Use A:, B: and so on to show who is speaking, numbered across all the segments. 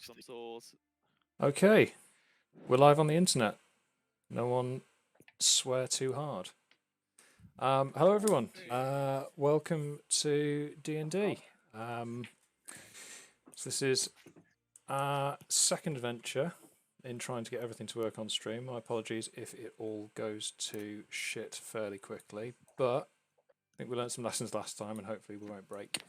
A: sauce.
B: Okay, we're live on the internet. No one swear too hard. Hello everyone. Welcome to D&D. So this is our second adventure in trying to get everything to work on stream. My apologies if it all goes to shit fairly quickly, but I think we learned some lessons last time and hopefully we won't break.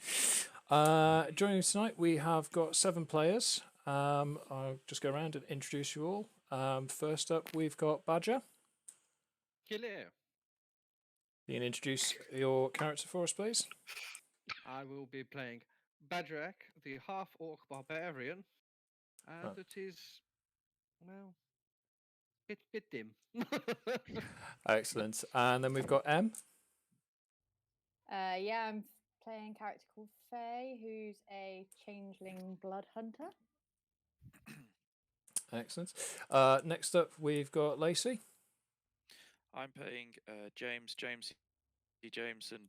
B: Joining us tonight we have got 7 players. I'll just go around and introduce you all. First up we've got Badger.
C: Hello.
B: You can introduce your character for us, please.
C: I will be playing Bagerac, the Half-Orc Barbarian. That is, well, bit dim.
B: Excellent. And then we've got M.
D: Yeah, I'm playing a character called Faix, who's a changeling blood hunter.
B: Excellent. Next up, we've got Lacey.
A: I'm playing Jameson,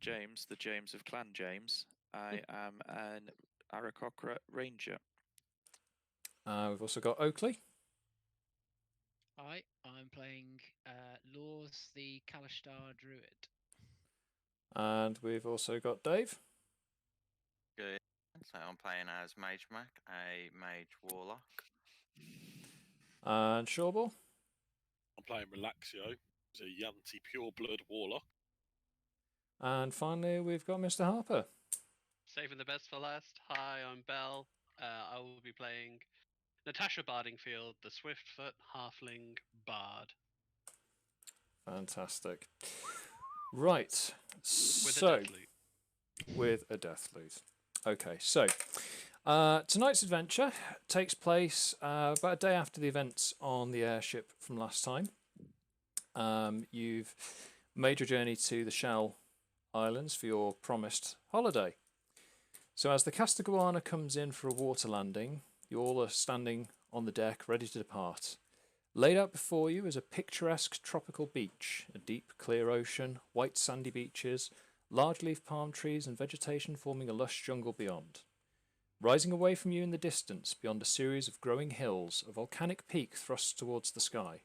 A: James, the James of Clan James. I am an Aarakocra ranger.
B: We've also got Oakley.
E: Hi, I'm playing Lours, the Kalashtar Druid.
B: And we've also got Dave.
F: Good. So I'm playing as Magemak, a mage warlock.
B: And Shawball.
G: I'm playing Relaxio, who's a Yanti pureblood warlock.
B: And finally, we've got Mr. Harper.
H: Saving the best for last. Hi, I'm Bell. I will be playing Natasha Bardingfield, the Swiftfoot Halfling Bard.
B: Fantastic. Right. With a death loot. Okay, so tonight's adventure takes place about a day after the events on the airship from last time. You've made your journey to the Shell Islands for your promised holiday. So as the Castaguana comes in for a water landing, you all are standing on the deck ready to depart. Laid out before you is a picturesque tropical beach, a deep, clear ocean, white sandy beaches, large leaf palm trees and vegetation forming a lush jungle beyond. Rising away from you in the distance, beyond a series of growing hills, a volcanic peak thrusts towards the sky.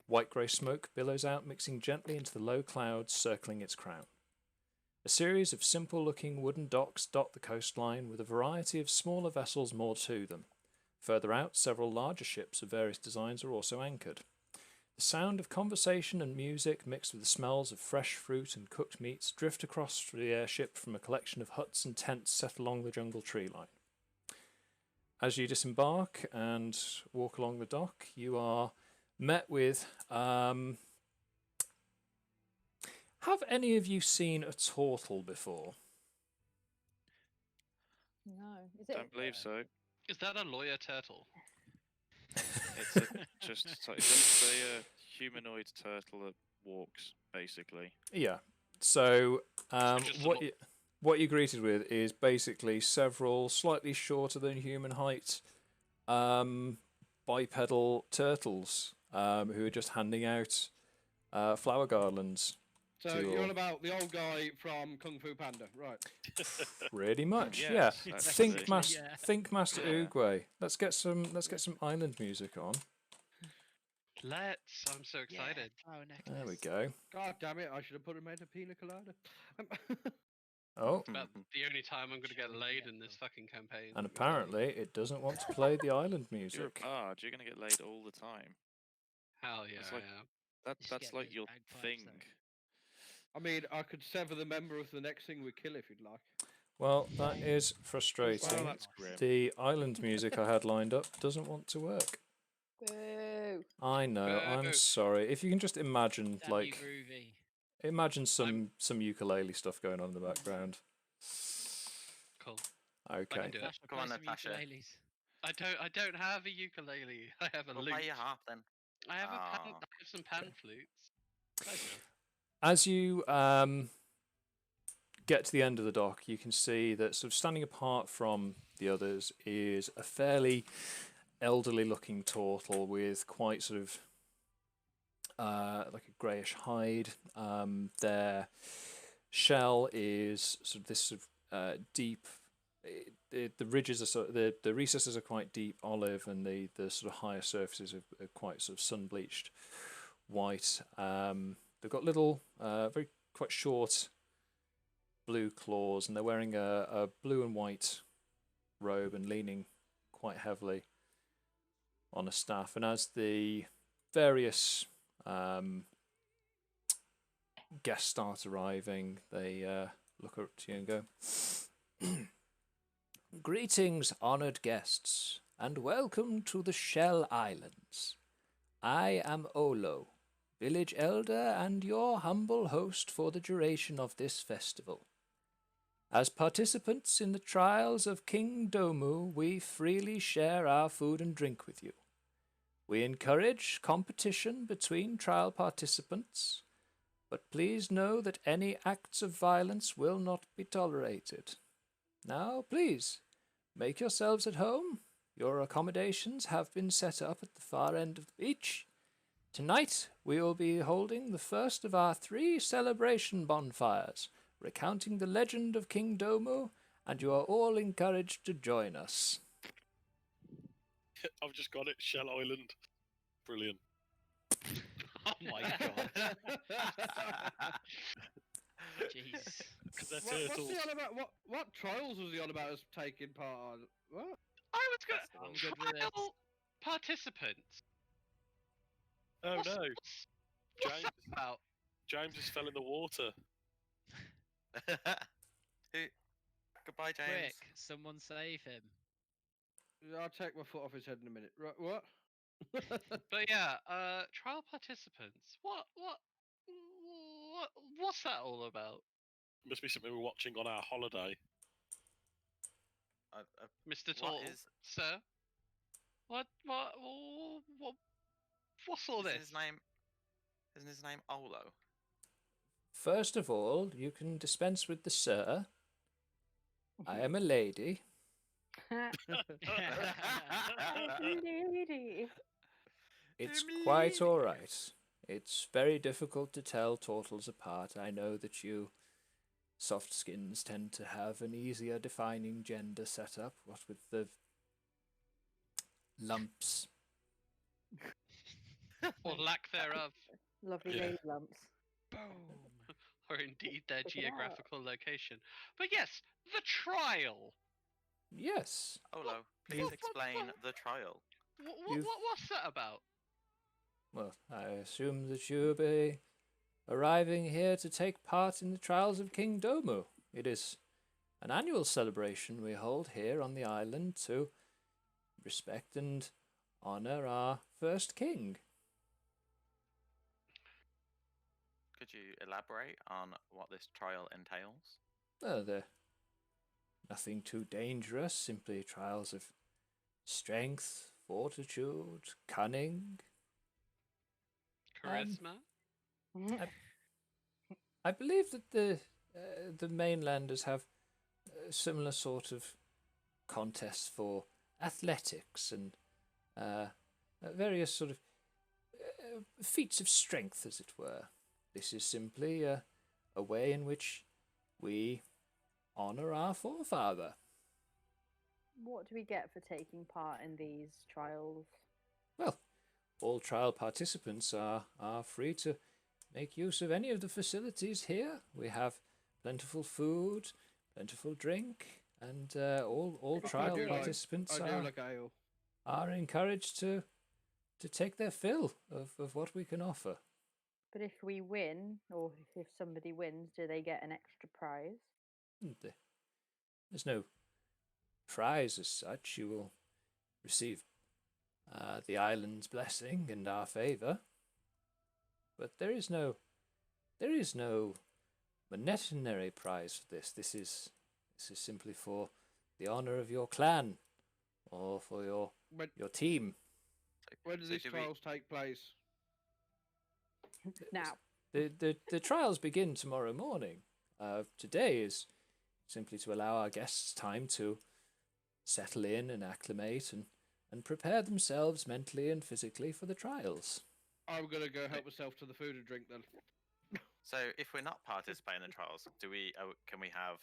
B: White-grey smoke billows out, mixing gently into the low clouds circling its crown. A series of simple-looking wooden docks dot the coastline, with a variety of smaller vessels moored to them. Further out, several larger ships of various designs are also anchored. The sound of conversation and music, mixed with the smells of fresh fruit and cooked meats, drift across the airship from a collection of huts and tents set along the jungle tree line. As you disembark and walk along the dock, you are met with... Have any of you seen a Tortle before?
D: No, is it?
A: Don't believe so.
H: Is that a lawyer turtle?
A: It's just a humanoid turtle that walks, basically.
B: Yeah. So
H: Just a
B: what you're greeted with is basically several slightly shorter than human height bipedal turtles who are just handing out flower garlands.
C: So you're on about the old guy from Kung Fu Panda, right?
B: Pretty much,
A: Yes,
B: yeah.
A: actually.
B: Think Master Oogway. Let's get some island music on.
H: Let's. I'm so excited.
E: Yeah. Oh, necklace.
B: There we go.
C: God damn it! I should have put him in a pina colada.
B: Oh,
H: About the only time I'm going to get laid in this fucking campaign.
B: and apparently it doesn't want to play the island
A: You're a
B: music.
A: bard. You're going to get laid all the time.
H: Hell yeah,
A: It's like-
H: I am.
E: Just
A: That's
E: get
A: like
E: those
A: your
E: bagpipes,
A: thing.
E: though.
C: I mean, I could sever the member of the next thing we kill if you'd like.
B: Well, that is frustrating.
A: Well, that's grim.
B: The island music I had lined up doesn't want to work.
D: Boo.
B: I know, I'm
H: Boo.
B: sorry. If you can just imagine,
E: Damn you,
B: like,
E: groovy.
B: imagine some ukulele stuff going on in the background.
H: Cool. I
B: Okay.
H: can do it.
E: Natasha,
F: Come on,
E: play some
F: Natasha.
E: ukuleles.
H: I don't have a ukulele. I have a
F: We'll
H: lute.
F: play your harp then.
H: I have
F: Ah.
H: I have some pan flutes. Close enough.
B: As you get to the end of the dock, you can see that sort of standing apart from the others is a fairly elderly-looking turtle with quite sort of like a greyish hide. Their shell is sort of this deep. the ridges are the recesses are quite deep olive, and the sort of higher surfaces are quite sort of sun bleached white. They've got little, very quite short blue claws, and they're wearing a blue and white robe and leaning quite heavily on a staff. And as the various guests start arriving, they look up to you and go, "Greetings, honoured guests, and welcome to the Shell Islands. I am Olo, village elder and your humble host for the duration of this festival. As participants in the trials of King Domu, we freely share our food and drink with you. We encourage competition between trial participants, but please know that any acts of violence will not be tolerated. Now, please, make yourselves at home. Your accommodations have been set up at the far end of the beach. Tonight, we will be holding the first of our 3 celebration bonfires, recounting the legend of King Domu, and you are all encouraged to join us."
G: I've just got it. Shell Island. Brilliant.
E: Oh my god. Jeez.
G: Because they're
C: What's
G: turtles.
C: he on about? What trials was he on about us taking part on? What?
H: I was going
E: I'm good with this.
H: trial participants.
G: Oh
H: What's,
G: no,
H: what's
G: James.
H: that about?
G: James just fell in the water.
F: Goodbye, James.
E: Quick, someone save him.
C: I'll take my foot off his head in a minute. Right, what?
H: But yeah, trial participants. What's that all about,
G: Must be something we're watching on our holiday.
H: Mr.
F: What
H: Tortle,
F: is-
H: sir? What's all
F: Isn't
H: this?
F: his name Olo?
B: First of all, you can dispense with the sir. I am a lady.
D: Lady.
B: It's quite all right. It's very difficult to tell turtles apart. I know that you soft skins tend to have an easier defining gender setup, what with the lumps.
H: Or lack thereof,
D: Lovely
G: Yeah.
D: lady lumps.
E: Boom.
H: or indeed their
D: Check it out.
H: geographical location. But yes, the trial.
B: Yes.
F: Olo, please
H: what-
F: explain the trial.
H: What's that about?
B: Well, I assume that you'll be arriving here to take part in the trials of King Domu. It is an annual celebration we hold here on the island to respect and honour our first king.
F: Could you elaborate on what this trial entails?
B: They're nothing too dangerous, simply trials of strength, fortitude, cunning.
H: Charisma?
B: I believe that the mainlanders have a similar sort of contests for athletics and various sort of feats of strength, as it were. This is simply a way in which we honour our forefather.
D: What do we get for taking part in these trials?
B: Well, all trial participants are free to make use of any of the facilities here. We have plentiful food, plentiful drink, and all trial
C: do like-
B: participants
C: I do like ale.
B: are encouraged to take their fill of what we can offer.
D: But if we win, or if somebody wins, do they get an extra prize?
B: There's no prize as such. You will receive the island's blessing and our favour, but there is no monetary prize for this. This is simply for the honour of your clan or for your team.
C: When do
F: So
C: these
F: do we-
C: trials take place?
D: Now,
B: The trials begin tomorrow morning. Today is simply to allow our guests time to settle in and acclimate and prepare themselves mentally and physically for the trials.
C: I'm gonna go help myself to the food and drink then.
F: So, if we're not participating in the trials, can we have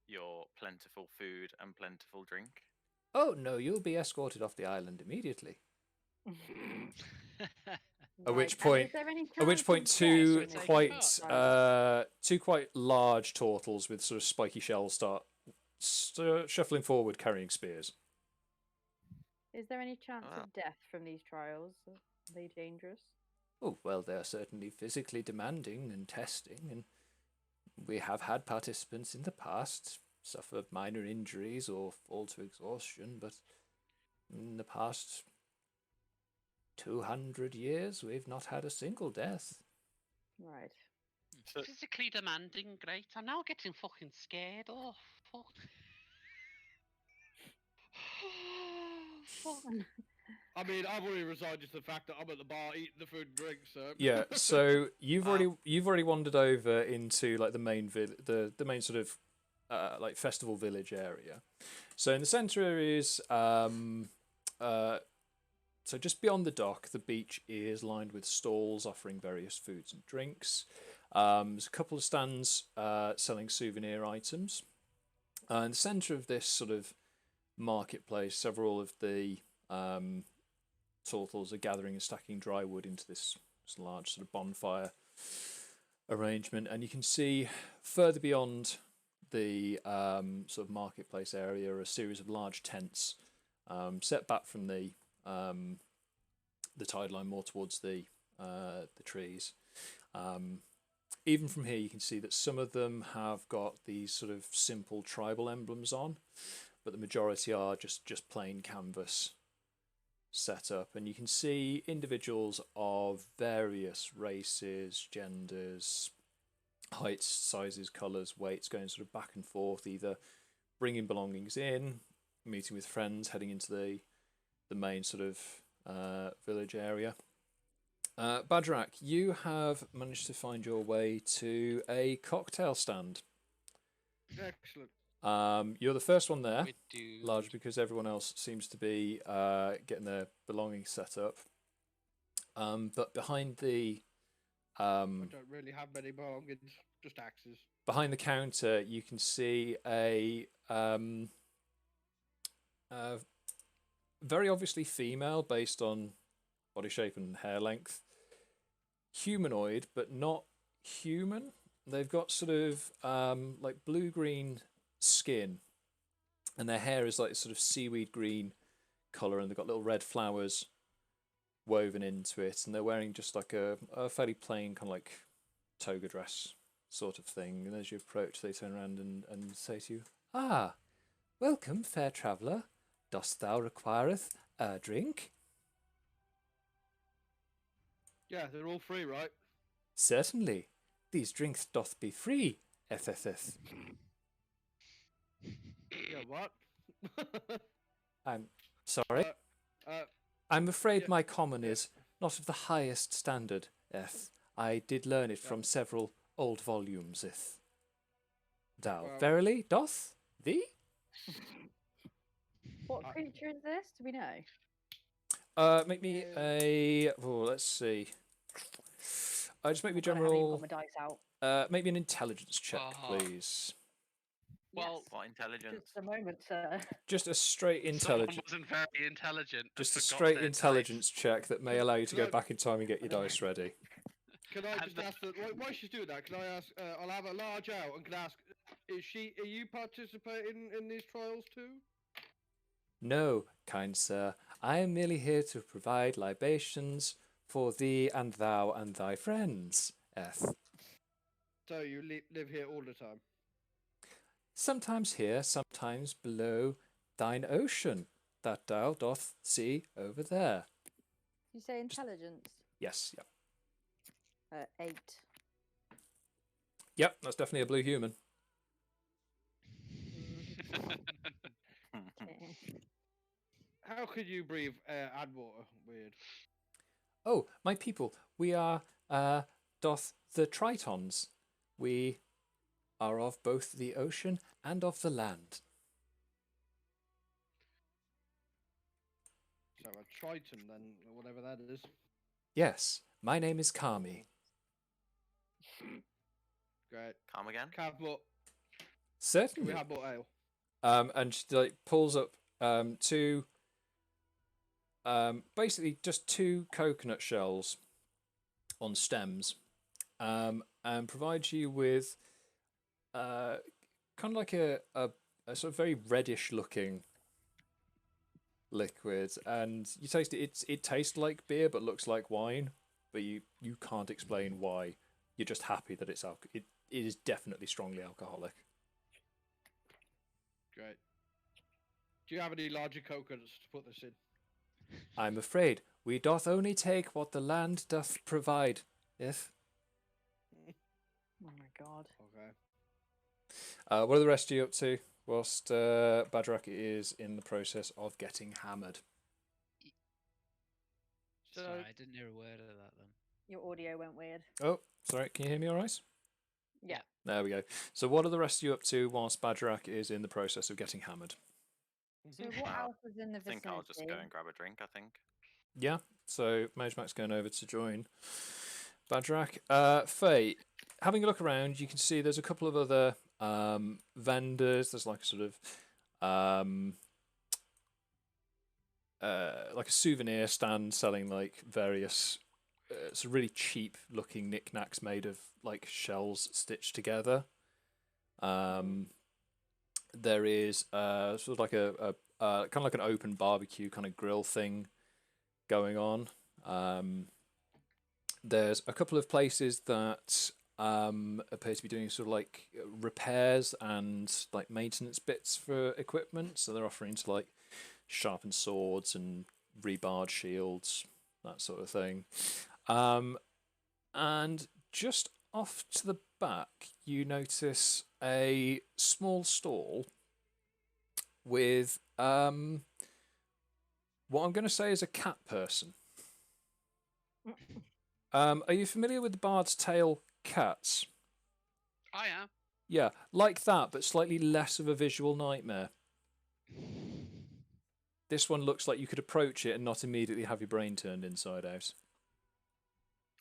F: your plentiful food and plentiful drink?
B: Oh no, you'll be escorted off the island immediately. At
D: Right,
B: which
D: and
B: point,
D: is there any
B: at which
D: chance
B: point,
D: of death
B: two
D: in this
B: quite
D: trial?
B: two quite large turtles with sort of spiky shells start shuffling forward, carrying spears.
D: Is there any chance
F: Wow.
D: of death from these trials? Are they dangerous?
B: Oh well, they are certainly physically demanding and testing, and we have had participants in the past suffer minor injuries or fall to exhaustion, but in the past 200 years, we've not had a single death.
D: Right.
G: So,
H: Physically demanding, great. I'm now getting fucking scared. Oh, fuck. Fuck.
C: I mean, I've already resigned to the fact that I'm at the bar eating the food and drink, so.
B: Yeah, so you've
F: Wow.
B: already wandered over into like the main the main sort of like festival village area. So in the centre is so just beyond the dock, the beach is lined with stalls offering various foods and drinks. There's a couple of stands selling souvenir items. In the centre of this sort of marketplace, several of the turtles are gathering and stacking dry wood into this large sort of bonfire arrangement, and you can see further beyond the sort of marketplace area are a series of large tents set back from the tide line more towards the trees. Even from here, you can see that some of them have got these sort of simple tribal emblems on, but the majority are just plain canvas set up, and you can see individuals of various races, genders, heights, sizes, colours, weights going sort of back and forth, either bringing belongings in, meeting with friends, heading into the main sort of village area. Bagerac, you have managed to find your way to a cocktail stand.
C: Excellent.
B: You're the first one there,
E: We do.
B: largely because everyone else seems to be getting their belongings set up. But behind the
C: I don't really have many belongings, just axes.
B: behind the counter, you can see a very obviously female, based on body shape and hair length, humanoid but not human. They've got sort of like blue-green skin, and their hair is like sort of seaweed green colour, and they've got little red flowers woven into it, and they're wearing just like a fairly plain kind of like toga dress sort of thing. And as you approach, they turn around and say to you, "Ah, welcome, fair traveller. Dost thou requireth a drink?"
C: Yeah, they're all free, right?
B: "Certainly. These drinks doth be free, FFF.
C: Yeah, what?
B: I'm sorry. I'm afraid
C: yeah,
B: my common is not of the highest standard, Eth. I did learn it from several old volumes, Eth. Thou
C: Well-
B: verily doth thee?
D: What creature is this? Do we know?
B: Make me a. Oh, let's see. Just make me
D: I don't have any
B: general.
D: got my dice out.
B: Make me an intelligence check,
H: Oh.
B: please.
H: Well,
D: Yes.
F: What intelligence?
D: Just a moment, sir.
B: Just a straight
H: someone
B: intelligence.
H: wasn't very intelligent. and
B: Just a
H: forgot
B: straight
H: their
B: intelligence check that may allow you to go
C: Look.
B: back in time and get your dice ready.
C: Can I
H: And
C: just
H: the-
C: ask that? Why she's doing that? Can I ask? I'll have a large out and can ask. Are you participating in these trials too?
B: No, kind sir, I am merely here to provide libations for thee and thou and thy friends, Eth.
C: So you live here all the time?
B: Sometimes here, sometimes below thine ocean, that thou doth see over there.
D: You say intelligence?
B: Yes, yep.
D: 8.
B: Yep, that's definitely a blue human.
D: Okay.
C: How could you breathe air and water? Weird.
B: Oh, my people, we are doth the Tritons. We are of both the ocean and of the land.
C: So a triton then, or whatever that is.
B: Yes, my name is Kami.
C: Great.
F: Come again?
C: Cav, what? Can we
B: Certainly.
C: have more ale?
B: And she like pulls up two, basically just two coconut shells on stems, and provides you with kind of like a sort of very reddish looking liquid, and you taste it. It tastes like beer but looks like wine, but you can't explain why. You're just happy that it is definitely strongly alcoholic.
C: Great. Do you have any larger coconuts to put this in?
B: I'm afraid we doth only take what the land doth provide. Yes.
D: Oh my god.
C: Okay.
B: What are the rest of you up to? Whilst Bagerac is in the process of getting hammered.
C: So,
E: Sorry, I didn't hear a word of that then.
D: Your audio went weird.
B: Oh, sorry. Can you hear me all right?
D: Yeah.
B: There we go. So what are the rest of you up to whilst Bagerac is in the process of getting hammered?
D: So what
F: Well,
D: else is in the
F: I think
D: vicinity?
F: I'll just go and grab a drink, I think.
B: Yeah. So Magemak's going over to join Bagerac. Faye, having a look around, you can see there's a couple of other vendors. There's like a sort of like a souvenir stand selling like various sort of really cheap looking knickknacks made of like shells stitched together. There is sort of like a kind of like an open barbecue kind of grill thing going on. There's a couple of places that appear to be doing sort of like repairs and like maintenance bits for equipment. So they're offering to like sharpen swords and rebarred shields, that sort of thing. And just off to the back, you notice a small stall with what I'm going to say is a cat person. Are you familiar with the Bard's Tale cats?
H: I am.
B: Yeah, like that, but slightly less of a visual nightmare. This one looks like you could approach it and not immediately have your brain turned inside out.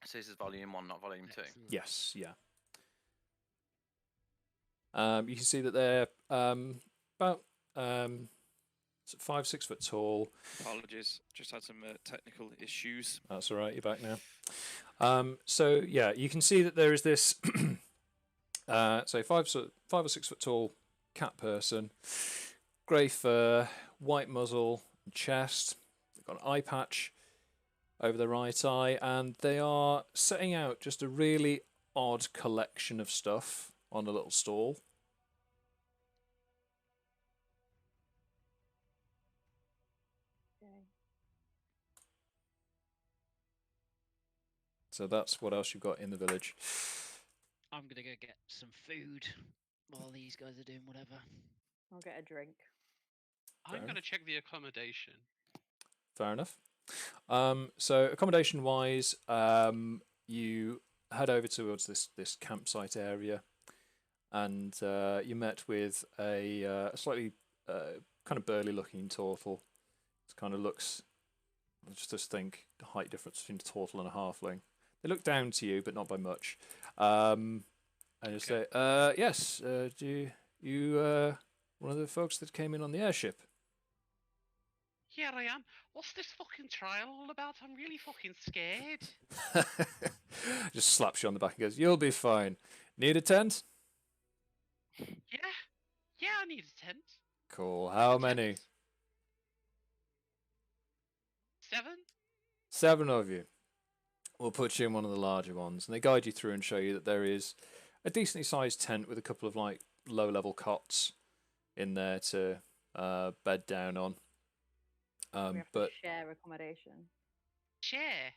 F: So this is volume 1, not volume 2.
E: Excellent.
B: Yes, yeah. You can see that they're about 5-6 foot tall.
A: Apologies, just had some technical issues.
B: That's all right, you're back now. So yeah, you can see that there is this so 5 or 6 foot tall cat person, grey fur, white muzzle, and chest. They've got an eye patch over the right eye, and they are setting out just a really odd collection of stuff on a little stall.
D: Okay.
B: So that's what else you've got in the village.
E: I'm gonna go get some food while these guys are doing whatever.
D: I'll get a drink.
H: I'm
B: Fair
H: going to check the accommodation.
B: Fair enough. So accommodation wise, you head over towards this campsite area, and you met with a slightly kind of burly looking Tortle. It kind of looks, just think the height difference between a Tortle and a Halfling. They look down to you, but not by much. And you say, yes, do you one of the folks that came in on the airship?
H: Here I am. What's this fucking trial all about? I'm really fucking scared.
B: Just slaps you on the back and goes, "You'll be fine. Need a tent?"
H: Yeah? Yeah, I need a tent.
B: Cool. How many?
H: 7?
B: 7 of you. We'll put you in one of the larger ones, and they guide you through and show you that there is a decently sized tent with a couple of like low-level cots in there to bed down on.
D: We have
B: But
D: to share accommodation.
H: Share.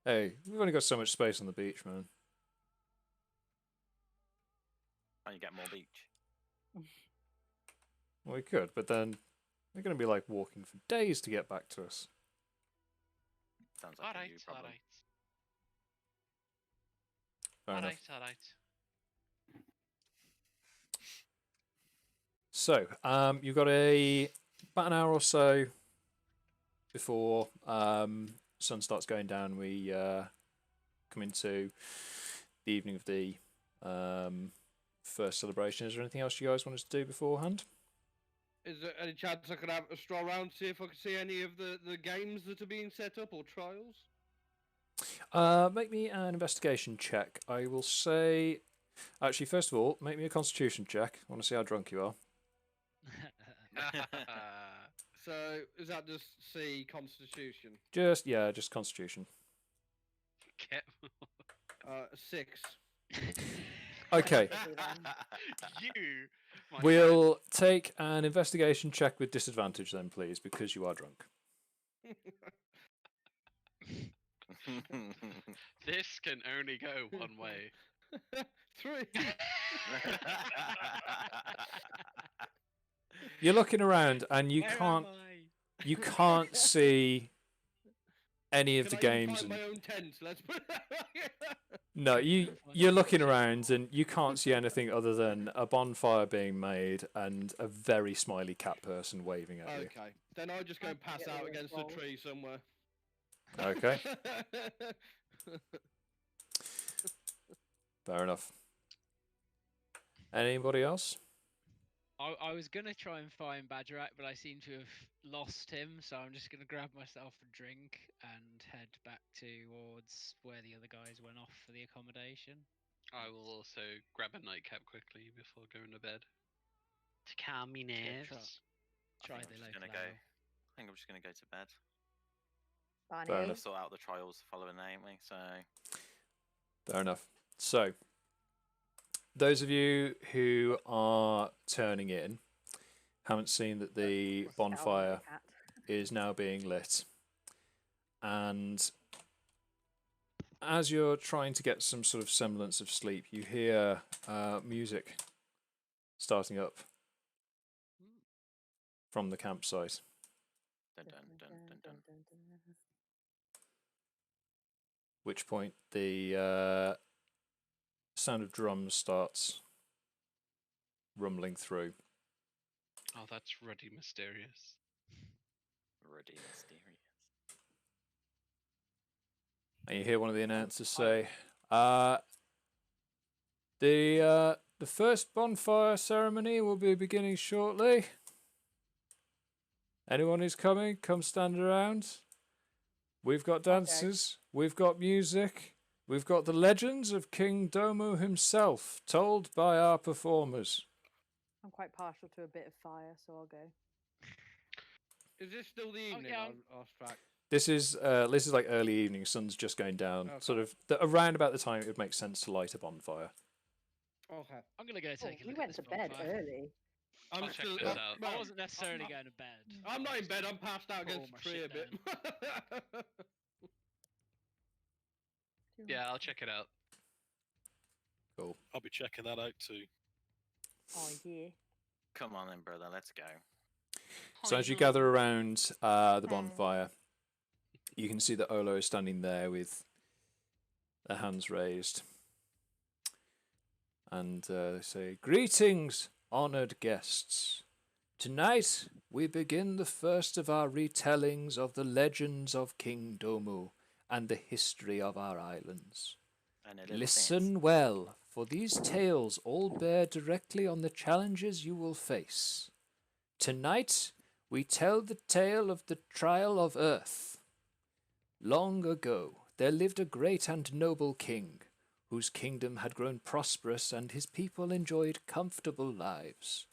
B: hey, we've only got so much space on the beach, man.
F: And you get more beach.
B: Well, we could, but then they're going to be like walking for days to get back to us.
F: Sounds like a
H: Alright,
F: you problem.
H: alright.
B: Fair enough.
H: Alright, alright.
B: So, you've got about an hour or so before sun starts going down. We come into the evening of the first celebration. Is there anything else you guys wanted to do beforehand?
C: Is there any chance I could have a stroll around, see if I can see any of the games that are being set up or trials?
B: Make me an investigation check. I will say... Actually, first of all, make me a constitution check. I want to see how drunk you are.
C: So, is that just C, Constitution?
B: Just constitution.
H: Get
C: 6.
B: Okay.
H: you. my
B: We'll take an investigation check with disadvantage then, please, because you are drunk.
H: friend. This can only go one way.
C: 3.
B: You're looking around and you
E: Where
B: can't
E: am I?
B: you can't see any of
C: Can
B: the
C: I even
B: games.
C: find
B: And...
C: my own tent? Let's put it that way.
B: No, you're looking around and you can't see anything other than a bonfire being made and a very smiley cat person waving at you.
C: Okay, then I'll just go and pass out against a tree somewhere.
B: Okay, fair enough. Anybody else?
E: I was gonna try and find Bagerac, but I seem to have lost him, so I'm just gonna grab myself a drink and head back towards where the other guys went off for the accommodation.
H: I will also grab a nightcap quickly before going to bed. To calm me nerves.
E: Try
F: I'm
E: the
F: just
E: local
F: gonna go.
E: ale.
F: I think I'm just gonna go to bed.
B: Fair
D: Barney.
B: enough.
F: Sort out the trials following, ain't we? So
B: Fair enough. So, those of you who are turning in haven't seen that the bonfire is now being lit. And as you're trying to get some sort of semblance of sleep, you hear music starting up from the campsite.
F: dun dun dun dun dun.
B: Which point the sound of drums starts rumbling through.
H: Oh, that's ruddy mysterious.
F: Ruddy mysterious.
B: And you hear one of the announcers say, the first bonfire ceremony will be beginning shortly. Anyone who's coming, come stand around. We've got dances, we've got music, we've got the legends of King Domu himself, told by our performers.
D: I'm quite partial to a bit of fire, so I'll go.
C: Is this still the evening?
E: yeah.
C: I was tracked.
B: This is like early evening, sun's just going down.
C: Okay.
B: Sort of around about the time it would make sense to light a bonfire.
C: Okay.
E: I'm gonna go take a
D: You
E: look
D: went
E: at
D: to
E: this
D: bed
E: bonfire.
D: early.
C: I'm
H: I'll check
C: still.
H: this out.
E: I wasn't necessarily going to bed.
C: I'm not in bed. I'm passed out
E: Put all
C: against
E: my
C: a tree a
E: shit
C: bit.
H: Yeah, I'll check it out.
B: Cool.
G: I'll be checking that out too.
D: Oh yeah.
F: Come on then, brother. Let's go.
B: So as you gather around the bonfire, you can see that Olo is standing there with their hands raised. And they say, "Greetings, honoured guests. Tonight we begin the first of our retellings of the legends of King Domu and the history of our islands.
F: And a little
B: Listen well, for these tales all bear directly on the challenges you will face. Tonight we tell the tale of the trial of Earth. Long ago there lived a great and noble king, whose kingdom had grown prosperous and his people enjoyed comfortable lives.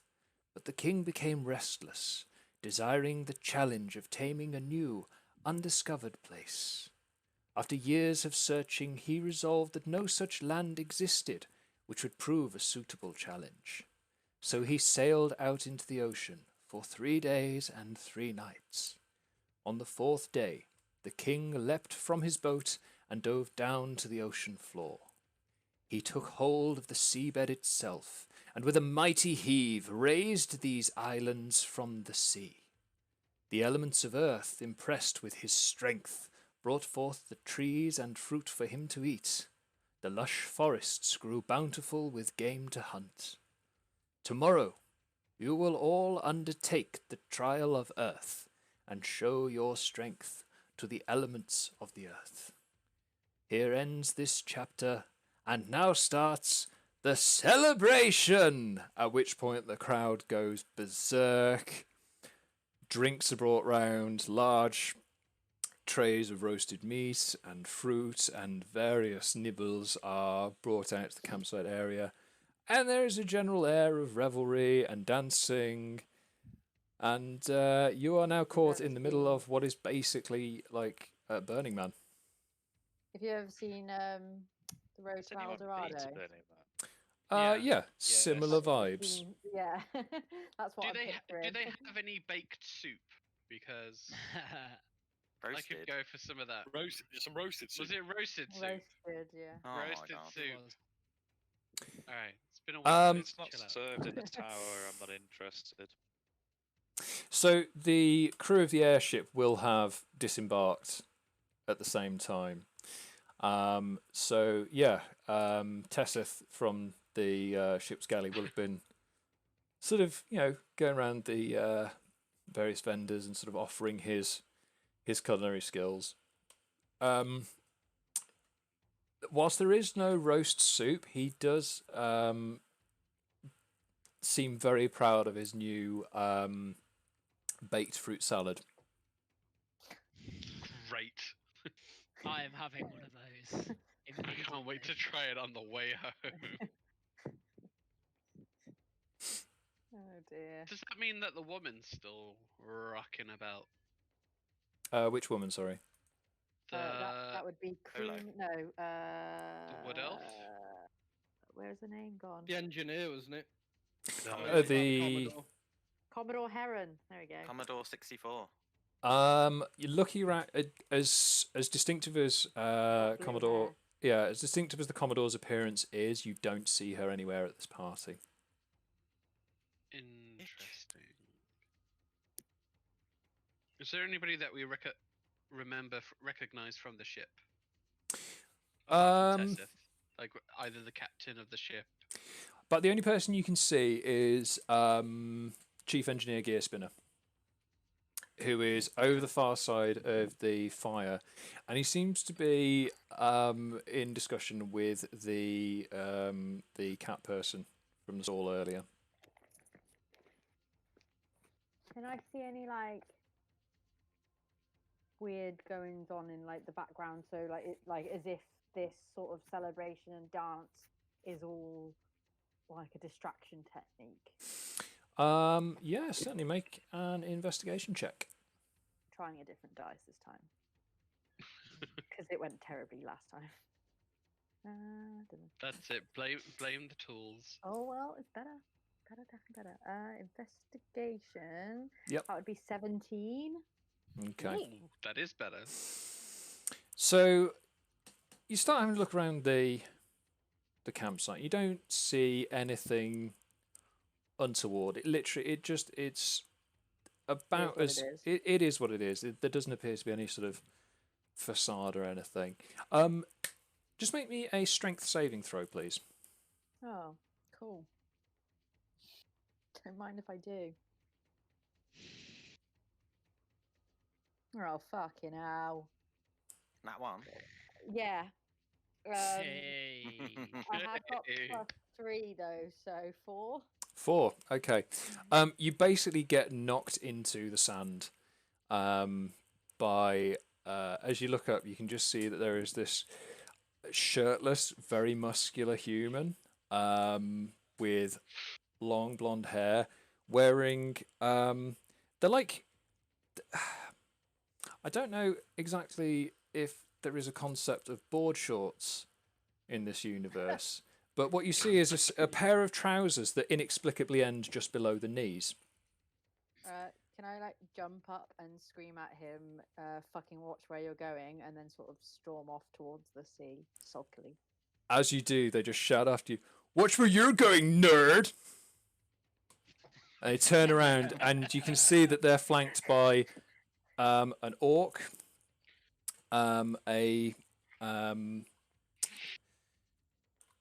B: But the king became restless, desiring the challenge of taming a new, undiscovered place. After years of searching, he resolved that no such land existed which would prove a suitable challenge. So he sailed out into the ocean for 3 days and 3 nights. On the 4th day, the king leapt from his boat and dove down to the ocean floor. He took hold of the seabed itself, and with a mighty heave raised these islands from the sea. The elements of earth, impressed with his strength, brought forth the trees and fruit for him to eat. The lush forests grew bountiful with game to hunt. Tomorrow you will all undertake the trial of earth, and show your strength to the elements of the earth. Here ends this chapter, and now starts the celebration! At which point the crowd goes berserk. Drinks are brought round, large trays of roasted meat and fruit and various nibbles are brought out to the campsite area. And there is a general air of revelry and dancing. And you are now caught in the middle of what is basically like Burning Man.
D: Have you ever seen the Road
I: Has
D: to
I: anyone been
D: Eldorado?
I: to Burning Man?
B: Yeah,
E: Yeah.
B: similar
D: That's what
B: vibes.
D: scene- Yeah, that's what
H: Do
D: I'm
H: they
D: picturing.
H: do they have any baked soup? Because I
F: Roasted.
H: could go for some of that.
G: Some roasted soup.
H: Was it roasted soup?
D: Roasted, yeah.
F: Oh my
H: Roasted
F: god.
H: soup. All right, it's been a week.
B: Um,
H: Let's
I: It's not
H: chill out.
I: served in the tower. I'm not interested.
B: So the crew of the airship will have disembarked at the same time. Tessith from the ship's galley will have been sort of, going around the various vendors and sort of offering his culinary skills. Whilst there is no roast soup, he does seem very proud of his new baked fruit salad.
H: Great.
E: I am having one of those.
H: I can't wait to try it on the way home.
D: Oh dear.
H: Does that mean that the woman's still rocking about?
B: Which woman, sorry?
D: That would be
F: Olo.
D: Cream. No.
H: The wood elf?
D: Where's the name gone?
C: The engineer, wasn't it?
G: No.
C: Or is that
B: the-
C: Commodore?
D: Commodore Heron. There we go.
F: Commodore 64.
B: You're looking around as distinctive as
D: Blue
B: Commodore.
D: hair.
B: Yeah, as distinctive as the Commodore's appearance is, you don't see her anywhere at this party.
H: Interesting. Is there anybody that we recognize from the ship? Apart from Tessith? Like either the captain of the ship.
B: But the only person you can see is Chief Engineer Gearspinner, who is over the far side of the fire, and he seems to be in discussion with the cat person from the stall earlier.
D: Can I see any weird goings on in the background? So as if this sort of celebration and dance is all like a distraction technique.
B: Yeah, certainly make an investigation check.
D: Trying a different dice this time because it went terribly last time.
H: That's it. Blame the tools.
D: Oh well, it's better. Definitely better. Investigation.
B: Yep.
D: That would be 17.
B: Okay.
H: Ooh, that is better.
B: So you start having a look around the campsite. You don't see anything untoward. It's about
D: what
B: as
D: it is.
B: it is what it is. There doesn't appear to be any sort of facade or anything. Just make me a strength saving throw, please.
D: Oh, cool. Don't mind if I do. Oh, fucking hell.
F: That one.
D: Yeah.
E: Hey.
D: I have got +3 though, so 4.
B: 4. Okay. You basically get knocked into the sand by as you look up. You can just see that there is this shirtless, very muscular human with long blonde hair, wearing they're like I don't know exactly if there is a concept of board shorts in this universe, but what you see is a pair of trousers that inexplicably end just below the knees.
D: Can I jump up and scream at him, fucking watch where you're going, and then sort of storm off towards the sea sulkily?
B: As you do, they just shout after you, "Watch where you're going, nerd!" And they turn around, and you can see that they're flanked by an orc, a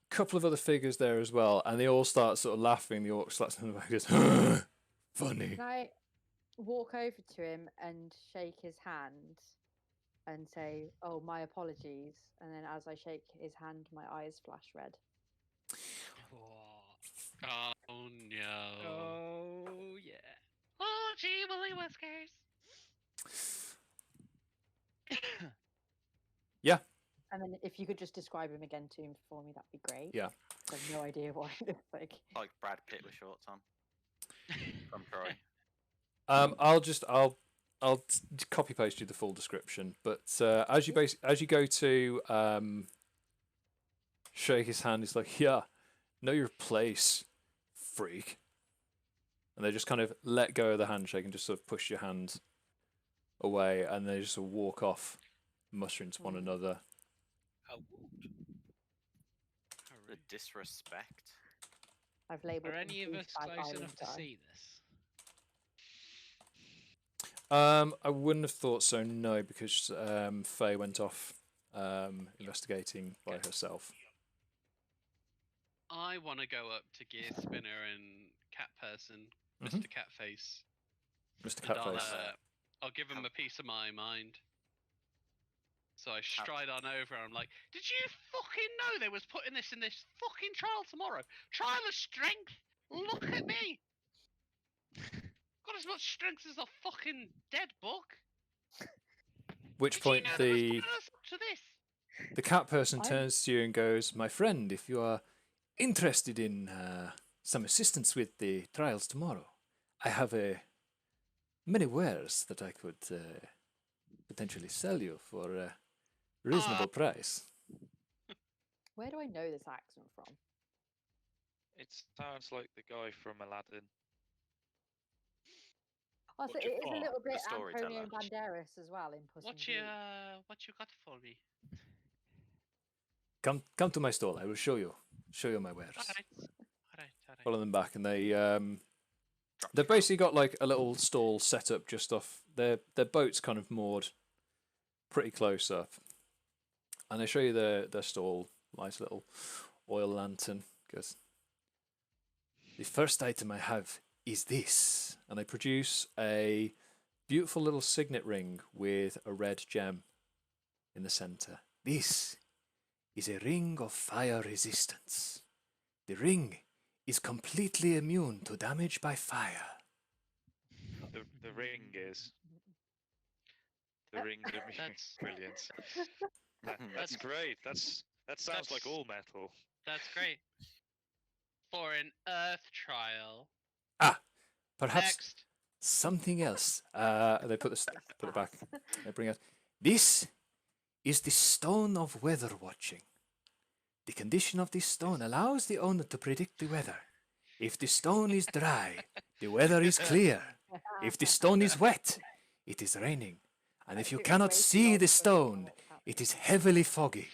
B: couple of other figures there as well, and they all start sort of laughing. The orc slaps them on the back and goes, "Funny."
D: Can I walk over to him and shake his hand and say, "Oh, my apologies," and then as I shake his hand, my eyes flash red.
H: Oh no.
E: Oh yeah.
H: Oh gee, Willy Whiskers.
B: Yeah,
D: And then if you could just describe him again to him for me, that'd be great.
B: yeah.
D: I have no idea what he looks like.
F: Like Brad Pitt with shorts on. From Troy.
B: I'll copy paste you the full description. But as you go to shake his hand, he's like, "Yeah, know your place, freak." And they just kind of let go of the handshake and just sort of push your hand away, and they just sort of walk off, muttering to one another.
G: How rude.
F: The disrespect.
D: I've labelled
E: Are
D: him
E: any of us
D: douchebag
E: close
D: island
E: enough to
D: guy.
E: see this?
B: I wouldn't have thought so, no, because Faye went off investigating by herself.
H: I want to go up to Gear Spinner and Cat Person,
B: Mhm.
H: Mr. Catface.
B: Mr.
H: And
B: Catface.
H: I'll give him a piece of my mind. So I stride on over and I'm like, did you fucking know they was putting this in this fucking trial tomorrow? Trial of strength? Look at me! Got as much strength as a fucking dead book.
B: Which
H: Did
B: point
H: you know they was
B: the
H: putting us up to this?
B: the cat person turns to you and goes, "My friend, if you are interested in some assistance with the trials tomorrow, I have many wares that I could potentially sell you for a reasonable price."
D: Where do I know this accent from?
I: It sounds like the guy from Aladdin.
D: Also,
G: What
D: it
G: you
D: is a
G: got?
D: little bit
F: The
D: Antonio
F: storyteller.
D: Banderas as well in Puss in
H: What you
D: Boots.
H: got for me?
B: Come to my stall. I will show you my wares.
H: Alright.
B: Follow them back, and they've basically got like a little stall set up just off their boat's kind of moored pretty close up, and they show you their stall. Nice little oil lantern. Goes, "The first item I have is this," and they produce a beautiful little signet ring with a red gem in the center. "This is a ring of fire resistance. The ring is completely immune to damage by fire."
I: The ring is. The ring is
H: That's-
I: brilliant. That's great. That sounds like all metal.
H: That's great. For an Earth trial.
B: Perhaps
H: Next.
B: something else. They put it back. They bring out. "This is the stone of weather watching. The condition of this stone allows the owner to predict the weather. If the stone is dry, the weather is clear. If the stone is wet, it is raining. And if you cannot see the stone, it is heavily foggy.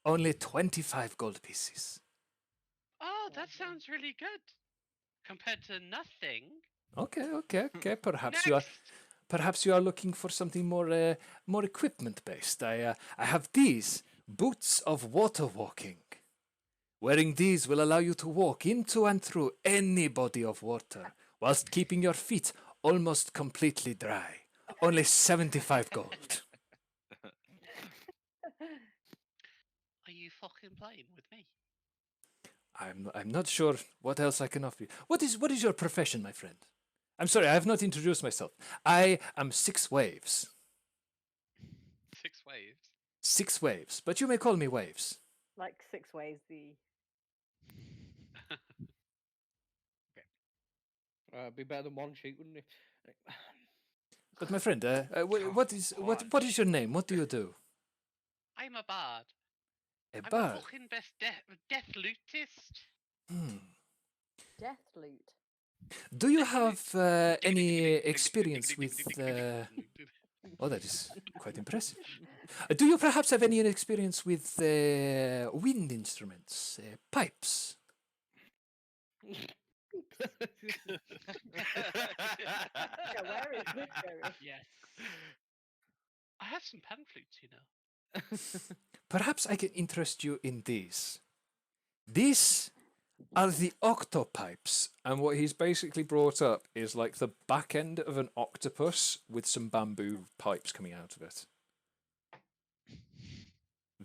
B: Only 25 gold pieces."
H: Oh, that sounds really good. Compared to nothing.
B: Okay.
H: Next.
B: Perhaps you are looking for something more equipment based. I have these boots of water walking. Wearing these will allow you to walk into and through any body of water, whilst keeping your feet almost completely dry. Only 75 gold.
H: Are you fucking playing with me?
B: I'm not sure what else I can offer you. What is your profession, my friend? I'm sorry, I have not introduced myself. I am 6 Waves.
H: 6 waves.
B: 6 Waves, but you may call me Waves.
D: Like 6 ways the.
C: Be better than one sheet, wouldn't it?
B: But my friend, what is your name? What do you do?
H: I'm a bard.
B: A
H: I'm
B: bard.
H: the fucking best death lootist.
D: Death loot.
B: Do you have any experience with? Oh, that is quite impressive. Do you perhaps have any experience with wind instruments, pipes?
D: Yeah, where is this going?
E: Yes.
H: I have some pan flutes, you know.
B: Perhaps I can interest you in these. These are the octopipes, and what he's basically brought up is like the back end of an octopus with some bamboo pipes coming out of it.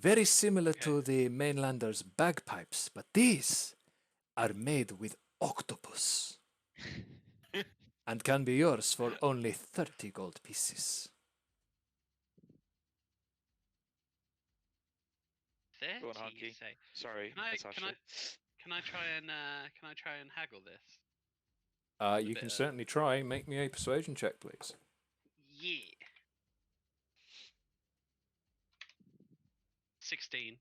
B: very similar to the mainlanders' bagpipes, but these are made with octopus and can be yours for only 30 gold pieces.
H: 30,
I: Go on,
H: you
I: Honky.
H: say?
I: Sorry,
H: Can I
I: Natasha.
H: try and haggle this?
B: You
H: bit
B: can
H: of-
B: certainly try. Make me a persuasion check, please.
H: Yeah. 16.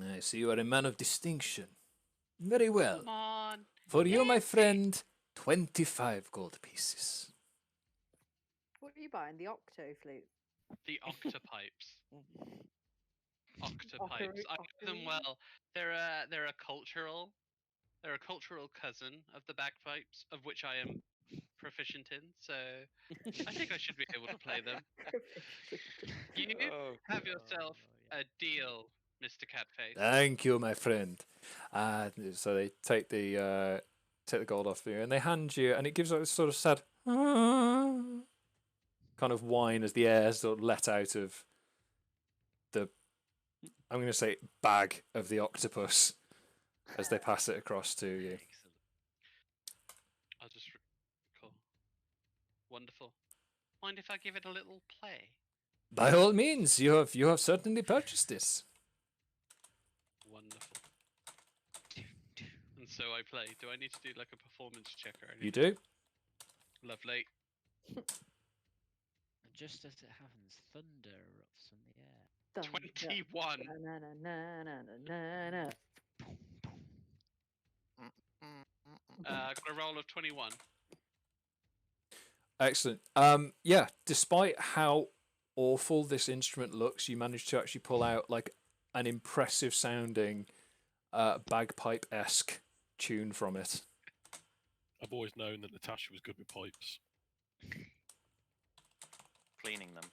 B: I see you are a man of distinction. Very well.
H: Come on.
B: For you, my friend, 25 gold pieces.
D: What are you buying? The octo flute?
H: The octopipes. Octopipes. I know them
D: Ocarina?
H: well. They're a cultural cousin of the bagpipes, of which I am proficient in. So I think I should be able to play them. You
I: Oh,
H: have yourself a deal, Mr. Catface.
B: Thank you, my friend. So they take the gold off you, and they hand you, and it gives like this sort of sad kind of whine as the air sort of let out of the, I'm going to say, bag of the octopus as they pass it across to you.
H: Excellent. I'll just cool. Wonderful. Mind if I give it a little play?
B: By all means, you have certainly purchased this.
H: Wonderful. And so I play. Do I need to do like a performance check or anything?
B: You do?
H: Lovely.
J: And just as it happens, thunder erupts from the air.
H: 21.
D: Na-na-na-na-na-na-na.
H: Got a roll of 21.
B: Excellent. Yeah, despite how awful this instrument looks, you managed to actually pull out like an impressive sounding bagpipe-esque tune from it.
G: I've always known that Natasha was good with pipes.
F: Cleaning them.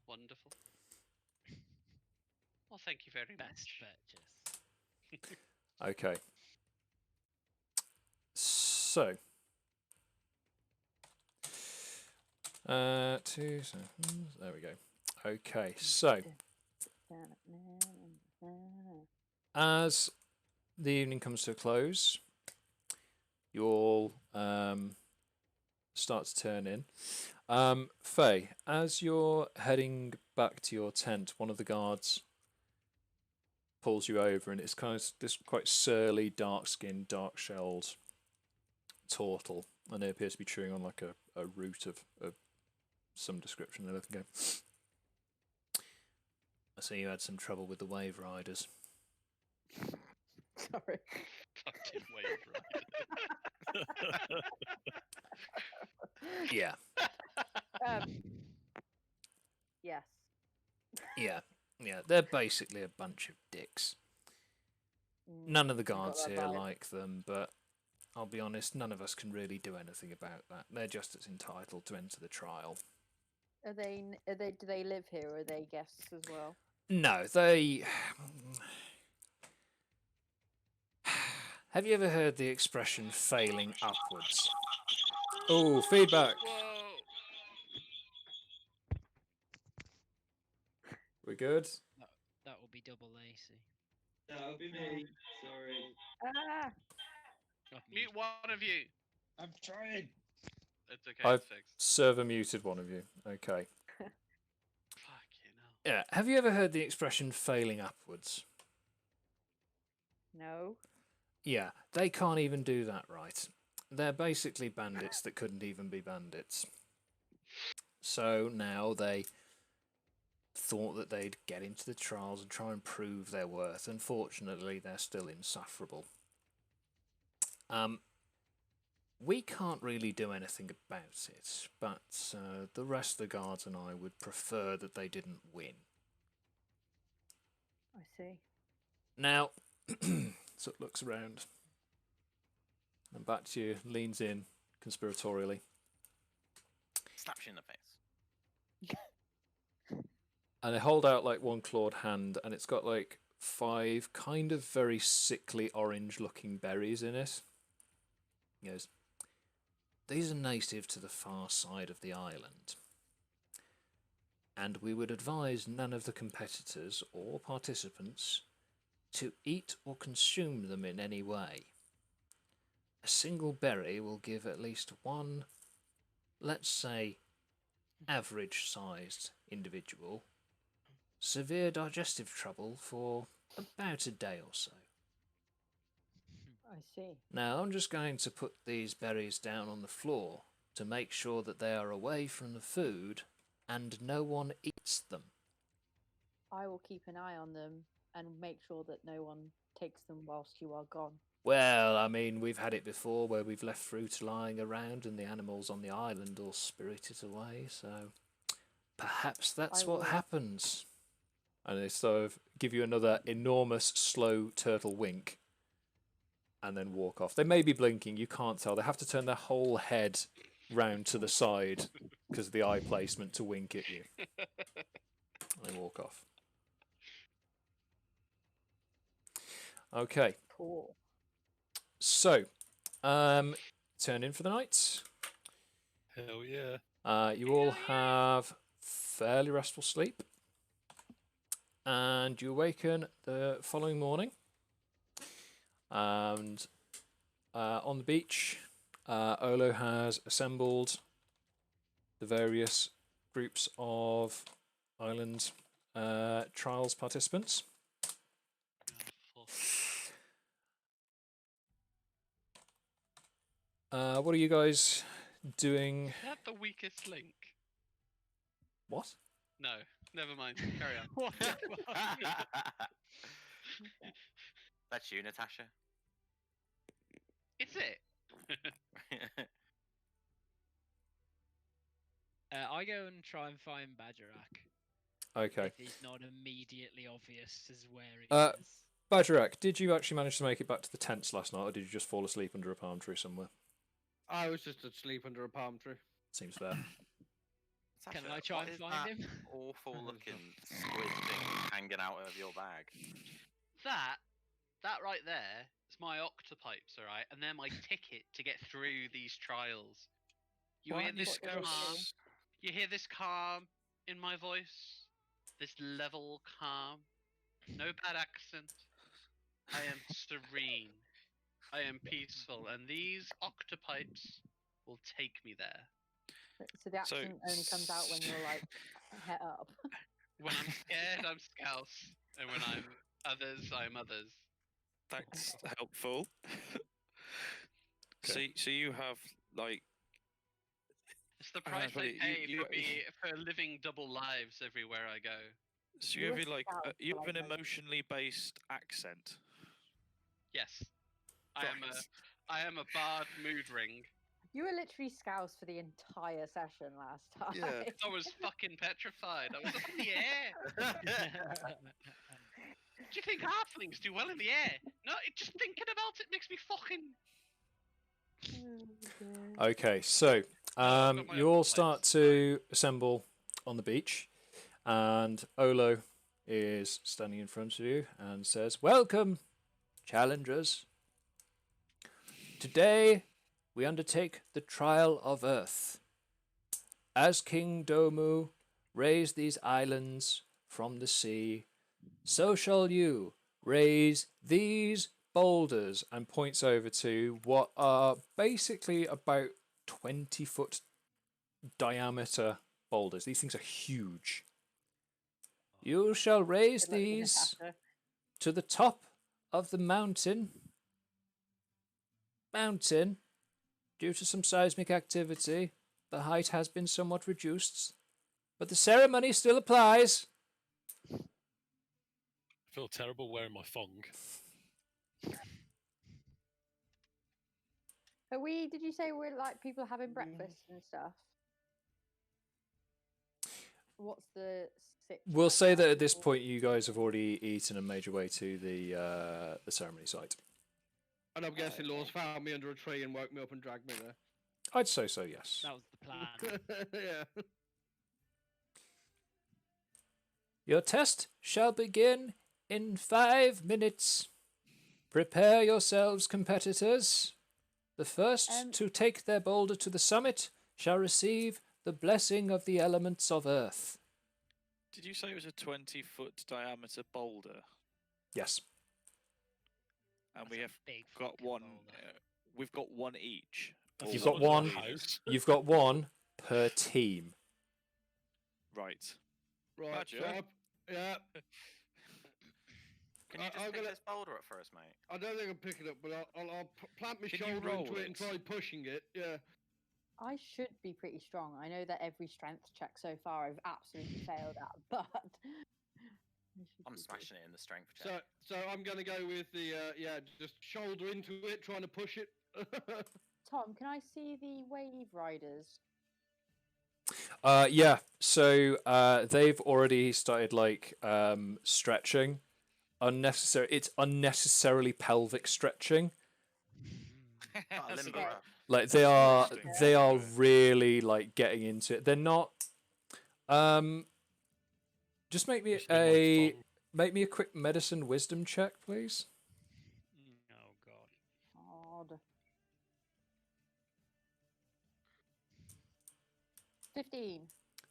H: Wonderful. Well, thank you very
J: Best
H: much.
J: purchase.
B: Okay. So, 2 seconds. There we go. Okay, so as the evening comes to a close, you all start to turn in. Faye, as you're heading back to your tent, one of the guards pulls you over, and it's kind of this quite surly, dark-skinned, dark-shelled Tortle, and they appear to be chewing on like a root of some description. They're looking at. I see you had some trouble with the wave riders.
D: Sorry.
H: Fucking wave rider.
B: Yeah.
D: Yes.
B: Yeah. They're basically a bunch of dicks. None of the
D: I got
B: guards
D: that
B: here
D: vibe.
B: like them, but I'll be honest, none of us can really do anything about that. They're just as entitled to enter the trial.
D: Do they live here, or are they guests as well?
B: No, they. Have you ever heard the expression failing upwards? Oh, feedback.
H: Whoa.
B: We good?
J: That will be double Lacey.
K: That'll be me. Sorry.
D: Ah!
H: Mute one of you.
K: I'm trying.
H: It's okay.
B: I've
H: It's fixed.
B: server muted one of you. Okay.
H: Fucking hell.
B: Yeah. Have you ever heard the expression failing upwards?
D: No.
B: Yeah, they can't even do that right. They're basically bandits that couldn't even be bandits. So now they thought that they'd get into the trials and try and prove their worth. Unfortunately, they're still insufferable. We can't really do anything about it, but the rest of the guards and I would prefer that they didn't win.
D: I see.
B: Now, so it looks around and back to you, leans in conspiratorially.
F: Slaps you in the face.
B: And they hold out like one clawed hand, and it's got like 5 kind of very sickly orange looking berries in it. He goes, "These are native to the far side of the island. and we would advise none of the competitors or participants to eat or consume them in any way. A single berry will give at least one, let's say, average-sized individual severe digestive trouble for about a day or so.
D: I see.
B: Now, I'm just going to put these berries down on the floor to make sure that they are away from the food and no one eats them.
D: I will keep an eye on them and make sure that no one takes them whilst you are gone.
B: Well, I mean, we've had it before where we've left fruit lying around and the animals on the island all spirit it away, so perhaps that's what happens. And they sort of give you another enormous, slow turtle wink and then walk off. They may be blinking, you can't tell. They have to turn their whole head round to the side because of the eye placement to wink at you. And they walk off. Okay.
D: Cool.
B: So, turn in for the night.
G: Hell yeah.
B: You all have fairly restful sleep. And you awaken the following morning. And on the beach, Olo has assembled the various groups of island trials participants. What are you guys doing?
H: Is that the weakest link?
B: What?
H: No, never mind. Carry on.
F: That's you, Natasha.
H: It's it.
E: I go and try and find Bagerac.
B: Okay.
E: If he's not immediately obvious as where he is.
B: Bagerac, did you actually manage to make it back to the tents last night, or did you just fall asleep under a palm tree somewhere?
C: I was just asleep under a palm tree.
B: Seems fair.
E: Can
F: Natasha,
E: I try
F: what
E: and
F: is
E: find
F: that
E: him?
F: awful looking squid thing hanging out of your bag?
H: That right there is my octopipes, alright? And they're my ticket to get through these trials. You hear this calm? You hear this calm in my voice? This level calm? No bad accent. I am serene. I am peaceful. And these octopipes will take me there.
D: So the accent only comes out when you're like, head up.
H: When I'm scared, I'm scouse. And when I'm others, I'm others.
A: That's helpful. So you have like
H: it's the price I pay for living double lives everywhere I go.
A: So you have like you have an emotionally based accent.
H: Yes, I am a bard mood ring.
D: You were literally scouse for the entire session last time.
A: Yeah.
H: I was fucking petrified. I was up in the air. Do you think halflings do well in the air? No, just thinking about it makes me fucking.
B: Okay, so you all start to assemble on the beach, and Olo is standing in front of you and says, "Welcome, challengers. Today we undertake the trial of Earth. As King Domu raised these islands from the sea, so shall you raise these boulders," and points over to what are basically about 20-foot diameter boulders. These things are huge. You shall raise these to the top of the mountain. Due to some seismic activity, the height has been somewhat reduced, but the ceremony still applies.
G: I feel terrible wearing my thong.
D: Did you say we're like people having breakfast and stuff? What's the
B: We'll say that at this point you guys have already eaten and made your way to the ceremony site.
C: And I'm guessing Lours found me under a tree and woke me up and dragged me there.
B: I'd say so, yes.
E: That was the plan.
C: Yeah.
B: Your test shall begin in 5 minutes. Prepare yourselves, competitors. The first to take their boulder to the summit shall receive the blessing of the elements of earth.
A: Did you say it was a 20-foot diameter boulder?
B: Yes.
A: And
E: That's
A: we
E: a
A: have
E: big
A: got
E: fucking
A: one.
E: boulder.
A: We've got one each.
G: That's
B: You've
G: not
B: got
G: a
B: one.
G: house.
B: You've got one per team.
A: Right.
C: Right.
A: Badger?
C: So yeah.
F: Can you just
C: I'm
F: pick
C: gonna-
F: this boulder up for us, mate?
C: I don't think I'll pick it up, but I'll plant my
A: Can you
C: shoulder into
A: roll
C: it and
A: it?
C: try pushing it. Yeah.
D: I should be pretty strong. I know that every strength check so far I've absolutely failed at, but I should
F: I'm
D: be
F: smashing it in the strength check.
C: So I'm gonna go with the just shoulder into it, trying to push it.
D: Tom, can I see the wave riders?
B: Yeah. So they've already started like stretching. It's unnecessarily pelvic stretching.
F: Got a limber
D: Okay.
F: up.
B: Like
D: That's
B: they are really like getting into it. They're not. Just make me
G: Just need one
B: a
G: thong.
B: make me a quick medicine wisdom check, please.
E: Oh god.
D: Odd. 15.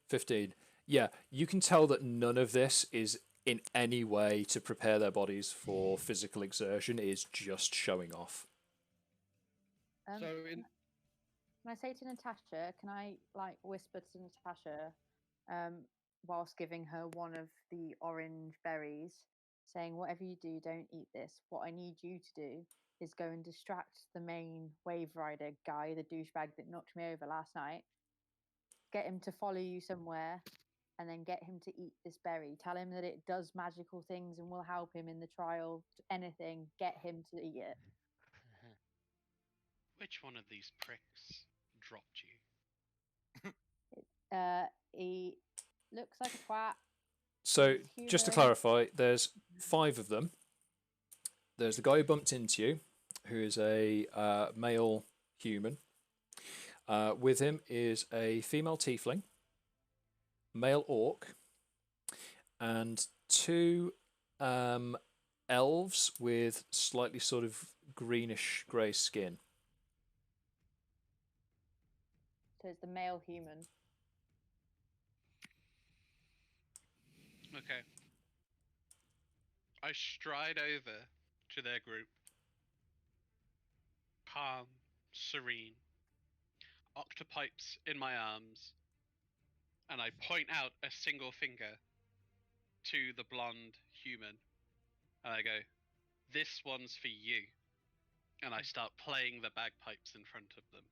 B: 15. Yeah, you can tell that none of this is in any way to prepare their bodies for physical exertion. It is just showing off.
C: So in
D: Can I say to Natasha, can I like whisper to Natasha, whilst giving her one of the orange berries, saying, whatever you do, don't eat this. What I need you to do is go and distract the main wave rider guy, the douchebag that knocked me over last night. Get him to follow you somewhere and then get him to eat this berry. Tell him that it does magical things and will help him in the trial. Anything, get him to eat it.
H: Which one of these pricks dropped you?
D: He looks like a twat.
B: So,
D: He's
B: just to
D: human.
B: clarify, there's 5 of them. There's the guy who bumped into you, who is a male human. With him is a female tiefling, male orc, and 2 elves with slightly sort of greenish grey skin.
D: So it's the male human.
H: Okay. I stride over to their group. Calm, serene, octopipes in my arms, and I point out a single finger to the blonde human, and I go, "This one's for you." And I start playing the bagpipes in front of them.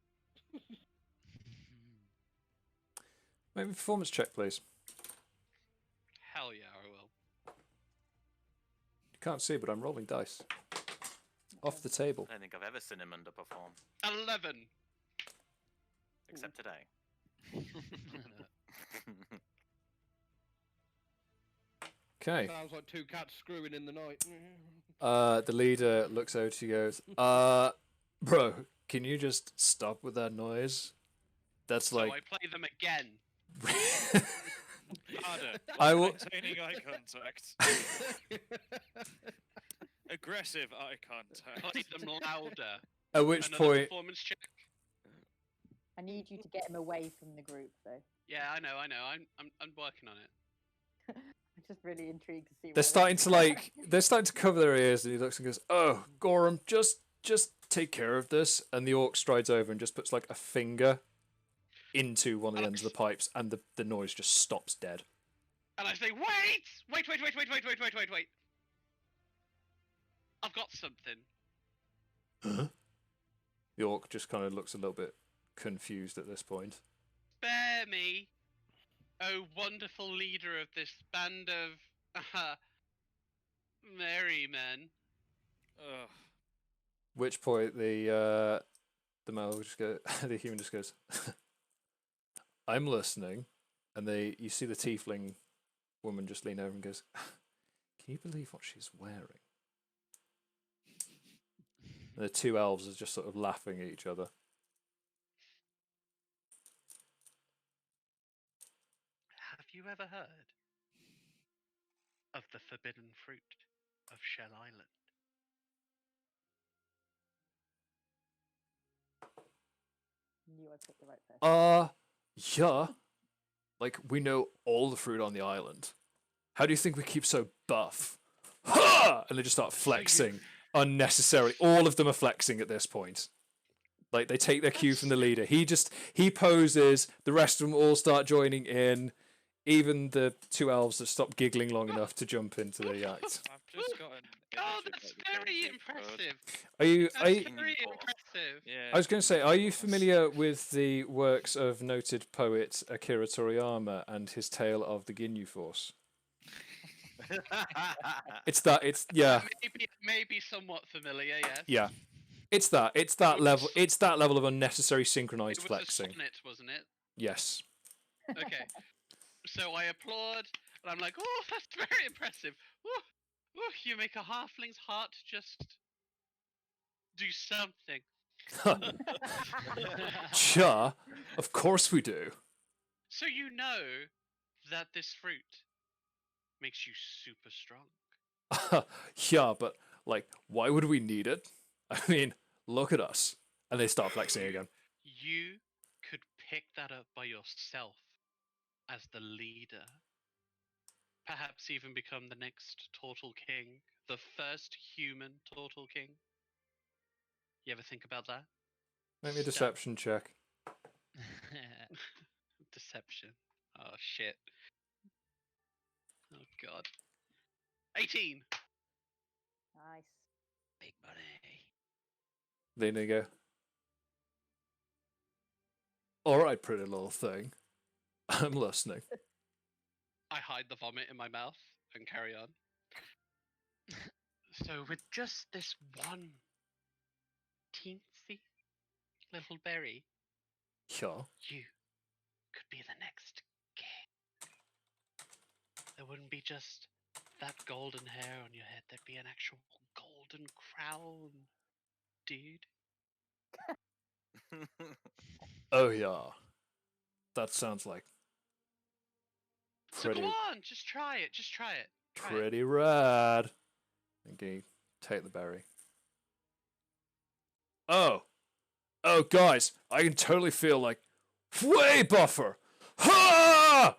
B: Make me a performance check, please.
H: Hell yeah, I will.
B: You can't see, but I'm rolling dice. Off the table.
F: I don't think I've ever seen him underperform,
H: 11.
F: except today.
B: Okay.
C: sounds like 2 cats screwing in the night.
B: The leader looks over to you and goes, bro, can you just stop with that noise? That's
H: So
B: like...
H: I play them again.
A: Harder.
B: I will...
A: Maintaining eye contact. Aggressive eye contact.
H: Play them louder.
B: At which
H: Another
B: point...
H: performance check.
D: I need you to get him away from the group, though.
H: Yeah, I know. I'm working on it.
D: I'm just really intrigued to see.
B: They're starting to like... They're starting to cover their ears, and he looks and goes, "Oh, Gorham, just take care of this." And the orc strides over and just puts like a finger into one of the ends of the pipes, and the noise just stops dead.
H: And I say, wait! I've got something.
B: Huh? The orc just kind of looks a little bit confused at this point.
H: Spare me, oh wonderful leader of this band of merry men.
A: Ugh.
B: Which point the male just go, the human just goes, "I'm listening," and you see the tiefling woman just lean over and goes, "Can you believe what she's wearing?" And the 2 elves are just sort of laughing at each other.
H: Have you ever heard of the forbidden fruit of Shell Island?
D: Knew I picked the right person.
B: Yeah. Like, we know all the fruit on the island. How do you think we keep so buff? Ha! And they just start flexing unnecessarily. All of them are flexing at this point. Like, they take their cue from the leader. He poses, the rest of them all start joining in. Even the 2 elves have stopped giggling long enough to jump into the act.
A: I've just got an.
H: God,
A: image of
H: that's
A: what the
H: very
A: game could.
H: impressive.
B: Are you?
H: That's very impressive.
A: Yeah.
B: I was going to say, are you familiar with the works of noted poet Akira Toriyama and his tale of the Ginyu Force? It's yeah.
H: Maybe somewhat familiar, yes.
B: Yeah. It's that level. It's that level of unnecessary synchronized
H: It was
B: flexing.
H: a sonnet, wasn't it?
B: Yes.
H: Okay. So I applaud, and I'm like, oh, that's very impressive. Ooh, you make a halfling's heart just do something.
B: Sure. Of course we do.
H: So you know that this fruit makes you super strong.
B: Yeah, but like, why would we need it? I mean, look at us. And they start flexing again.
H: You could pick that up by yourself as the leader. Perhaps even become the next Tortle King, the first human Tortle King. You ever think about that?
B: Make me a deception check.
H: Deception. Oh shit. Oh god. 18.
D: Nice.
J: Big money.
B: Then they go, all right, pretty little thing. I'm listening.
H: I hide the vomit in my mouth and carry on. So with just this one teensy little berry,
B: Sure.
H: you could be the next king. There wouldn't be just that golden hair on your head, there'd be an actual golden crown, dude.
B: Oh, yeah. That sounds like
H: So
B: pretty,
H: go on, just try it, just try it. Try it.
B: pretty rad. Okay, take the berry. Oh, guys, I can totally feel like way buffer. Ha!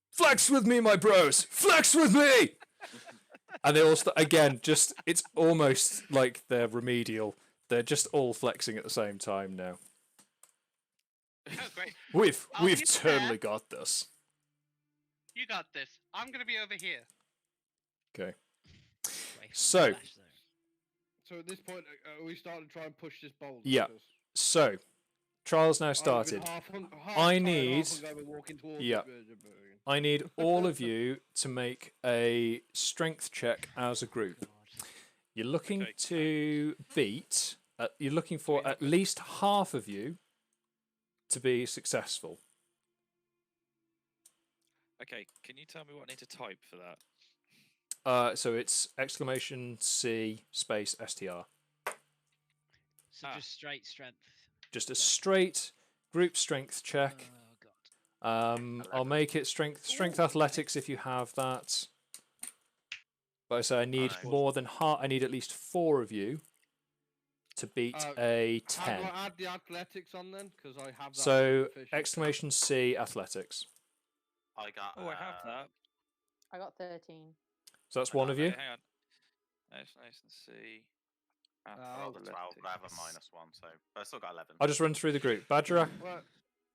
B: Flex with me, my bros. Flex with me. And they all again. Just it's almost like they're remedial. They're just all flexing at the same time now.
H: Oh, great.
B: We've
H: be
B: totally
H: there.
B: got this.
H: You got this. I'm gonna be over here.
B: Okay.
J: Away from the
B: So-
J: splash zone.
C: So at this point, are we starting to try and push this boulder?
B: Yeah.
C: Because
B: So, trials now
C: I've been
B: started.
C: half
B: I
C: tired,
B: need-
C: half hungover walking towards
B: Yeah.
C: it.
B: I need all of you to make a strength check as a group.
J: God.
B: You're looking
A: Okay.
B: to beat. You're looking for at least half of you to be successful.
A: Okay, can you tell me what I need to type for that?
B: So it's exclamation C space STR.
J: So just straight strength.
B: Just a
J: Okay.
B: straight group strength check.
J: Oh god.
B: I'll make it strength athletics if you have that. But I say I need
F: Nice.
B: more than half. I need at least 4 of you to beat a
C: How do
B: 10.
C: I add the athletics on then? Because I have that.
B: So
C: proficient.
B: exclamation C athletics.
F: I got.
A: Oh, I have that.
D: I got 13.
B: So that's one of you.
A: Okay, hang on. Nice and see.
C: Oh,
F: I rolled a 12, but I have a -1, so but I still got 11.
B: I'll just run through the group. Bagerac.
C: Well,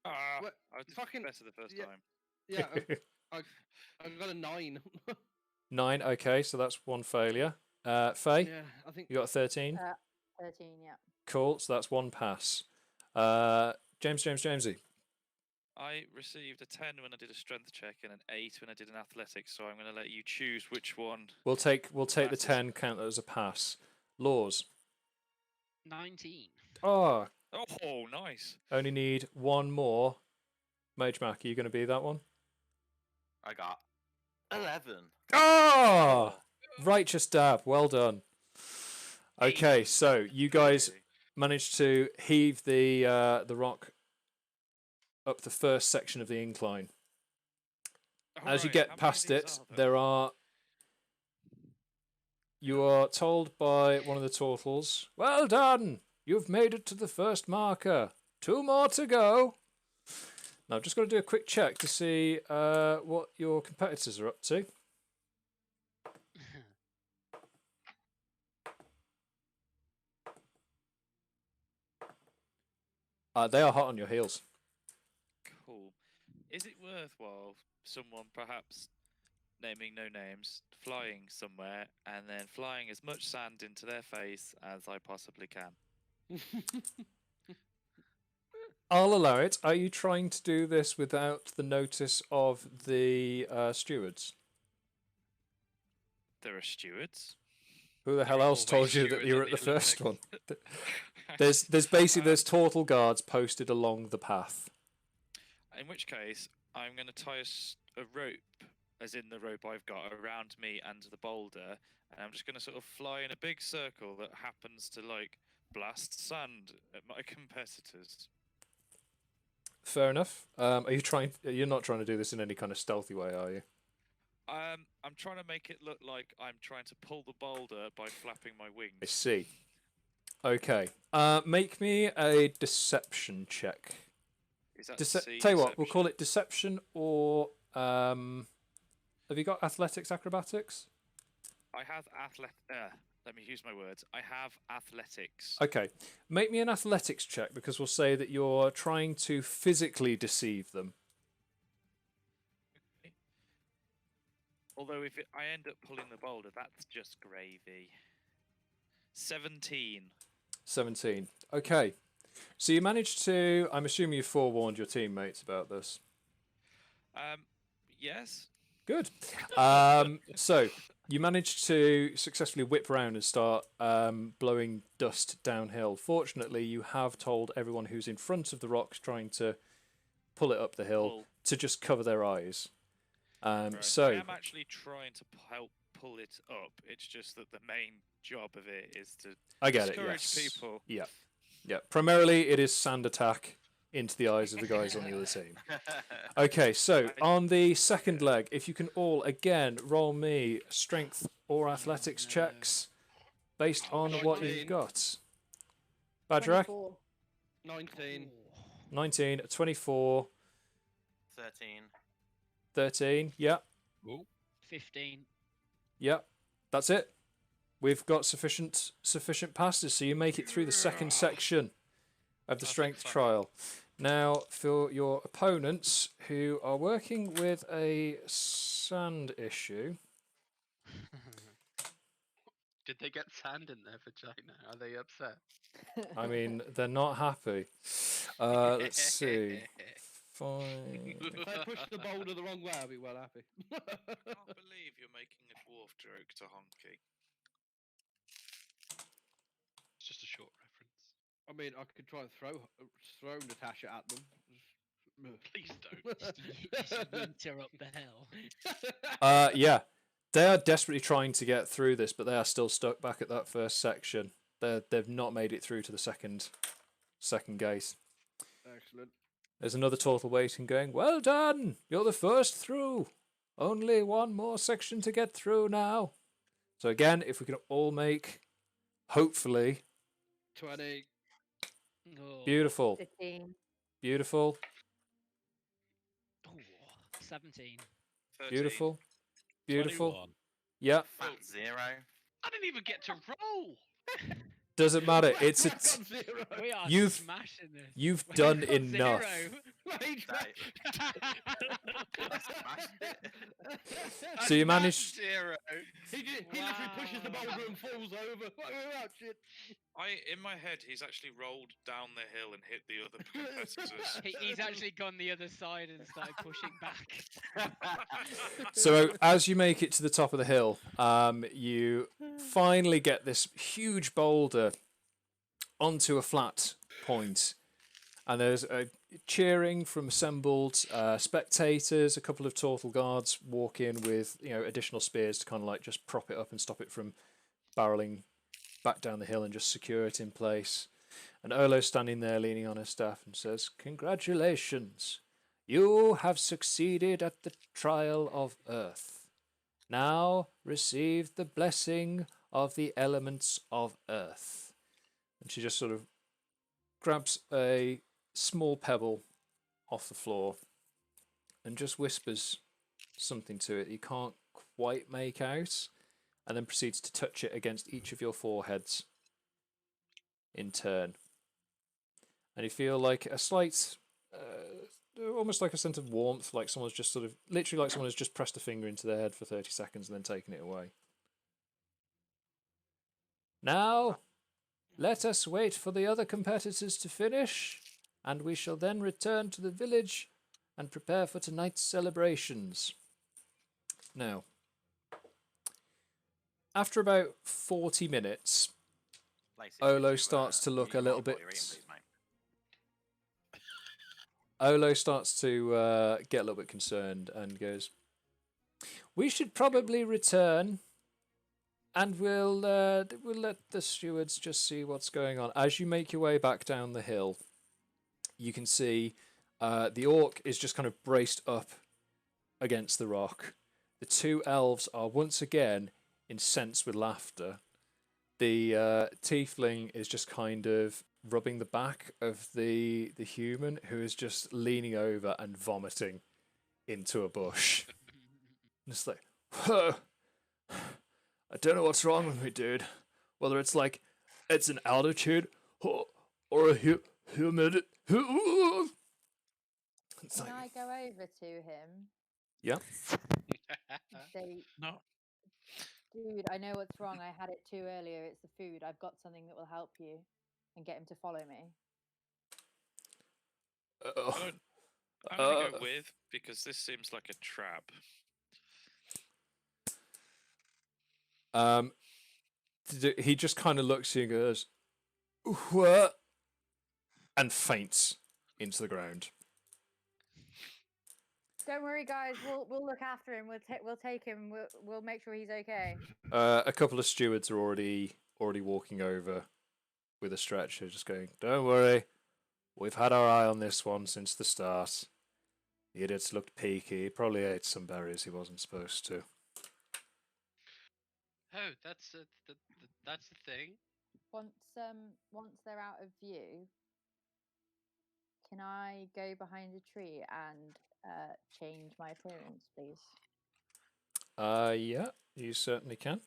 A: Ah,
C: What-
A: I was
C: fucking-
A: better the first
C: yeah.
A: time.
C: yeah, I got a 9.
B: 9. Okay, so that's one failure. Faye,
C: Yeah, I think.
B: you got a 13.
D: 13, yeah.
B: Cool. So that's one pass. Jamesy.
A: I received a 10 when I did a strength check and an 8 when I did an athletics, so I'm going to let you choose which one.
B: We'll take the
A: Passes.
B: 10. Count that as a pass. Lours.
E: 19.
B: Oh,
A: Oh, nice.
B: only need one more. Magemak, are you going to be that one?
F: I got 11.
B: Oh, righteous dab. Well done. Okay, so you guys managed to heave the rock up the first section of the incline. As you
A: Alright,
B: get
A: how many
B: past
A: of these
B: it,
A: are
B: there you are told by one of the turtles, well done, you've made it to the first marker. 2 more to go. Now I've just got to do a quick check to see what your competitors are up to. They are hot on your heels.
A: Cool. Is it worthwhile someone perhaps naming no names, flying somewhere, and then flying as much sand into their face as I possibly can?
B: I'll allow it. Are you trying to do this without the notice of the stewards?
A: There are stewards.
B: Who the hell
H: There are
B: else told
H: always
B: you that
H: stewards
B: you were
H: at
B: at the
H: the
B: first one?
H: Olympics.
B: There's basically there's Tortle guards posted along the path.
A: In which case, I'm going to tie a rope, as in the rope I've got, around me and the boulder, and I'm just going to sort of fly in a big circle that happens to like blast sand at my competitors.
B: Fair enough. Are you trying? You're not trying to do this in any kind of stealthy way, are you?
A: I'm trying to make it look like I'm trying to pull the boulder by flapping my wings.
B: I see. Okay. Make me a deception check.
A: Is that
B: Tell you what, we'll call it deception or have you got athletics, acrobatics?
A: I have let me use my words. I have athletics.
B: Okay. Make me an athletics check because we'll say that you're trying to physically deceive them.
A: Okay. Although if I end up pulling the boulder, that's just gravy. 17.
B: 17. Okay. So you managed to... I'm assuming you forewarned your teammates about this.
A: Yes.
B: Good. So you managed to successfully whip around and start blowing dust downhill. Fortunately, you have told everyone who's in front of the rocks trying to pull it up the hill to just cover their eyes.
A: Right.
B: So
A: I am actually trying to help pull it up. It's just that the main job of it is to discourage people.
B: Yeah. Yeah. Primarily, it is sand attack into the eyes of the guys on the other team. Okay, so on the second leg, if you can all again roll me strength or athletics checks based on what you've got. Bagerac?
C: 19.
B: 19, 24,
F: 13.
B: 13, yeah.
E: 15.
B: Yeah, that's it. We've got sufficient passes, so you make it through the second section of the strength trial. Now, for your opponents who are working with a sand issue...
H: Did they get sand in their vagina? Are they upset?
B: I mean, they're not happy. Let's see. Fine.
C: If I push the boulder the wrong way, I'll be well happy.
A: I can't believe you're making a dwarf joke to Honky.
H: It's just a short reference.
C: I mean, I could try and throw Natasha at them.
H: Please don't.
E: Winter up the hill.
B: Yeah, they are desperately trying to get through this, but they are still stuck back at that first section. They've not made it through to the second gate.
C: Excellent.
B: There's another Tortle waiting, going, "Well done! You're the first through. Only one more section to get through now." So again, if we can all make, hopefully,
C: 20.
E: Oh.
B: Beautiful.
D: 15.
B: Beautiful.
E: Oh, 17.
A: 13.
B: Beautiful. Beautiful.
G: 21.
B: Yeah.
F: Fat 0.
H: I didn't even get to roll.
B: Doesn't matter. It's a.
E: We are
B: You've
E: smashing this.
B: you've
E: We've
B: done
E: got
B: enough.
E: 0.
B: So you managed.
H: 0.
C: He literally pushes the boulder and falls over. Oh, shit.
A: In my head, he's actually rolled down the hill and hit the other competitors.
E: He's actually gone the other side and started pushing back.
B: So as you make it to the top of the hill, you finally get this huge boulder onto a flat point, and there's a cheering from assembled spectators. A couple of Tortle guards walk in with additional spears to kind of like just prop it up and stop it from barreling back down the hill and just secure it in place. And Urlo's standing there leaning on her staff and says, "Congratulations, you have succeeded at the trial of Earth. Now receive the blessing of the elements of Earth." And she just sort of grabs a small pebble off the floor and just whispers something to it you can't quite make out, and then proceeds to touch it against each of your foreheads in turn. and you feel like a slight, almost like a sense of warmth, like someone's just sort of, literally like someone has just pressed a finger into their head for 30 seconds and then taken it away. Now, let us wait for the other competitors to finish, and we shall then return to the village and prepare for tonight's celebrations. Now, after about 40 minutes,
F: Lacey,
B: Olo
F: could you,
B: starts to look
F: mute
B: a little
F: Harper while
B: bit...
F: you're eating, please, mate?
B: Olo starts to get a little bit concerned and goes, "We should probably return, and we'll let the stewards just see what's going on." As you make your way back down the hill, you can see the orc is just kind of braced up against the rock. The two elves are once again incensed with laughter. The tiefling is just kind of rubbing the back of the human, who is just leaning over and vomiting into a bush. And it's like, "Huh, I don't know what's wrong with me, dude. Whether it's like it's an altitude or a humidity." It's
D: Can
B: like,
D: I go over to him?
B: yeah.
D: And say,
A: No.
D: dude, I know what's wrong. I had it too earlier. It's the food. I've got something that will help you, and get him to follow me.
A: I'm going to go with, because this seems like a trap.
B: He just kind of looks at you and goes, "What?" and faints into the ground.
D: Don't worry, guys. We'll look after him. We'll take him. We'll make sure he's okay.
B: A couple of stewards are already walking over with a stretcher, just going, "Don't worry, we've had our eye on this one since the start. The idiot's looked peaky. He probably ate some berries he wasn't supposed to."
H: Oh, that's that's the thing.
D: Once they're out of view, can I go behind a tree and change my appearance, please?
B: Yeah, you certainly can.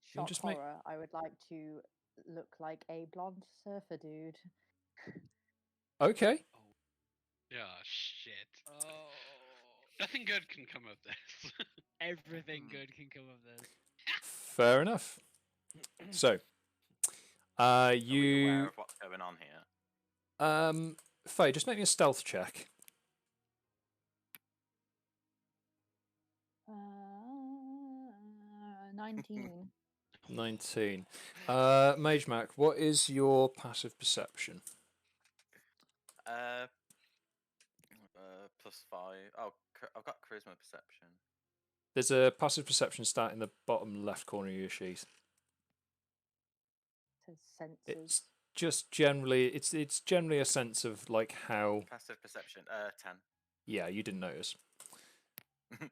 D: Shock
B: just
D: horror. I would like to look like a blonde surfer dude.
B: Okay.
H: Yeah, shit. Oh. Nothing good can come of this.
E: Everything good can come of this.
B: Fair enough. So,
F: Are we
B: you...
F: aware of what's going on here?
B: Faye, just make me a stealth check.
D: 19.
B: 19. Magemak, what is your passive perception?
F: +5. Oh, I've got charisma perception.
B: There's a passive perception stat in the bottom left corner of your sheet.
D: Senses.
B: It's just generally, it's generally a sense of like how.
F: Passive perception. 10.
B: Yeah, you didn't notice.
H: Would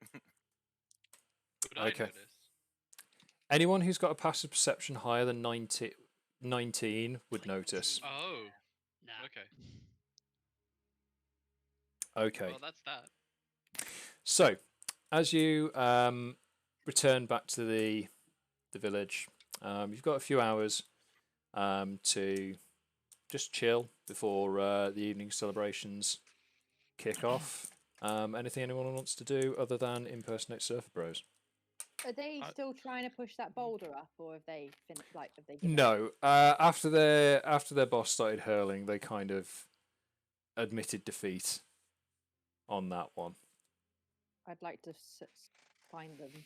H: I notice?
B: Anyone who's got a passive perception higher than 19 would notice.
H: Oh.
E: Nah.
H: Okay.
B: Okay.
H: Well, that's that.
B: So, as you return back to the village, you've got a few hours to just chill before the evening celebrations kick off. Anything anyone wants to do other than impersonate Surfer Bros?
D: Are they still trying to push that boulder up, or have they finished? Like, have they? Given
B: No. After their boss started hurling, they kind of admitted defeat on that one.
D: I'd like to find them.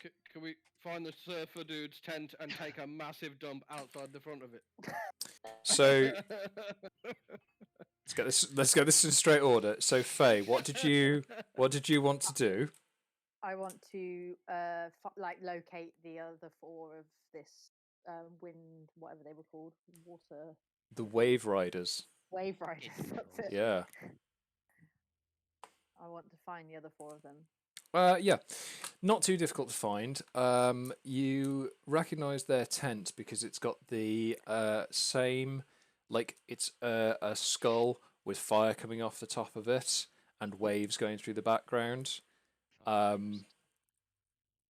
C: Can we find the surfer dude's tent and take a massive dump outside the front of it?
B: So let's get this in straight order. So Faye, what did you want to do?
D: I want to locate the other 4 of this wind, whatever they were called, water.
B: The Wave Riders.
D: Wave Riders. That's it.
B: Yeah.
D: I want to find the other 4 of them.
B: Yeah, not too difficult to find. You recognise their tent because it's got the same, like it's a skull with fire coming off the top of it and waves going through the background.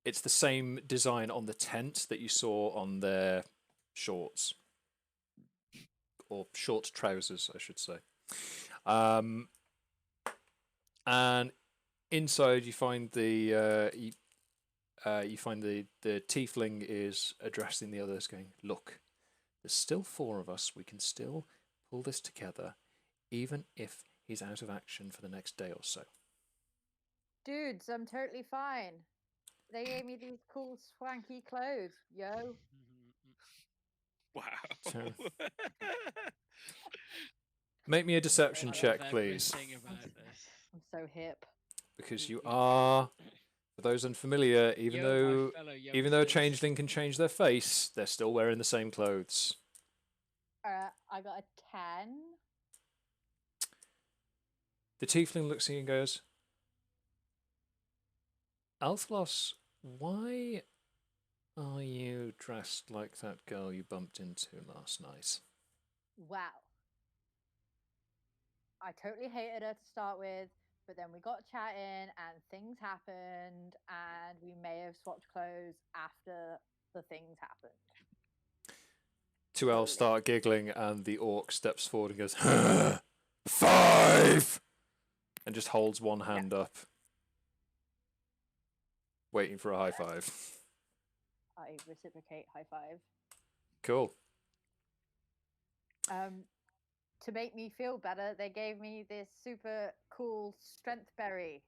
B: It's the same design on the tent that you saw on their shorts. Or short trousers, I should say. And inside you find the tiefling is addressing the others, going, "Look, there's still 4 of us. We can still pull this together, even if he's out of action for the next day or so."
D: Dudes, I'm totally fine. They gave me these cool, swanky clothes, yo.
A: Wow.
B: So- Make me a deception
E: I
B: check,
E: love
B: please.
E: everything about this.
D: I'm so hip.
B: Because you are, for those unfamiliar, even
E: Yo, my
B: though
E: fellow
B: a
E: youngsters.
B: changeling can change their face, they're still wearing the same clothes.
D: I got a 10.
B: The tiefling looks at you and goes, "Althlos, why are you dressed like that girl you bumped into last night?"
D: Wow. I totally hated her to start with, but then we got chatting and things happened, and we may have swapped clothes after the things happened.
B: 2 elves start giggling, and the orc steps forward and goes, 5! And just holds one hand up, waiting for a high five.
D: I reciprocate high five.
B: Cool.
D: To make me feel better, they gave me this super cool strength berry.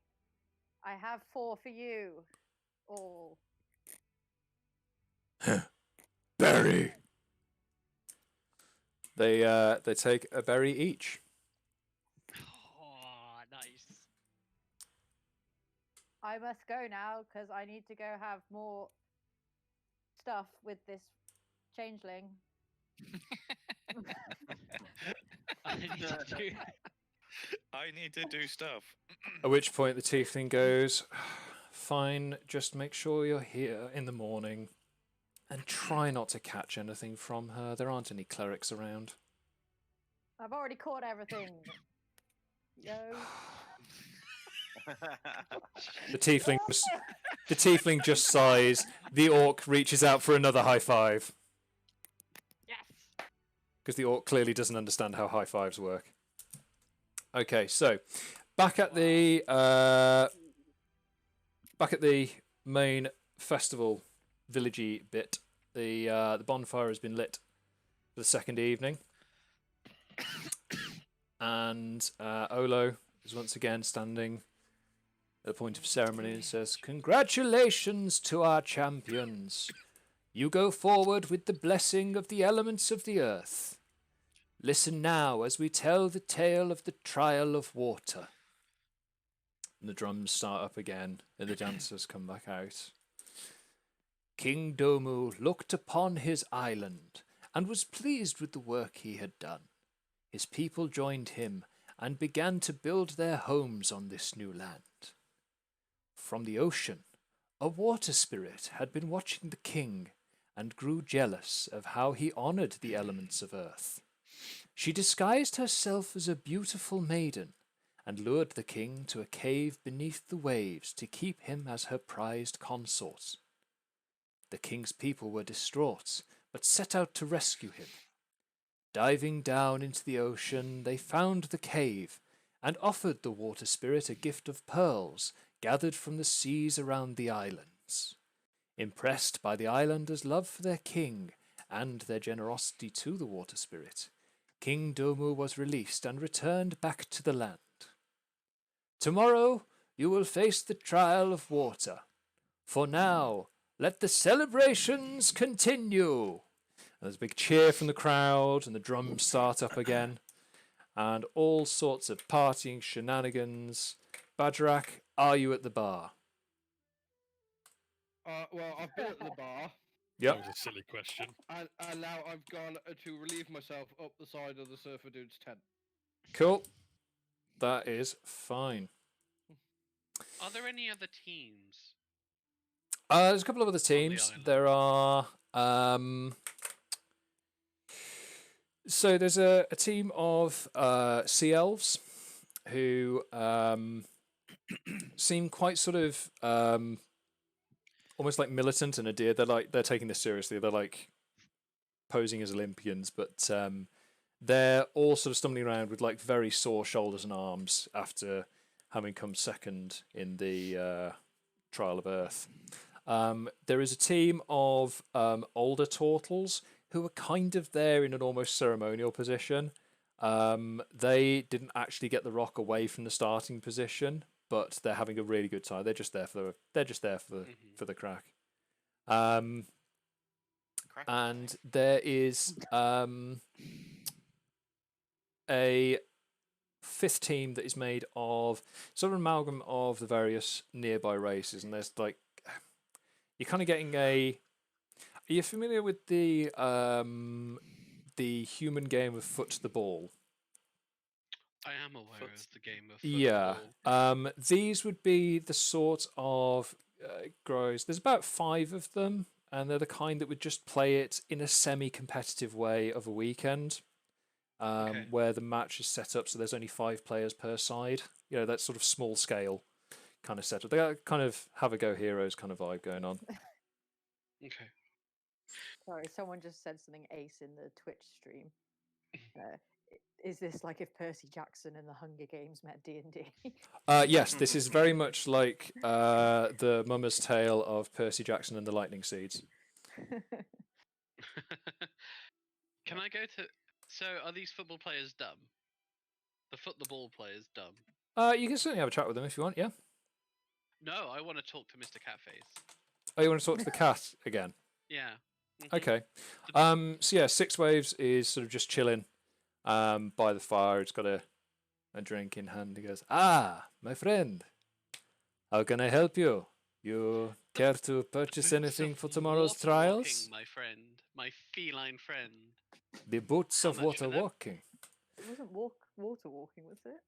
D: I have 4 for you all.
B: Berry. They take a berry each.
E: Oh, nice.
D: I must go now because I need to go have more stuff with this changeling.
E: I
A: need to do stuff.
B: At which point the tiefling goes, "Fine, just make sure you're here in the morning and try not to catch anything from her. There aren't any clerics around."
D: I've already caught everything. Yo.
B: The tiefling just sighs. The orc reaches out for another high five.
E: Yes.
B: Because the orc clearly doesn't understand how high fives work. Okay, so back at the main festival villagey bit, the bonfire has been lit for the second evening, and Olo is once again standing at the point of ceremony and says, "Congratulations to our champions. You go forward with the blessing of the elements of the earth. Listen now as we tell the tale of the trial of water." And the drums start up again, and the dancers come back out. "King Domu looked upon his island and was pleased with the work he had done. His people joined him and began to build their homes on this new land. From the ocean, a water spirit had been watching the king and grew jealous of how he honored the elements of earth. She disguised herself as a beautiful maiden and lured the king to a cave beneath the waves to keep him as her prized consort. The king's people were distraught, but set out to rescue him. Diving down into the ocean, they found the cave and offered the water spirit a gift of pearls gathered from the seas around the islands. Impressed by the islanders' love for their king and their generosity to the water spirit, King Domu was released and returned back to the land. Tomorrow you will face the trial of water. For now, let the celebrations continue." And there's a big cheer from the crowd, and the drums start up again, and all sorts of partying shenanigans. Bagerac, are you at the bar?
C: Well, I've been at the bar.
B: Yep.
G: That was a silly question.
C: And now I've gone to relieve myself up the side of the surfer dude's tent.
B: Cool. That is fine.
H: Are there any other teams?
B: There's a couple of other teams.
H: island.
B: There are. So there's a team of sea elves who seem quite sort of almost like militant and a deer. They're taking this seriously. They're like posing as Olympians, but they're all sort of stumbling around with like very sore shoulders and arms after having come second in the Trial of Earth. There is a team of older Tortles who are kind of there in an almost ceremonial position. They didn't actually get the rock away from the starting position, but they're having a really good time. They're just there for the crack. And there is a fifth team that is made of sort of an amalgam of the various nearby races, and there's like you're kind of getting a. Are you familiar with the human game of foot to the ball?
H: I am aware of the game of foot
B: Yeah.
H: ball.
B: These would be the sort of grows. There's about 5 of them, and they're the kind that would just play it in a semi-competitive way of a weekend, where the match is set up so there's only 5 players per side. You know, that sort of small scale kind of setup. They kind of have a go heroes kind of vibe going on.
H: Okay.
D: Sorry, someone just said something ace in the Twitch stream. Is this like if Percy Jackson and the Hunger Games met D&D?
B: Yes, this is very much like the Mummer's Tale of Percy Jackson and the Lightning Seeds.
H: Can I go to? So are these football players dumb? The ball players dumb?
B: You can certainly have a chat with them if you want. Yeah.
H: No, I want to talk to Mr. Catface.
B: Oh, you want to talk to the cat again?
H: Yeah.
B: Okay. So yeah, Six Waves is sort of just chilling by the fire. It's got a drink in hand. He goes, "Ah, my friend, how can I help you? You care to purchase anything for tomorrow's trials?"
H: My friend, my feline friend.
B: The boots of water walking.
D: It wasn't water walking, was it?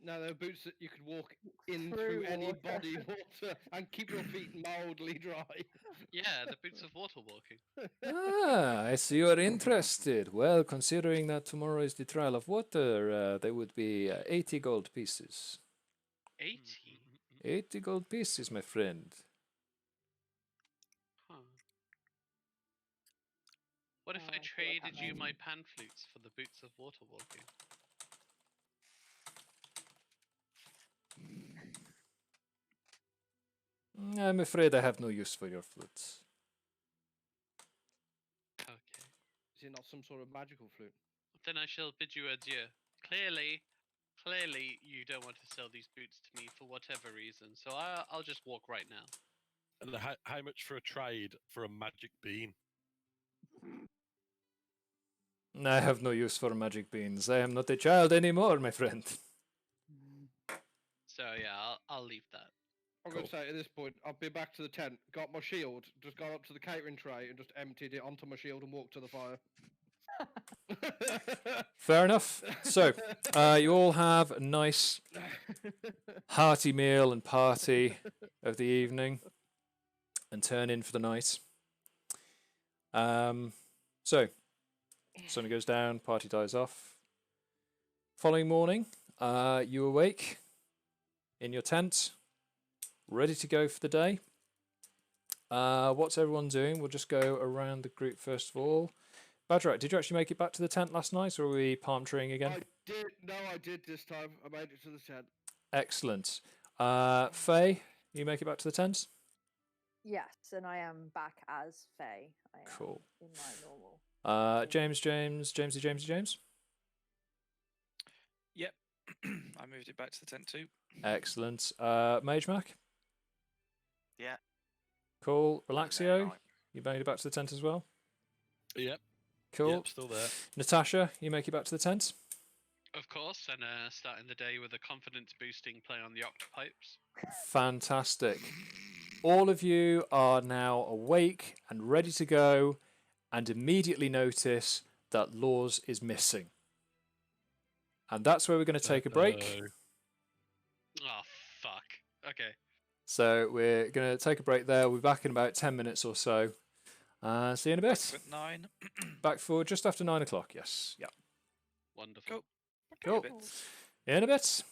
C: No, they're boots that you could walk in through any body of water and keep your feet mildly dry.
H: Yeah, the boots of water walking.
B: Ah, I see you're interested. Well, considering that tomorrow is the trial of water, there would be 80 gold pieces.
H: 80?
B: 80 gold pieces, my friend.
H: Huh. What if I traded you my pan flutes for the boots of water walking?
B: I'm afraid I have no use for your flutes.
H: Okay.
C: Is it not some sort of magical flute?
H: Then I shall bid you adieu. Clearly, you don't want to sell these boots to me for whatever reason, so I'll just walk right now.
G: And how much for a trade for a magic bean?
B: I have no use for magic beans. I am not a child anymore, my friend.
H: So yeah, I'll leave that.
C: I'm going to say at this point, I've been back to the tent, got my shield, just gone up to the catering tray and just emptied it onto my shield and walked to the fire.
B: Fair enough. So, you all have a nice hearty meal and party of the evening and turn in for the night. So, sun goes down, party dies off. Following morning, you awake in your tent, ready to go for the day. What's everyone doing? We'll just go around the group first of all. Bagerac, did you actually make it back to the tent last night, or were we palm treeing again?
C: I did. No, I did this time. I made it to the tent.
B: Excellent. Faye, you make it back to the tent?
D: Yes, and I am back as Faye. I am
B: Cool.
D: in my normal.
B: James.
A: Yep. I moved it back to the tent too.
B: Excellent. Magemak?
F: Yeah.
B: Cool.
F: There,
B: Relaxio,
F: right.
B: you made it back to the tent as well?
G: Yep.
B: Cool.
G: Yep, still there.
B: Natasha, you make it back to the tent?
H: Of course, and starting the day with a confidence-boosting play on the octopipes.
B: Fantastic. All of you are now awake and ready to go, and immediately notice that Lours is missing. And that's where we're going to take a break.
H: Oh, fuck. Okay.
B: So we're going to take a break there. We'll be back in about 10 minutes or so. See you in a bit.
A: At 9.
B: Back for just after 9 o'clock, yes. Yeah.
H: Wonderful.
B: Cool. In a bit.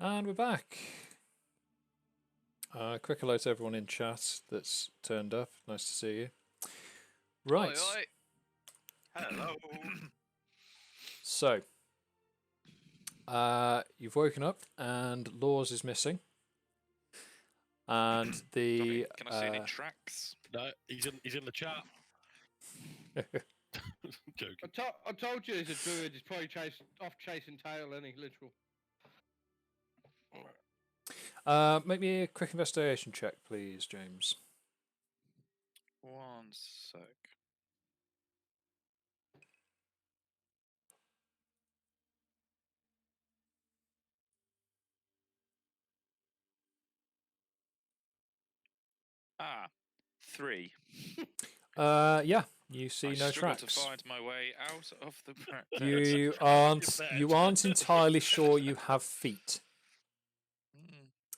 B: And we're back. Quick hello to everyone in chat that's turned up. Nice to see you. Right.
H: Oi, oi.
F: Hello.
B: So, you've woken up and Lours is missing. And the
A: Can I see any tracks?
G: No, he's in the chat. Joking.
C: I told you he's a druid. He's probably off chasing tail, isn't he? Literal.
B: make me a quick investigation check, please, James.
A: 1 sec. Ah, 3.
B: Yeah, you see
A: I
B: no
A: struggle
B: tracks.
A: to find my way out of the pit.
B: You aren't entirely sure you have feet.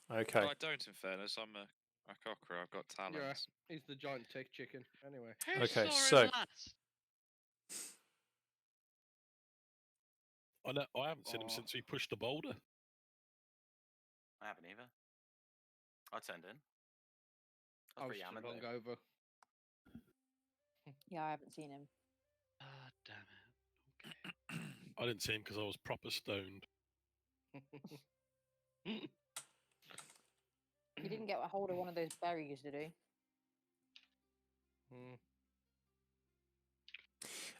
B: Okay.
A: Well, I don't, in fairness. I'm a Aarakocra. I've got talents.
C: Yeah, he's the giant tech chicken. Anyway.
H: Who
B: Okay,
H: saw him
B: so-
H: last?
G: I haven't seen him since we pushed the boulder.
F: I haven't either. I turned in.
C: I was
F: pretty hammered though.
C: hungover.
D: Yeah, I haven't seen him.
H: Ah, damn it.
G: I didn't see him because I was proper stoned.
D: He didn't get a hold of one of those berries, did he?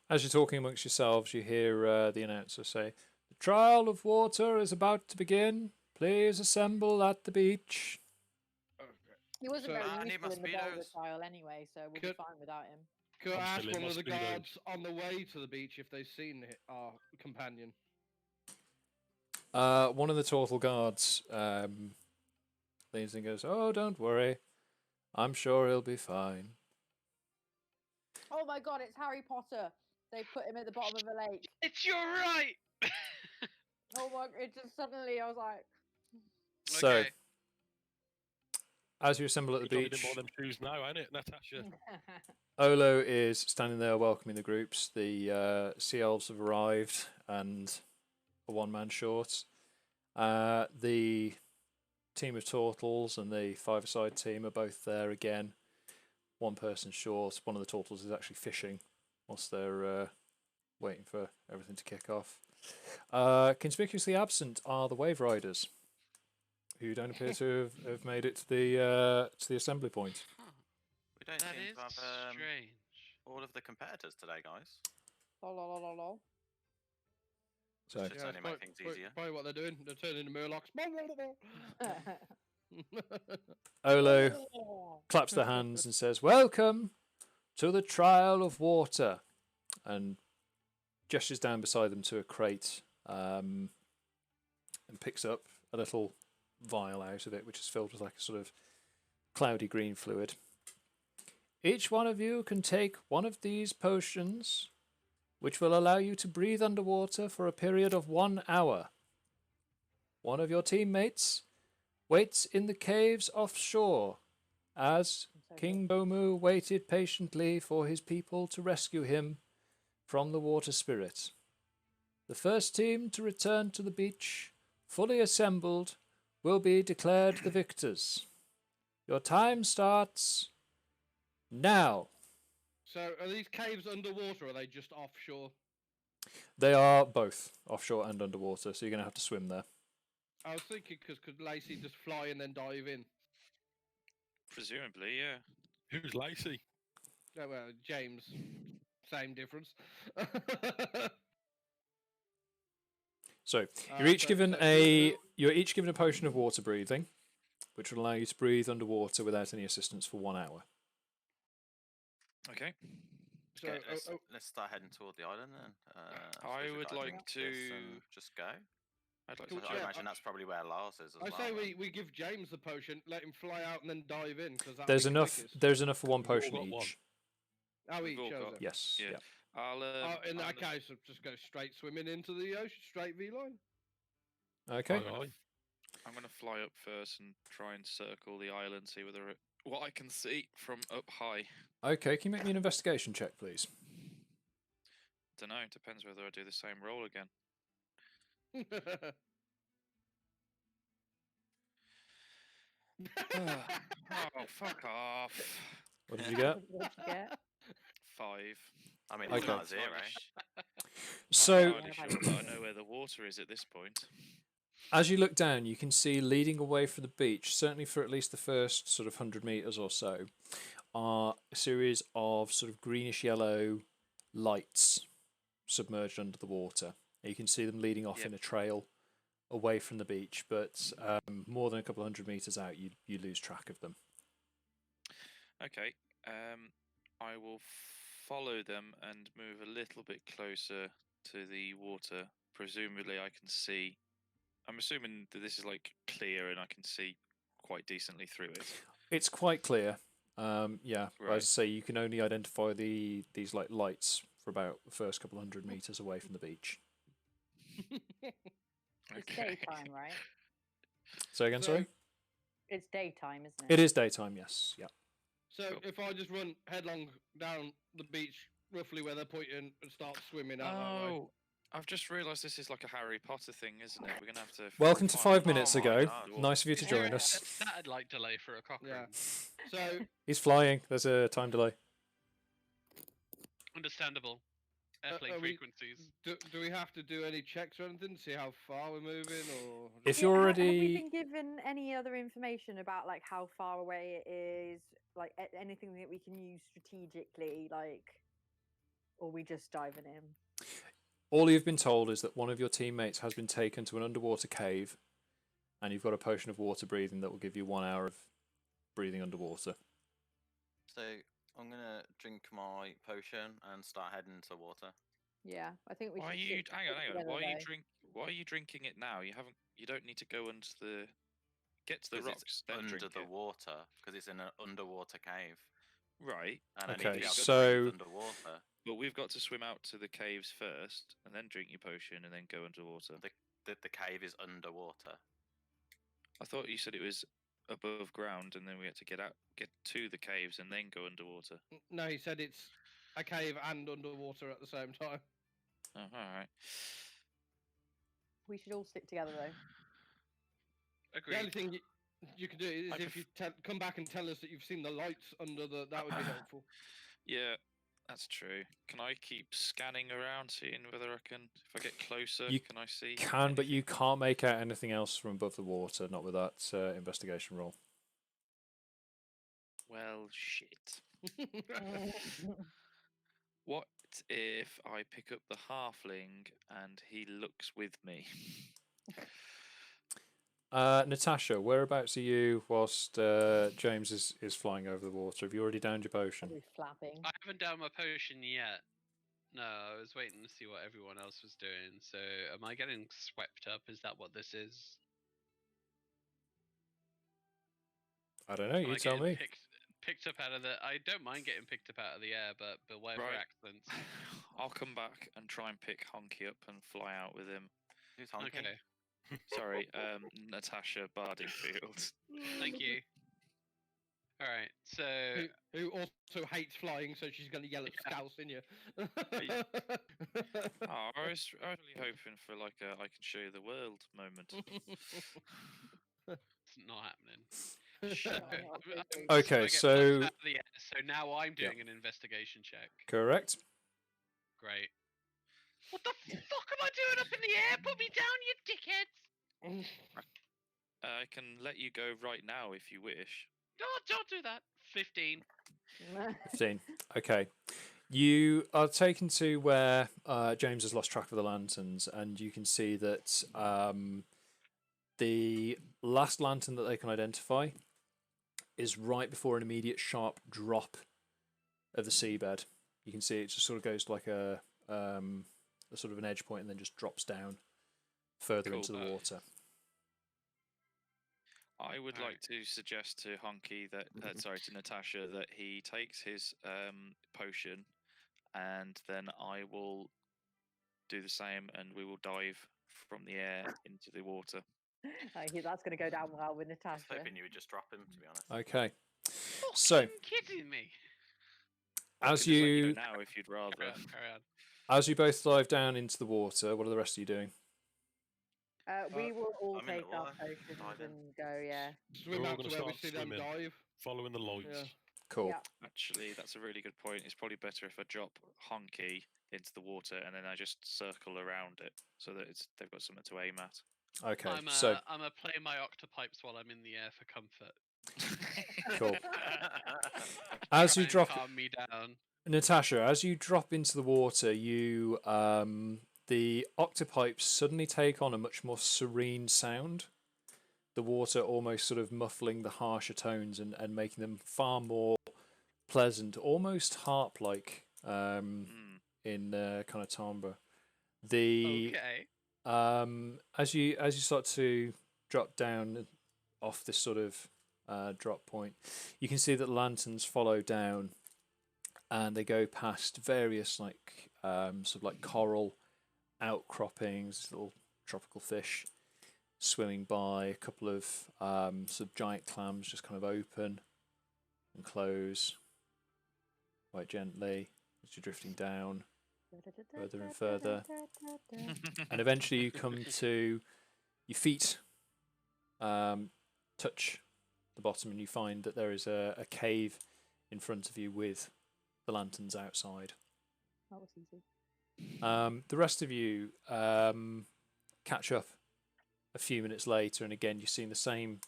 B: As you're talking amongst yourselves, you hear the announcer say, "The trial of water is about to begin. Please assemble at the beach."
C: Okay.
D: He wasn't
C: So-
D: very
F: I need
D: useful
F: my
D: in the boulder
F: speedos.
D: trial anyway, so we'll be
C: Could-
D: fine without him.
C: Could I
G: I'm
C: ask
G: still in
C: one of
G: my
C: the
G: speedos.
C: guards on the way to the beach if they've seen our companion?
B: One of the Tortle guards leans and goes, "Oh, don't worry. I'm sure he'll be fine."
D: Oh my god, it's Harry Potter! They put him at the bottom of the lake.
H: It's your right!
D: Oh my! It just suddenly, I was like,
B: So,
H: Okay.
B: as you assemble at the
G: Good job you
B: beach,
G: didn't buy them shoes now, ain't it, Natasha?
B: Olo is standing there welcoming the groups. The Sea Elves have arrived and a one-man short. The team of Tortles and the five-a-side team are both there again. One person short. One of the Tortles is actually fishing whilst they're waiting for everything to kick off. Conspicuously absent are the Wave Riders, who don't appear to have made it to the assembly point.
F: We don't
H: That
F: seem
H: is
F: to have
H: strange.
F: all of the competitors today, guys.
D: lol, lol, lol, lol.
B: So,
F: Should certainly make things easier.
C: Probably what they're doing. They're turning into Murlocs.
B: Olo claps their hands and says, "Welcome to the trial of water," and gestures down beside them to a crate and picks up a little vial out of it, which is filled with like a sort of cloudy green fluid. "Each one of you can take one of these potions, which will allow you to breathe underwater for a period of 1 hour. One of your teammates waits in the caves offshore, as King Domu waited patiently for his people to rescue him from the water spirit. The first team to return to the beach, fully assembled, will be declared the victors. Your time starts now."
C: So, are these caves underwater or are they just offshore?
B: They are both offshore and underwater, so you're going to have to swim there.
C: I was thinking, because could Lacey just fly and then dive in?
A: Presumably, yeah.
G: Who's Lacey?
C: Oh, well, James. Same difference.
B: So you're each given a
C: so-
B: you're each given a potion of water breathing, which will allow you to breathe underwater without any assistance for 1 hour.
A: Okay.
C: So,
F: Okay, let's start heading toward the island then.
A: I
F: suppose we
A: would
F: dive
A: like
F: into this
A: to-
F: and just go.
A: I'd like
C: Cool,
A: to
F: I
C: yeah,
F: imagine that's probably where Lars is as
C: I
F: well.
C: say
F: then.
C: we give James the potion, let him fly out and then dive in, because
B: There's enough for one
G: We've all
B: potion
G: got one.
B: each.
C: Oh,
A: We've
C: each
A: all
C: shows
A: got-
C: it.
B: Yes.
A: Yeah.
B: Yeah.
A: I'll.
C: In
A: I'll-
C: that case, I'll just go straight swimming into the ocean, straight V line.
B: Okay.
G: Aye, aye.
A: I'm gonna fly up first and try and circle the island, see whether what I can see from up high.
B: Okay. Can you make me an investigation check, please?
A: Don't know. Depends whether I do the same roll again. Oh, fuck off.
B: What did you get?
D: What'd you get?
A: 5.
F: I mean,
B: Okay.
F: it's not a zero.
B: So,
A: entirely sure that I know where the water is at this point.
B: as you look down, you can see leading away from the beach, certainly for at least the first sort of 100 metres or so, are a series of sort of greenish yellow lights submerged under the water. You can see them leading off
A: Yep.
B: in a trail away from the beach, but more than a couple of 100 metres out, you lose track of them.
A: Okay. I will follow them and move a little bit closer to the water. Presumably, I can see. I'm assuming that this is like clear and I can see quite decently through it.
B: It's quite clear. Yeah, but
A: Right.
B: as I say, you can only identify these like lights for about the first couple of 100 metres away from the beach.
D: It's
A: Okay.
D: daytime, right?
B: Say again,
C: So-
B: sorry?
D: It's daytime, isn't
B: It is daytime, yes. Yeah.
C: So
A: Cool.
C: if I just run headlong down the beach, roughly where they're pointing, and start swimming out that way.
A: Oh, I've just realised this is like a Harry Potter thing, isn't it? We're gonna have to.
B: Welcome to
A: find
B: 5 minutes
F: Oh my
B: ago.
F: God.
B: Nice of you to
E: Is
B: join
E: there
B: us.
E: That'd like delay for a cock
C: Yeah.
E: ring.
C: So
B: He's flying. There's a time delay.
E: Understandable. Airplane
C: are we-
E: frequencies.
C: do we have to do any checks or anything to see how far we're moving, or
B: If
C: just-
B: you're
D: Have we
B: already
D: been given any other information about like how far away it is, like anything that we can use strategically, like, or we just diving in?
B: all you've been told is that one of your teammates has been taken to an underwater cave, and you've got a potion of water breathing that will give you 1 hour of breathing underwater.
F: So I'm gonna drink my potion and start heading to water.
D: Yeah, I think we
A: Why are
D: should.
A: you?
D: stick
A: Hang on, hang on.
D: together, though.
A: Why are you drinking it now? You haven't. You don't need to go under the. Get to the
F: 'Cause
A: rocks,
F: it's
A: then
F: under
A: drink
F: the
A: it.
F: water because it's in an underwater cave,
A: Right.
F: and I need
B: Okay,
F: to be able to
B: so-
F: breathe underwater.
A: But we've got to swim out to the caves first, and then drink your potion, and then go underwater.
F: The cave is underwater.
A: I thought you said it was above ground, and then we had to get to the caves, and then go underwater.
C: No, he said it's a cave and underwater at the same time.
A: Oh, all right.
D: We should all stick together though.
C: The only
E: Agreed.
C: thing you can do is
A: I
C: if you come back and tell us that you've seen the lights under the. That would be helpful.
A: Yeah, that's true. Can I keep scanning around, seeing whether I can? If I get closer,
B: You
A: can I see?
B: Can, but you
A: anything?
B: can't make out anything else from above the water, not with that investigation roll.
A: Well, shit. What if I pick up the halfling and he looks with me?
B: Natasha, whereabouts are you whilst James is flying over the water? Have you already downed your potion?
D: Probably flapping.
E: I haven't down my potion yet. No, I was waiting to see what everyone else was doing. So, am I getting swept up? Is that what this is?
B: I don't know,
E: Am
B: you
E: I
B: tell
E: getting
B: me.
E: picked up out of the? I don't mind getting picked up out of the air, but beware for
A: Right.
E: accidents.
A: I'll come back and try and pick Honky up and fly out with him.
F: Who's honking?
E: Okay,
A: Sorry, Natasha Bardingfield.
E: thank you. All right, so
C: Who also hates flying, so she's going to yell at Scouse in you.
A: Oh, I was really hoping for like a I can show you the world moment.
E: it's not happening.
A: Shit.
B: Okay,
E: I get
B: so-
E: pushed out of the air, so now I'm
B: Yeah.
E: doing an investigation check.
B: Correct.
E: Great. What the fuck am I doing up in the air? Put me down, you dickheads!
A: I can let you go right now if you wish.
E: No, don't do that. 15.
B: 15. Okay. You are taken to where James has lost track of the lanterns, and you can see that the last lantern that they can identify is right before an immediate sharp drop of the seabed. You can see it just sort of goes like a sort of an edge point and then just drops down further
A: Cool.
B: into the water.
A: I would
E: Alright.
A: like to suggest to Honky that, sorry, to Natasha that he takes his potion, and then I will do the same, and we will dive from the air into the water.
D: That's going to go down well with
F: I was
D: Natasha.
F: hoping you would just drop him, to be honest.
B: Okay. So,
E: Fucking kidding me.
A: I
B: as
A: can just let
B: you
A: know now, if you'd rather.
E: Carry on, carry on.
B: as you both dive down into the water, what are the rest of you doing?
D: We will all
F: I'm in the
D: take our
F: water,
D: potions
F: diving.
D: and go. Yeah.
C: Swim
G: We're all
C: out
G: going
C: to
G: to
C: where we
G: start
C: see them
G: swimming,
C: dive.
G: following the lights.
C: Yeah.
B: Cool.
D: Yeah.
A: Actually, that's a really good point. It's probably better if I drop Honky into the water and then I just circle around it so that they've got something to aim at.
B: Okay,
H: I'm
B: so
H: play my octopipes while I'm in the air for comfort.
B: cool. As
H: Try
B: you
H: and
B: drop,
H: calm me down.
B: Natasha, as you drop into the water, you the octopipes suddenly take on a much more serene sound. The water almost sort of muffling the harsher tones and making them far more pleasant, almost harp-like in kind of timbre. The
H: Okay.
B: as you start to drop down off this sort of drop point, you can see that the lanterns follow down, and they go past various like sort of like coral outcroppings, little tropical fish swimming by, a couple of sort of giant clams just kind of open and close quite gently as you're drifting down further and further. And eventually you come to your feet touch the bottom, and you find that there is a cave in front of you with the lanterns outside.
D: That was easy.
B: The rest of you catch up a few minutes later, and again you're seeing the same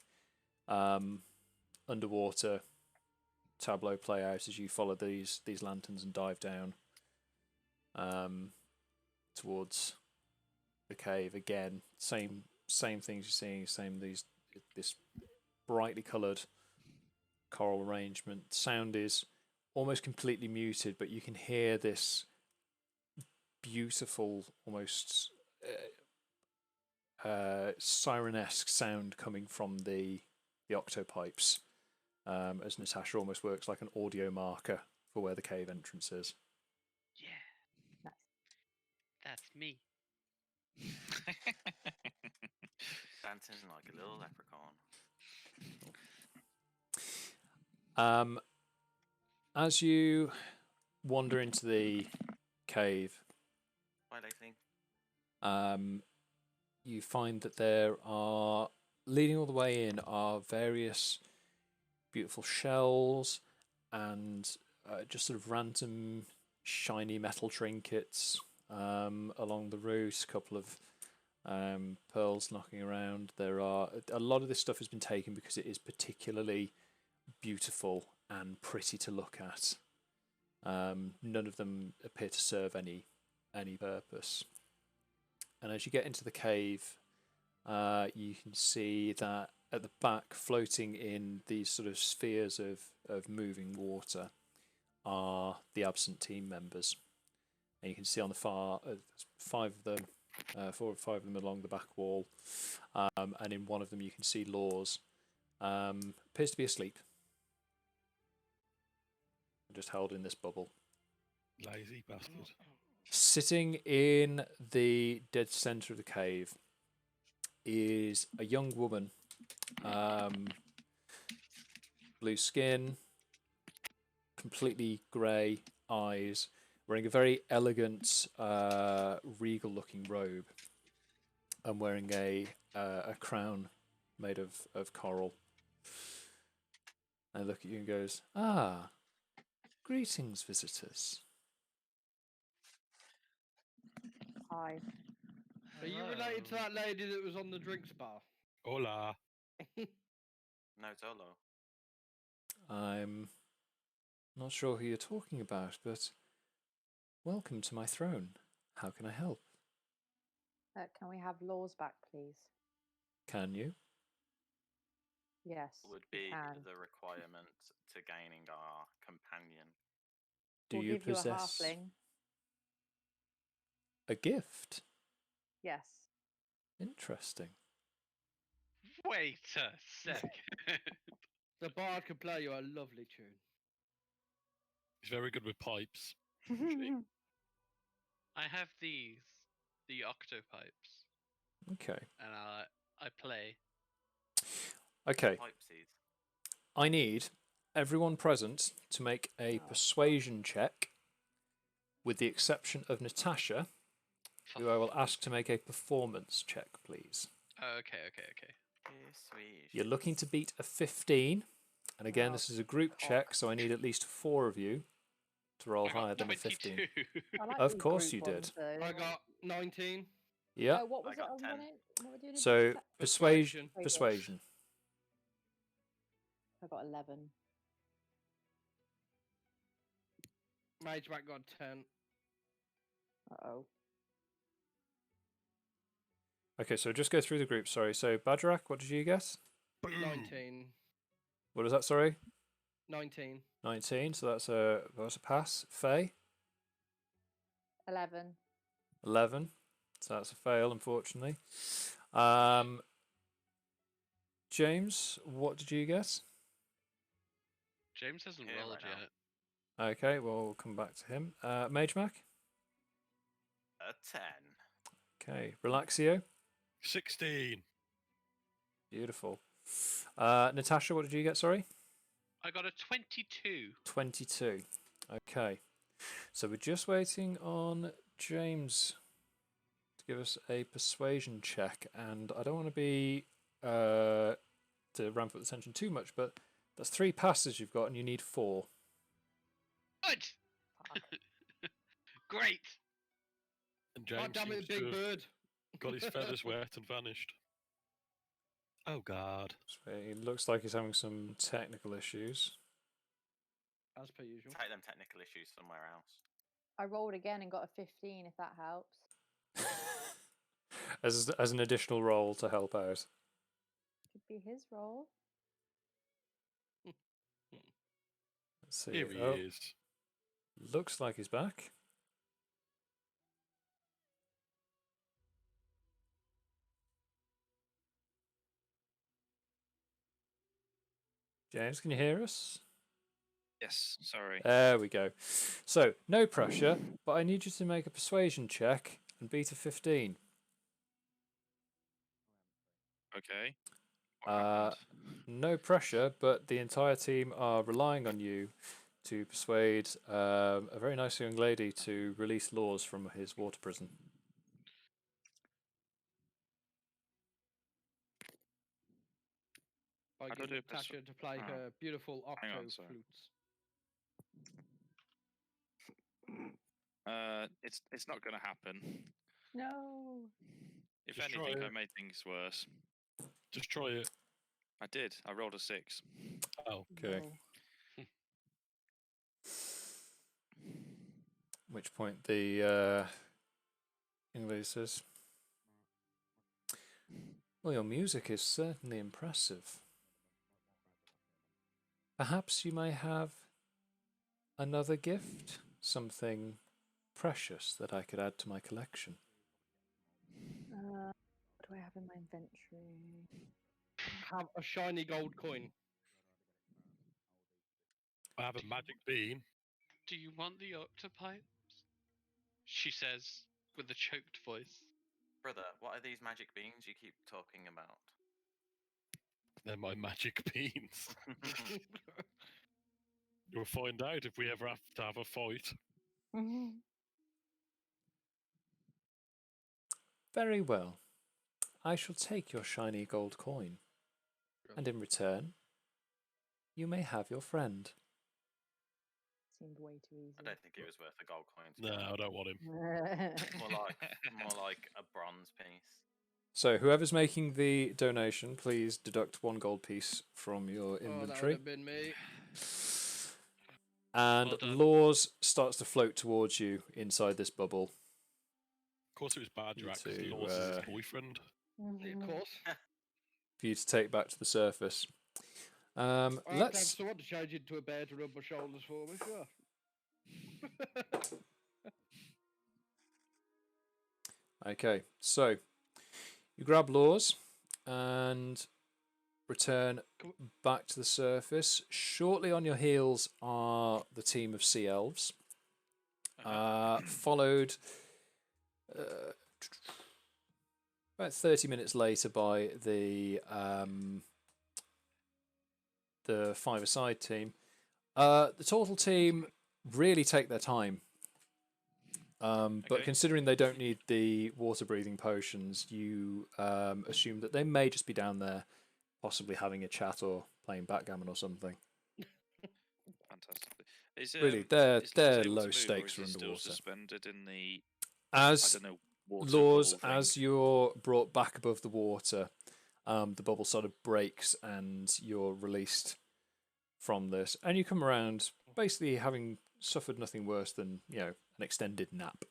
B: underwater tableau play out as you follow these lanterns and dive down towards the cave. Again, same things you're seeing, this brightly coloured choral arrangement. Sound is almost completely muted, but you can hear this beautiful, almost siren-esque sound coming from the octopipes, as Natasha almost works like an audio marker for where the cave entrance is.
H: Yeah. That's me.
F: Dancing like a little leprechaun.
B: As you wander into the cave,
F: Why, Lacey?
B: you find that there are, leading all the way in, are various beautiful shells and just sort of random shiny metal trinkets along the route. A couple of pearls knocking around. There are a lot of this stuff has been taken because it is particularly beautiful and pretty to look at. None of them appear to serve any purpose. And as you get into the cave, you can see that at the back, floating in these sort of spheres of moving water, are the absent team members. And you can see on the far, 5 of them, 4 or 5 of them along the back wall, and in one of them you can see Lours. Appears to be asleep, just held in this bubble.
G: Lazy bastard.
B: Sitting in the dead centre of the cave is a young woman, blue skin, completely grey eyes, wearing a very elegant, regal-looking robe, and wearing a crown made of coral. And look at you and goes, "Ah, greetings, visitors."
D: Hi.
C: Are you related to that lady that was on the drinks bar?
G: Hola.
F: No, Tolo.
B: I'm not sure who you're talking about, but welcome to my throne. How can I help?
D: Can we have Lours back, please?
B: Can you?
D: Yes.
F: Would
D: we
F: be
D: can.
F: the requirement to gaining our companion.
B: Do
D: We'll
B: you
D: give you a
B: possess
D: halfling.
B: a gift?
D: Yes.
B: Interesting.
H: Wait a second.
C: The bard can play you a lovely tune.
G: He's very good with pipes.
H: I have the octopipes,
B: Okay.
H: and I play.
B: Okay.
F: Pipesies.
B: I need everyone present to make a persuasion check, with the exception of Natasha, who I will ask to make a performance check, please.
H: Oh, okay.
B: You're looking to beat a 15, and again, this is a group check, so I need at least 4 of you to roll
H: I got
B: higher than a 15.
H: 22.
D: I like
B: Of
D: these
B: course
D: group
B: you did.
D: ones, though.
C: I got 19.
B: Yeah.
D: Oh, what was
F: I
D: it?
F: got
D: on
F: 10.
D: What were we doing?
B: So
C: Persuasion.
B: persuasion.
D: I got 11.
C: Magemak got 10.
D: Oh.
B: Okay, so just go through the group. Sorry. So Bagerac, what did you guess?
C: 19.
B: What was that? Sorry.
C: 19.
B: 19. So that's a pass. Faye.
D: 11.
B: 11. So that's a fail, unfortunately. James, what did you guess?
H: James hasn't
F: Here
H: rolled
F: right now.
H: yet.
B: Okay, well, we'll come back to him. Magemak?
F: A 10.
B: Okay. Relaxio?
G: 16.
B: Beautiful. Natasha, what did you get, sorry?
H: I got a 22.
B: 22. Okay. So we're just waiting on James to give us a persuasion check, and I don't want to be to ramp up the tension too much, but that's 3 passes you've got, and you need 4.
H: Good. Great.
G: And
C: God
G: James
C: damn
G: seems
C: it,
G: to
C: Big
G: have
C: Bird.
G: got his feathers wet and vanished. Oh God.
B: So it looks like he's having some technical issues.
C: As per usual.
F: Take them technical issues somewhere else.
D: I rolled again and got a 15, if that helps.
B: As an additional roll to help out.
D: Could be his roll.
B: Let's see.
G: Here he
B: Oh,
G: is.
B: looks like he's back. James, can you hear us?
A: Yes, sorry.
B: There we go. So, no pressure, but I need you to make a persuasion check and beat a 15.
A: Okay. What
B: Uh,
A: happened?
B: no pressure, but the entire team are relying on you to persuade a very nice young lady to release Lours from his water prison.
C: By
A: How do I
C: getting
A: do a
C: Natasha to play
A: oh.
C: her beautiful
A: Hang
C: octo
A: on, sorry.
C: flutes.
A: It's not going to happen.
D: No.
A: If
G: Just try
A: anything, I
G: it.
A: made things worse.
G: Just try it.
A: I did. I rolled a 6.
G: Oh.
B: Okay.
D: No.
B: Which point the young lady says, "Well, your music is certainly impressive. Perhaps you may have another gift, something precious that I could add to my collection."
D: What do I have in my inventory?
C: Have a shiny gold coin.
G: I have a magic bean.
H: Do you want the octopipes? She says with a choked voice.
F: Brother, what are these magic beans you keep talking about?
G: They're my magic beans. You'll find out if we ever have to have a fight.
B: Very well. I shall take your shiny gold coin, and in return, you may have your friend.
D: Seemed way too easy.
F: I don't think it was worth a gold coin. to be
G: No,
F: honest.
G: I don't want him.
F: More like a bronze piece.
B: So whoever's making the donation, please deduct 1 gold piece from your
C: Oh, that would
B: inventory.
C: have been me.
B: And
H: Well done.
B: Lours starts to float towards you inside this bubble.
G: Of course, it was Bagerac because
B: to,
G: Lours is his boyfriend.
C: Of course.
B: For you to take back to the surface.
C: I have to have
B: Let's.
C: someone to change into a bear to rub my shoulders for me, sure.
B: Okay, so you grab Lours and return back to the surface. Shortly on your heels are the team of sea elves, followed about 30 minutes later by the 5-a-side team. The Tortle team really take their time. But
A: Okay.
B: considering they don't need the water-breathing potions, you assume that they may just be down there, possibly having a chat or playing backgammon or something.
A: Fantastic. Is,
B: Really,
A: is
B: they're
A: Lours able
B: low
A: to move, or
B: stakes
A: is
B: for
A: he still
B: underwater.
A: suspended in the I
B: As
A: don't know water
B: Lours,
A: bubble thing?
B: as you're brought back above the water, the bubble sort of breaks and you're released from this, and you come around basically having suffered nothing worse than an extended nap.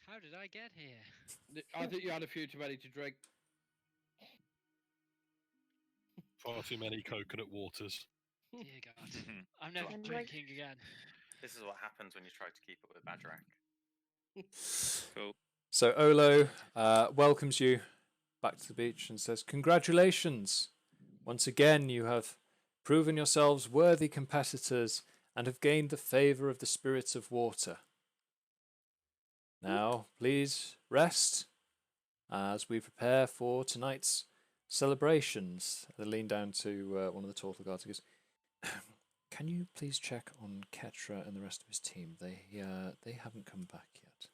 E: How did I get here?
C: I think you had a few too many to drink.
G: Far too many coconut waters.
E: Dear God, I'm never
D: And
E: drinking again.
F: This is what happens when you try to keep up with Bagerac.
A: Cool.
B: So Olo welcomes you back to the beach and says, "Congratulations! Once again, you have proven yourselves worthy competitors and have gained the favour of the spirits of water. Now, please rest as we prepare for tonight's celebrations." They lean down to one of the Tortle guards and goes, "Can you please check on Ketra and the rest of his team? They haven't come back yet."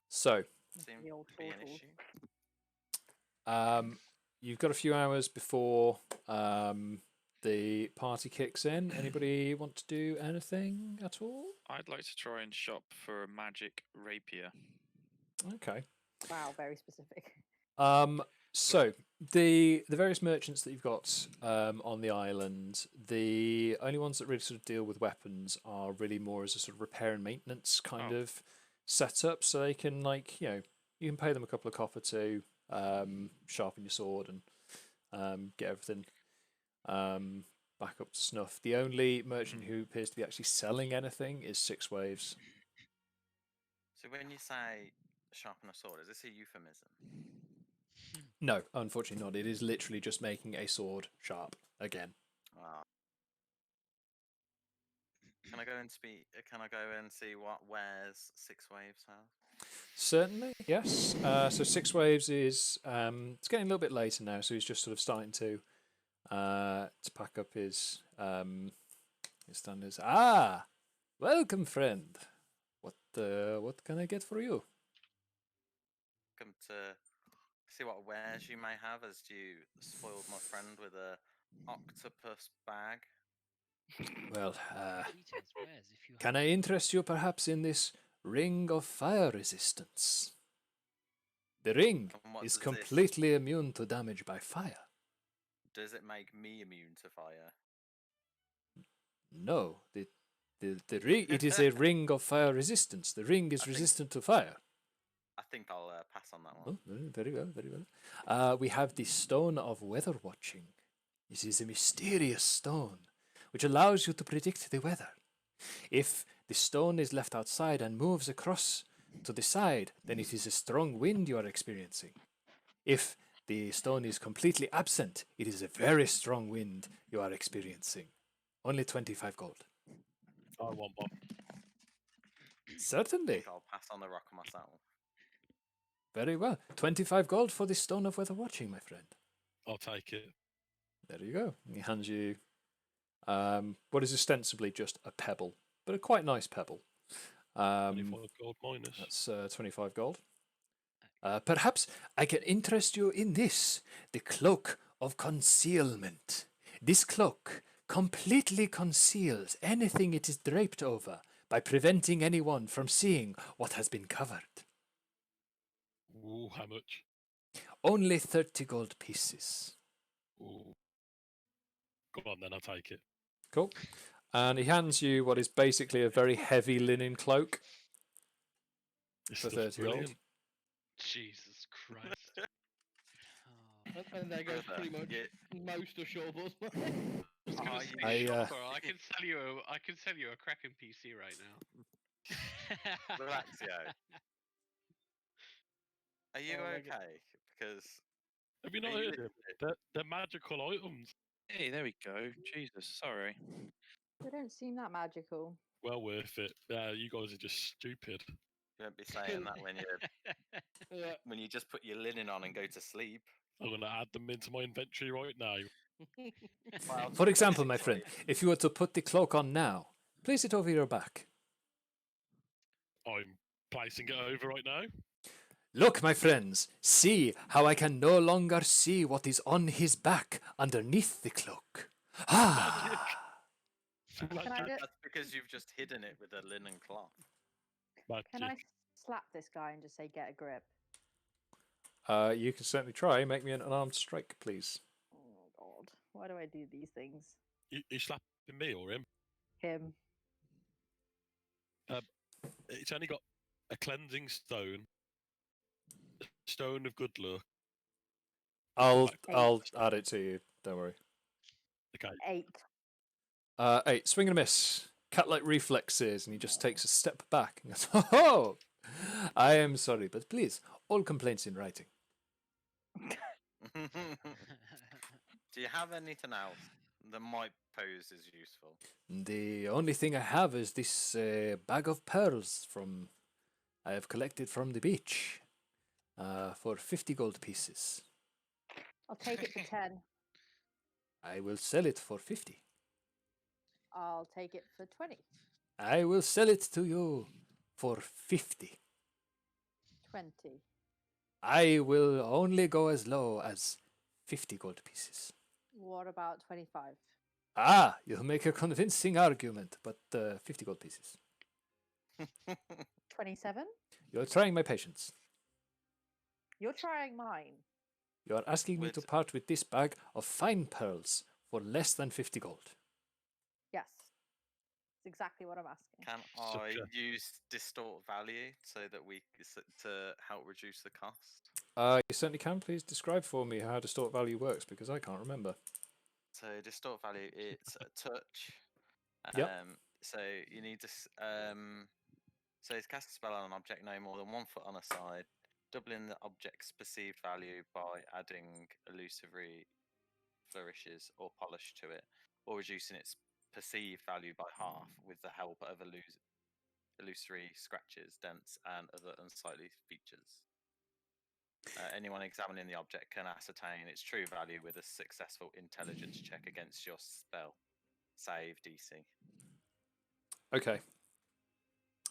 B: So,
F: Seems
D: The old
F: to be an
D: turtles.
F: issue.
B: you've got a few hours before the party kicks in. Anybody want to do anything at all?
A: I'd like to try and shop for a magic rapier.
B: Okay.
D: Wow, very specific.
B: So the various merchants that you've got on the island, the only ones that really sort of deal with weapons are really more as a sort of repair and maintenance kind of setup. So they can you can pay them a couple of copper to sharpen your sword and get everything back up to snuff. The only merchant who appears to be actually selling anything is Six Waves.
F: So when you say sharpen a sword, is this a euphemism?
B: No, unfortunately not. It is literally just making a sword sharp again.
F: Can I go and speak? Can I go and see what wares Six Waves have?
B: Certainly, yes. So Six Waves is it's getting a little bit later now, so he's just sort of starting to pack up his standards. Ah, welcome, friend. What can I get for you?
F: Come to see what wares you may have, as you spoiled my friend with a octopus bag.
B: Well,
E: Details, wares, if you
B: can I interest you perhaps in this ring of fire resistance? The ring
F: And what
B: is
F: does this-
B: completely immune to damage by fire.
F: Does it make me immune to fire?
B: No, the ring. It is a ring of fire resistance. The ring is resistant to fire.
F: I think I'll pass on that one.
B: Oh, very well, very well. We have the Stone of Weather Watching. This is a mysterious stone which allows you to predict the weather. If the stone is left outside and moves across to the side, then it is a strong wind you are experiencing. If the stone is completely absent, it is a very strong wind you are experiencing. Only 25 gold.
G: I want one.
F: I
B: Certainly.
F: think I'll pass on the rock myself.
B: Very well. 25 gold for the Stone of Weather Watching, my friend.
G: I'll take it.
B: There you go. He hands you what is ostensibly just a pebble, but a quite nice pebble.
G: 25 gold minus.
B: That's 25 gold. Perhaps I can interest you in this, the Cloak of Concealment. This cloak completely conceals anything it is draped over by preventing anyone from seeing what has been covered.
G: Ooh, how much?
B: Only 30 gold pieces.
G: Ooh. Go on then, I'll take it.
B: Cool. And he hands you what is basically a very heavy linen cloak for 30 gold.
H: Jesus Christ.
C: And there goes pretty much most of Shawball's money.
H: I was gonna say,
B: I,
H: shopper, I can sell you a cracking PC right now.
F: Relaxio. Are you
C: Oh my
F: okay? Because
G: Have you not
F: Are you
G: heard them? They're magical items.
A: Hey, there we go. Jesus, sorry.
D: They don't seem that magical.
G: Well worth it. You guys are just stupid.
F: you won't be saying that when you just put your linen on and go to sleep.
G: I'm gonna add them into my inventory right now.
F: Well,
B: For example,
F: six
B: my friend,
F: ways.
B: if you were to put the cloak on now, place it over your back.
G: I'm placing it over right now.
B: Look, my friends, see how I can no longer see what is on his back underneath the cloak. Ah!
D: Can I
G: Magic.
D: do,
F: That's because you've just hidden it with a linen cloth.
D: can I
G: Magic.
D: slap this guy and just say get a grip?
B: You can certainly try. Make me an unarmed strike, please.
D: Oh God, why do I do these things?
G: You slapping me or him?
D: Him.
G: It's only got a cleansing stone, a stone of good luck.
B: I'll
G: Eight.
B: add it to you. Don't worry.
G: Okay.
D: 8.
B: 8. Swing and a miss. Cat-like reflexes, and he just takes a step back and goes, "Oh, I am sorry, but please, all complaints in writing."
F: Do you have anything else that might pose as useful?
B: The only thing I have is this bag of pearls I have collected from the beach for 50 gold pieces.
D: I'll take it for 10.
B: I will sell it for 50.
D: I'll take it for 20.
B: I will sell it to you for 50.
D: 20.
B: I will only go as low as 50 gold pieces.
D: What about 25?
B: Ah, you make a convincing argument, but 50 gold pieces.
D: 27?
B: You're trying my patience.
D: You're trying mine.
B: You are asking me to part with this bag of fine pearls for less than 50 gold.
D: Yes. That's exactly what I'm asking.
F: Can I use distort value so that to help reduce the cost?
B: You certainly can. Please describe for me how distort value works, because I can't remember.
F: So distort value, it's a touch.
B: Yep.
F: So you need to so it's cast a spell on an object no more than 1 foot on a side, doubling the object's perceived value by adding illusory flourishes or polish to it, or reducing its perceived value by half with the help of illusory scratches, dents, and other unsightly features. Anyone examining the object can ascertain its true value with a successful intelligence check against your spell save DC.
B: Okay.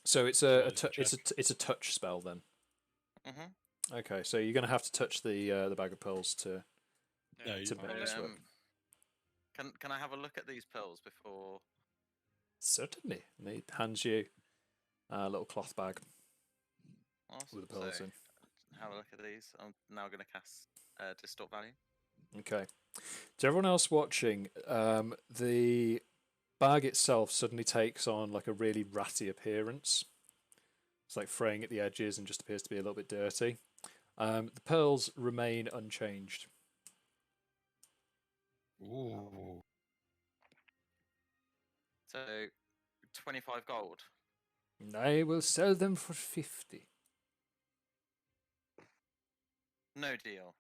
B: So it's it's a touch spell then.
F: Mm-hmm.
B: Okay, so you're going to have to touch the bag of pearls to make this work.
F: Can I have a look at these pearls before?
B: Certainly. And he hands you a little cloth bag
F: Awesome.
B: with the pearls
F: So,
B: in.
F: have a look at these. I'm now going to cast distort value.
B: Okay. To everyone else watching, the bag itself suddenly takes on like a really ratty appearance. It's like fraying at the edges and just appears to be a little bit dirty. The pearls remain unchanged.
G: Ooh.
F: So, 25 gold.
B: I will sell them for 50.
F: No deal.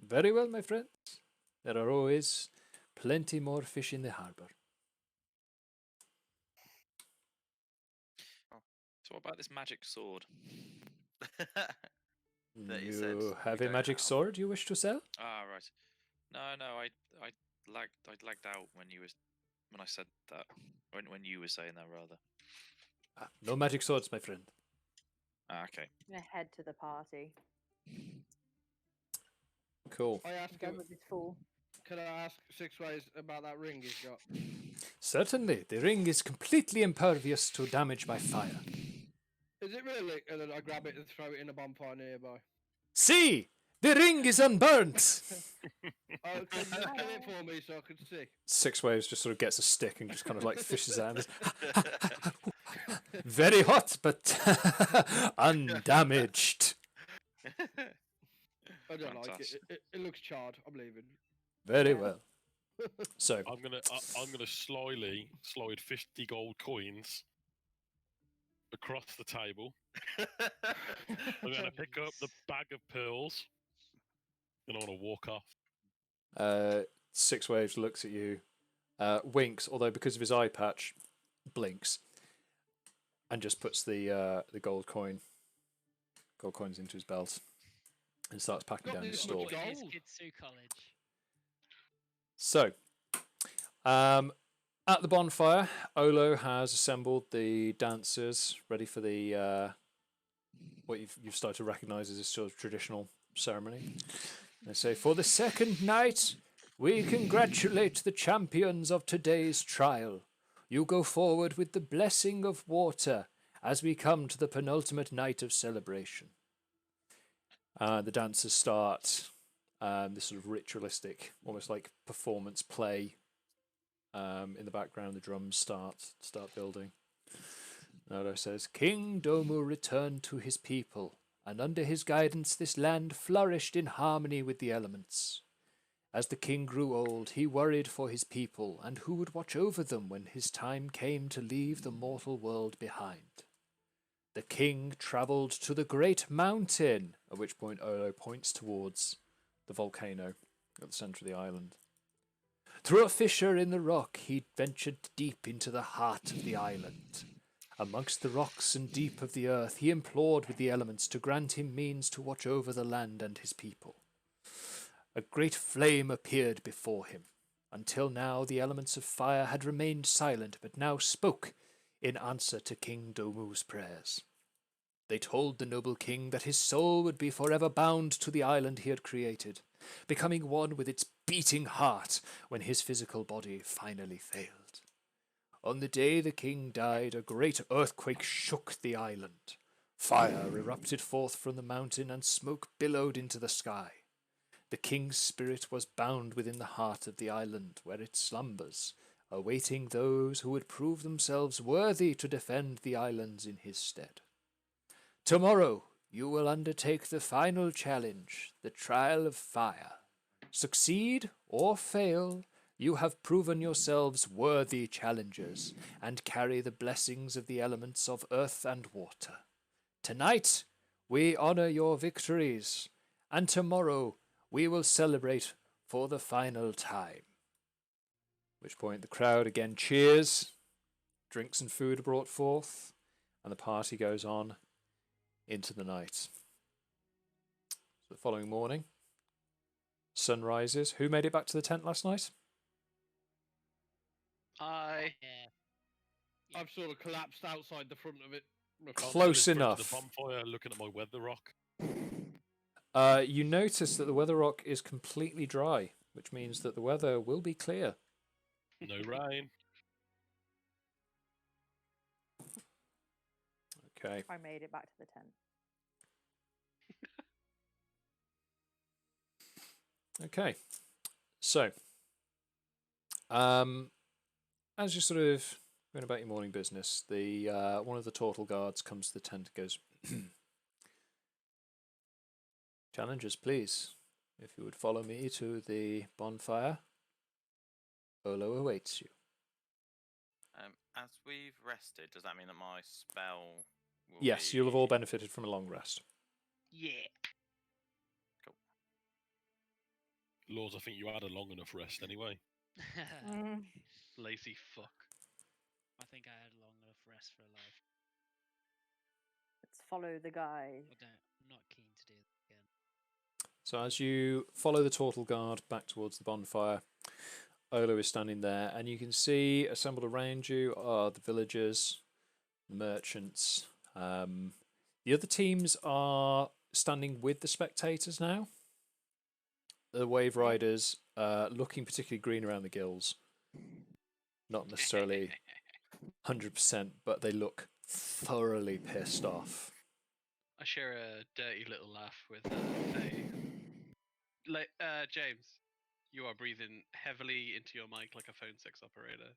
B: Very well, my friends. There are always plenty more fish in the harbour.
A: So what about this magic sword?
B: You have a magic sword you wish to sell?
A: Ah, right. No, I lagged out when I said that. When you were saying that, rather.
B: No magic swords, my friend.
A: Ah, okay.
D: I'm going to head to the party.
B: Cool.
C: I ask
D: Go
C: him,
D: with this fool.
C: can I ask Six Ways about that ring he's got?
B: Certainly. The ring is completely impervious to damage by fire.
C: Is it really? And then I grab it and throw it in a bonfire nearby.
B: See! The ring is unburnt!
C: Oh, can you kill it for me so I can see?
B: Six Waves just sort of gets a stick and just kind of like fishes out. Very hot, but undamaged.
C: I don't like it. It looks charred. I'm leaving.
B: Very well. So
G: I'm gonna slide 50 gold coins across the table. I'm gonna pick up the bag of pearls, and I want to walk off.
B: Six Waves looks at you, winks, although because of his eye patch, blinks, and just puts the gold coins into his belt and starts packing down his store.
E: His Kitsu College.
B: So, at the bonfire, Olo has assembled the dancers ready for the what you've started to recognise as this sort of traditional ceremony. They say, for the second night, we congratulate the champions of today's trial. You go forward with the blessing of water as we come to the penultimate night of celebration. The dancers start this sort of ritualistic, almost like performance play. In the background, the drums start building. Nolo says, King Domu returned to his people, and under his guidance this land flourished in harmony with the elements. As the king grew old, he worried for his people, and who would watch over them when his time came to leave the mortal world behind. The king travelled to the great mountain, at which point Olo points towards the volcano at the centre of the island. Through a fissure in the rock, he ventured deep into the heart of the island. Amongst the rocks and deep of the earth, he implored with the elements to grant him means to watch over the land and his people. A great flame appeared before him. Until now, the elements of fire had remained silent, but now spoke in answer to King Domu's prayers. They told the noble king that his soul would be forever bound to the island he had created, becoming one with its beating heart when his physical body finally failed. On the day the king died, a great earthquake shook the island. Fire erupted forth from the mountain and smoke billowed into the sky. The king's spirit was bound within the heart of the island, where it slumbers, awaiting those who would prove themselves worthy to defend the islands in his stead. Tomorrow, you will undertake the final challenge, the trial of fire. Succeed or fail, you have proven yourselves worthy challengers, and carry the blessings of the elements of earth and water. Tonight, we honour your victories, and tomorrow, we will celebrate for the final time. At which point the crowd again cheers, drinks and food are brought forth, and the party goes on into the night. So the following morning, sun rises. Who made it back to the tent last night?
H: I.
E: Yeah.
C: I've sort of collapsed outside the front of it.
B: Close
G: I'm
B: enough.
G: To the bonfire, looking at my weather rock.
B: You notice that the weather rock is completely dry, which means that the weather will be clear.
G: No rain.
B: Okay.
D: I made it back to the tent.
B: Okay. So, as you're sort of going about your morning business, the one of the Tortle guards comes to the tent and goes, Challengers, please. If you would follow me to the bonfire, Olo awaits you.
F: As we've rested, does that mean that my spell will
B: Yes,
F: be...
B: you'll have all benefited from a long rest.
H: Yeah.
F: Cool.
G: Lours, I think you had a long enough rest anyway.
H: Lacey, fuck.
E: I think I had long enough rest for a life.
D: Let's follow the guy.
E: I'm not keen to do that again.
B: So as you follow the Tortle guard back towards the bonfire, Olo is standing there, and you can see assembled around you are the villagers, the merchants. The other teams are standing with the spectators now. The wave riders looking particularly green around the gills. Not necessarily 100%, but they look thoroughly pissed off.
H: I share a dirty little laugh with James. You are breathing heavily into your mic like a phone sex operator.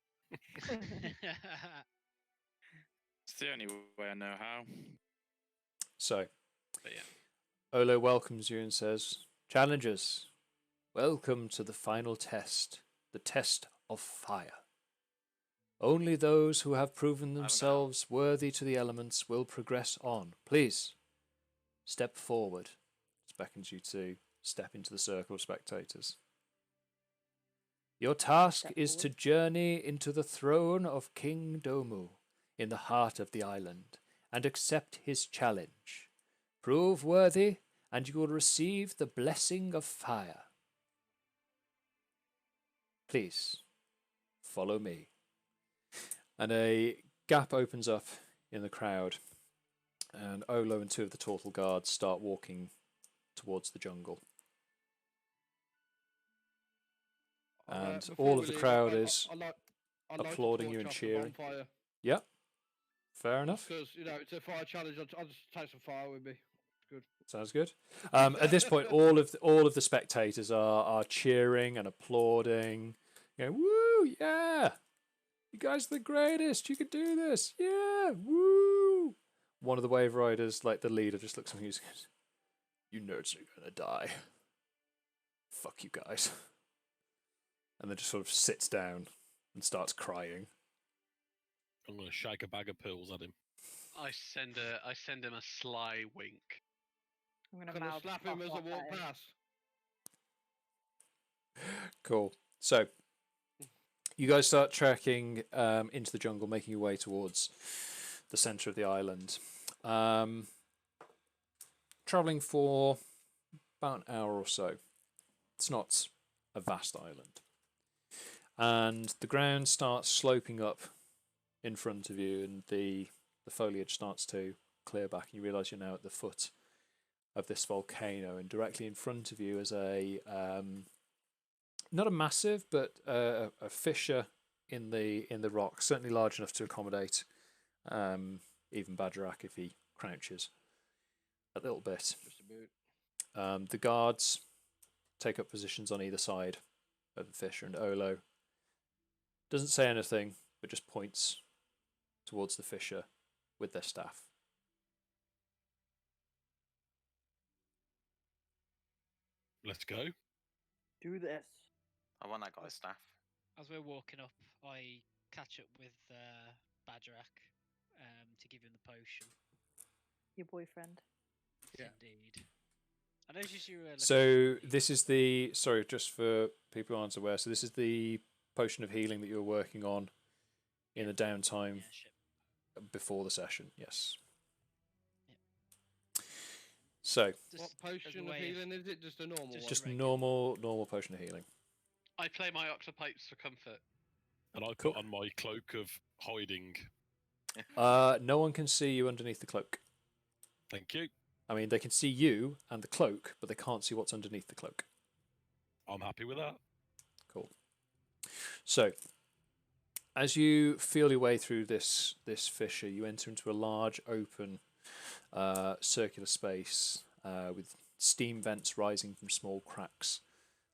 A: It's the only way I know how.
B: So,
H: But yeah.
B: Olo welcomes you and says, Challengers, welcome to the final test, the test of fire. Only those who have proven themselves worthy to the elements will progress on. Please, step forward. It beckons you to step into the circle of spectators. Your task is to journey into the throne of King Domu in the heart of the island and accept his challenge. Prove worthy, and you will receive the blessing of fire. Please, follow me. And a gap opens up in the crowd, and Olo and two of the Tortle guards start walking towards the jungle. And
C: Before
B: all
C: we
B: of the
C: leave,
B: crowd is
C: I'd like to
B: applauding you
C: torch
B: and
C: off the
B: cheering.
C: bonfire.
B: Yep, fair enough.
C: Because it's a fire challenge. I'll just take some fire with me. It's good.
B: Sounds good. At this point, all of the spectators are cheering and applauding. Woo, yeah! You guys are the greatest. You can do this. Yeah, woo! One of the wave riders, like the leader, just looks at me and goes, "You nerds are gonna die. Fuck you guys." And then just sort of sits down and starts crying.
G: I'm going to shake a bag of pills at him.
H: I send him a sly wink.
D: I'm gonna
C: Can I
D: mouth
C: slap him as I
D: off
C: walk
D: at him.
C: past?
B: Cool. So, you guys start trekking into the jungle, making your way towards the centre of the island. Travelling for about an hour or so. It's not a vast island. And the ground starts sloping up in front of you, and the foliage starts to clear back, and you realise you're now at the foot of this volcano, and directly in front of you is a not a massive, but a fissure in the rock, certainly large enough to accommodate even Bagerac if he crouches a little bit.
C: Just a bit.
B: The guards take up positions on either side of the fissure, and Olo doesn't say anything, but just points towards the fissure with their staff.
G: Let's go.
D: Do this.
F: I want that guy's staff.
E: As we're walking up, I catch up with Bagerac to give him the potion.
D: Your boyfriend.
C: Yeah.
E: Indeed. I noticed you were looking
B: So
E: for
B: this is the, sorry, just for people who aren't aware, so this is the potion of healing that you were working on in the downtime
E: airship.
B: before the session, yes.
E: Yep.
B: So,
E: Just
C: What
E: as a
C: potion of
E: way
C: healing is it? Just a normal
E: just
C: one?
B: just
E: regular.
B: normal potion of healing.
H: I play my octopipes for comfort.
G: And I
B: Cool.
G: put on my cloak of hiding.
B: No one can see you underneath the cloak.
G: Thank you.
B: I mean, they can see you and the cloak, but they can't see what's underneath the cloak.
G: I'm happy with that.
B: Cool. So, as you feel your way through this fissure, you enter into a large open circular space with steam vents rising from small cracks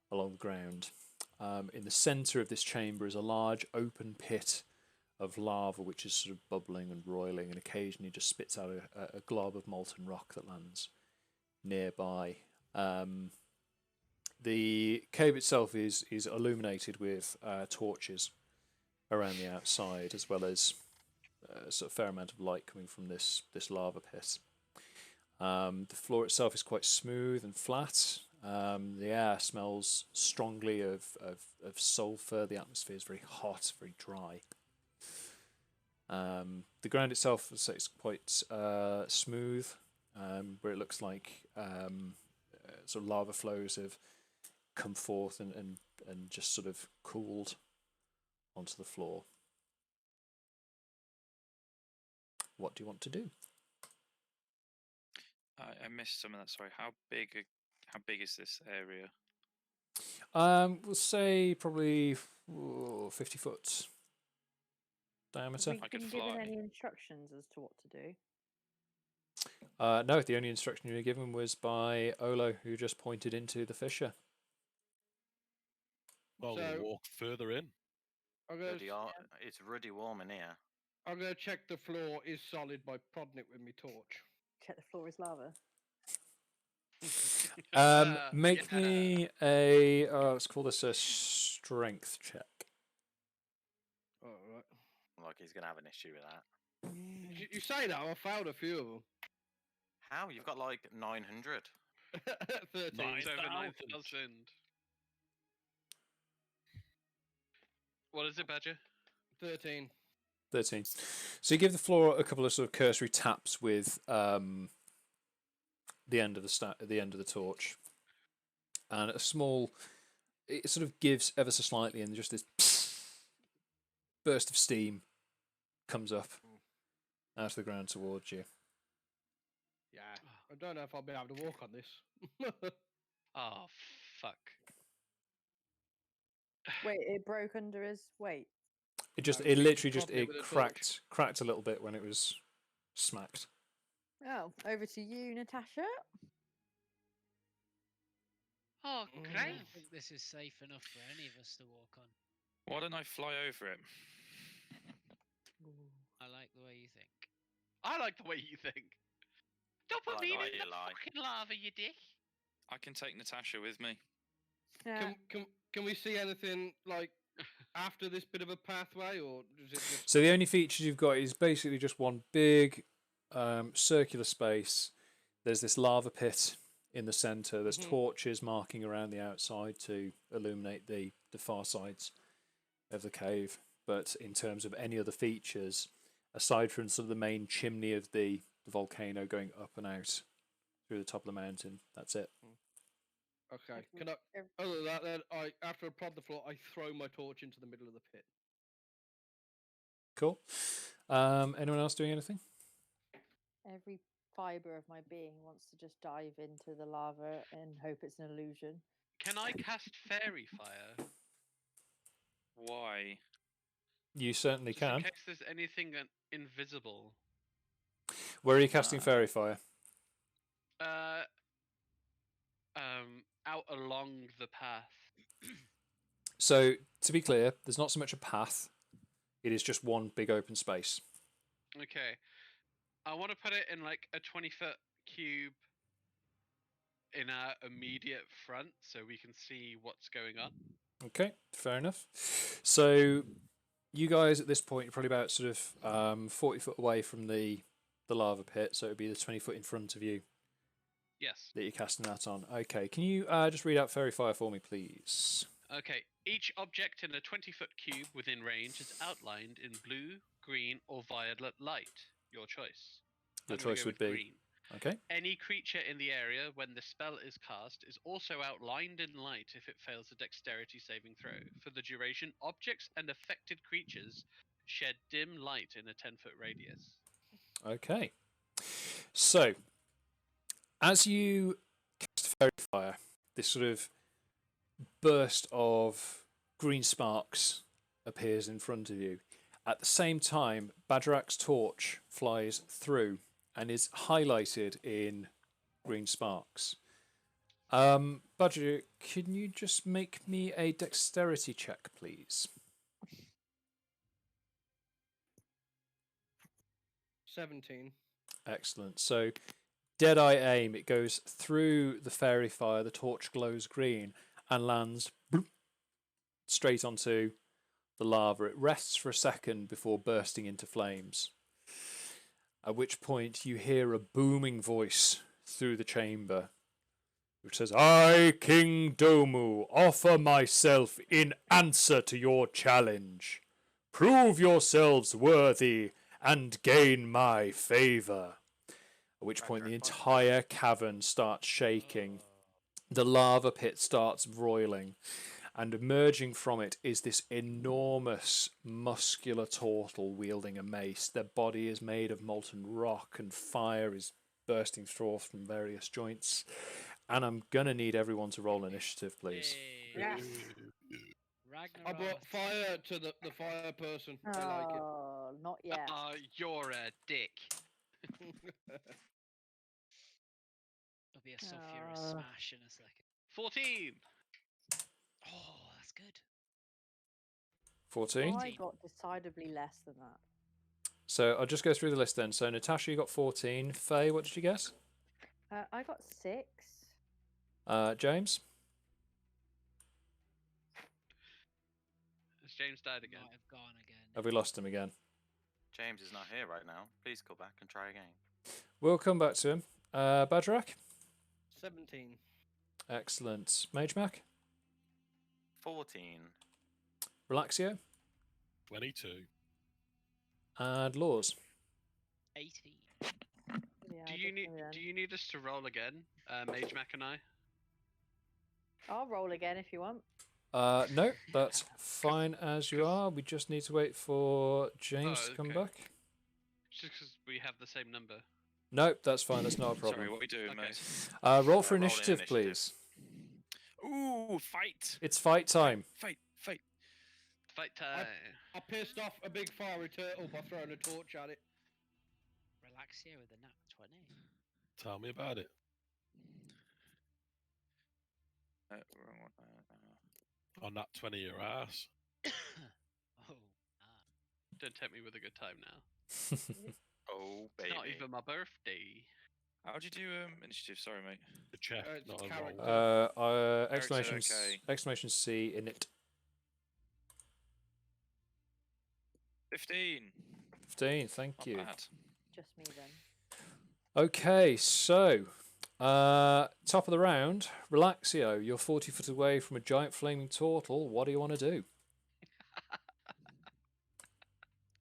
B: along the ground. In the centre of this chamber is a large open pit of lava which is sort of bubbling and roiling, and occasionally just spits out a glob of molten rock that lands nearby. The cave itself is illuminated with torches around the outside, as well as a sort of fair amount of light coming from this lava pit. The floor itself is quite smooth and flat. The air smells strongly of sulphur. The atmosphere is very hot, very dry. The ground itself is quite smooth, where it looks like sort of lava flows have come forth and just sort of cooled onto the floor. What do you want to do?
A: I missed some of that. Sorry. How big is this area?
B: We'll say probably 50 foot diameter.
D: Have
A: I
D: we
A: could
D: been given
A: fly.
D: any instructions as to what to do?
B: No, the only instruction you were given was by Olo, who just pointed into the fissure.
G: Well,
C: So-
G: we'll walk further in.
F: It's ruddy warm in here.
C: I'm going to check the floor is solid by prodding it with my torch.
D: Check the floor is lava.
B: Make
H: Yeah.
B: me a let's call this a strength check.
C: Alright.
F: Like he's gonna have an issue with that.
C: You say that, I found a few of them.
F: How? You've got like 900.
C: 13.
G: Nice.
H: It's over
G: 9,000.
H: 9,000. What is it, Badger?
C: 13.
B: 13. So you give the floor a couple of sort of cursory taps with the end of the torch, and a small. it sort of gives ever so slightly, and just this burst of steam comes up out of the ground towards you.
C: Yeah, I don't know if I'll be able to walk on this.
H: Oh, fuck.
D: Wait, it broke under his weight.
B: It just,
C: No,
B: it
C: we
B: literally just,
C: propped it
B: it
C: with a torch.
B: cracked a little bit when it was smacked.
D: Oh, over to you, Natasha.
H: Oh,
E: I
H: great.
E: don't think this is safe enough for any of us to walk on.
A: Why don't I fly over him?
E: I like the way you think.
H: I like the way you think. Don't
F: I
H: put
F: like
H: me
F: the
H: in
F: way
H: the
F: you lie.
H: fucking lava, you dick.
A: I can take Natasha with me.
D: Yeah.
C: Can we see anything like after this bit of a pathway, or is it just?
B: So the only features you've got is basically just one big circular space. There's this lava pit in the centre. There's torches marking around the outside to illuminate the far sides of the cave. But in terms of any other features, aside from sort of the main chimney of the volcano going up and out through the top of the mountain, that's it.
C: Okay. Can I? Other than that, then after I prod the floor, I throw my torch into the middle of the pit.
B: Cool. Anyone else doing anything?
D: Every fibre of my being wants to just dive into the lava and hope it's an illusion.
H: Can I cast Fairy Fire?
A: Why?
B: You certainly
H: Just in
B: can.
H: case there's anything invisible.
B: Where are you casting Fairy Fire?
H: Out along the path.
B: So, to be clear, there's not so much a path. It is just one big open space.
H: Okay. I want to put it in like a 20-foot cube in our immediate front so we can see what's going on.
B: Okay, fair enough. So, you guys at this point are probably about sort of 40 foot away from the lava pit, so it would be the 20 foot in front of you
H: Yes.
B: that you're casting that on. Okay, can you just read out Fairy Fire for me, please?
H: Okay. Each object in a 20-foot cube within range is outlined in blue, green, or violet light. Your choice.
B: Your
H: I'm gonna
B: choice
H: go
B: would
H: with
B: be.
H: green.
B: Okay.
H: Any creature in the area when the spell is cast is also outlined in light if it fails a dexterity saving throw. For the duration, objects and affected creatures shed dim light in a 10-foot radius.
B: Okay. So, as you cast Fairy Fire, this sort of burst of green sparks appears in front of you. At the same time, Bagerac's torch flies through and is highlighted in green sparks. Badger, can you just make me a dexterity check, please?
C: 17.
B: Excellent. So, dead-eye aim, it goes through the fairy fire, the torch glows green, and lands bloop, straight onto the lava. It rests for a second before bursting into flames. At which point you hear a booming voice through the chamber, which says, "I, King Domu, offer myself in answer to your challenge. Prove yourselves worthy and gain my favour." At which point the entire cavern starts shaking. The lava pit starts roiling. And emerging from it is this enormous muscular turtle wielding a mace. Their body is made of molten rock and fire is bursting forth from various joints. And I'm going to need everyone to roll initiative, please.
D: Yes.
C: I brought fire to the fire person. I like it.
D: Oh, not yet.
H: You're a dick.
E: It'll be a sulphurous smash in a second.
H: 14.
E: Oh, that's good.
B: 14.
D: I got decidedly less than that.
B: So I'll just go through the list then. So Natasha, you got 14. Faye, what did you get?
D: I got 6.
B: James?
H: Has James died again?
E: Might have gone again.
B: Have we lost him again?
F: James is not here right now. Please call back and try again.
B: We'll come back to him. Bagerac?
C: 17.
B: Excellent. Magemak?
F: 14.
B: Relaxio?
G: 22.
B: And Lours?
E: 18.
D: Yeah,
H: Do you need us to roll again, Magemak and I?
D: I'll roll again if you want.
B: No, that's fine as you are. We just need to wait for James to come
H: okay.
B: back.
H: Just because we have the same number.
B: Nope, that's fine. That's not a
A: Sorry,
B: problem.
A: what are we doing,
H: Okay.
A: mate?
B: Roll for
F: rolling
B: initiative,
F: initiative.
B: please.
A: Ooh, fight!
B: It's fight time.
A: Fight!
H: Fight time.
C: I pissed off a big fiery turtle by throwing a torch at it.
J: Relaxia with a nat 20.
G: Tell me about it.
A: Wrong one.
G: On that 20 your ass.
J: Oh,
H: Don't tempt me with a good time now.
F: Oh,
H: It's
F: baby.
H: not even my birthday.
A: How'd you do initiative? Sorry, mate.
G: The check,
C: It's
G: not a
C: character.
G: roll.
B: Exclamation,
A: okay.
B: exclamation C in it.
A: 15.
B: 15, thank
A: Not
B: you.
A: bad.
D: Just me then.
B: Okay, so top of the round, Relaxio, you're 40 foot away from a giant flaming turtle. What do you want to do?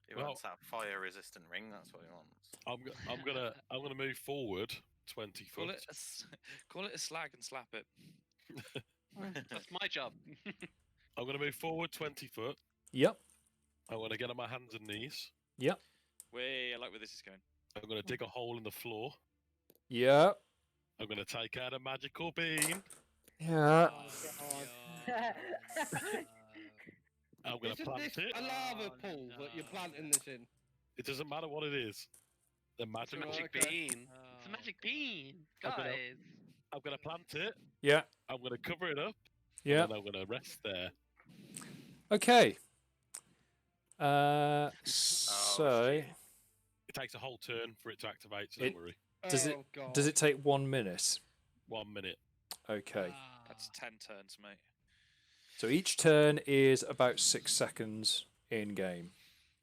F: He
G: Well-
F: wants that fire-resistant ring. That's what he wants.
G: I'm gonna move forward 20 foot.
A: Call it a slag and slap it.
H: That's my job.
G: I'm gonna move forward 20 foot.
B: Yep,
G: I'm gonna get on my hands and knees.
B: yep,
A: Way, I like where this is going.
G: I'm gonna dig a hole in the floor.
B: yep,
G: I'm gonna take out a magical bean.
B: yeah.
G: I'm gonna
C: Isn't
G: plant
C: this
G: it.
C: a lava
J: Oh,
C: pool that you're planting this in?
G: It doesn't matter what it is. The
H: It's a
G: magical.
H: magic
C: okay.
H: bean. It's a magic bean.
G: I'm gonna-
H: Guys.
G: I'm gonna plant it.
B: Yeah,
G: I'm gonna cover it up.
B: yeah.
G: And I'm gonna rest there.
B: Okay. So
F: shit.
G: It takes a whole turn for it to activate. So
B: It-
G: don't worry.
B: Does
C: Oh, God.
B: does it take 1 minute?
G: 1 minute.
B: Okay.
A: That's 10 turns, mate.
B: So each turn is about 6 seconds in game.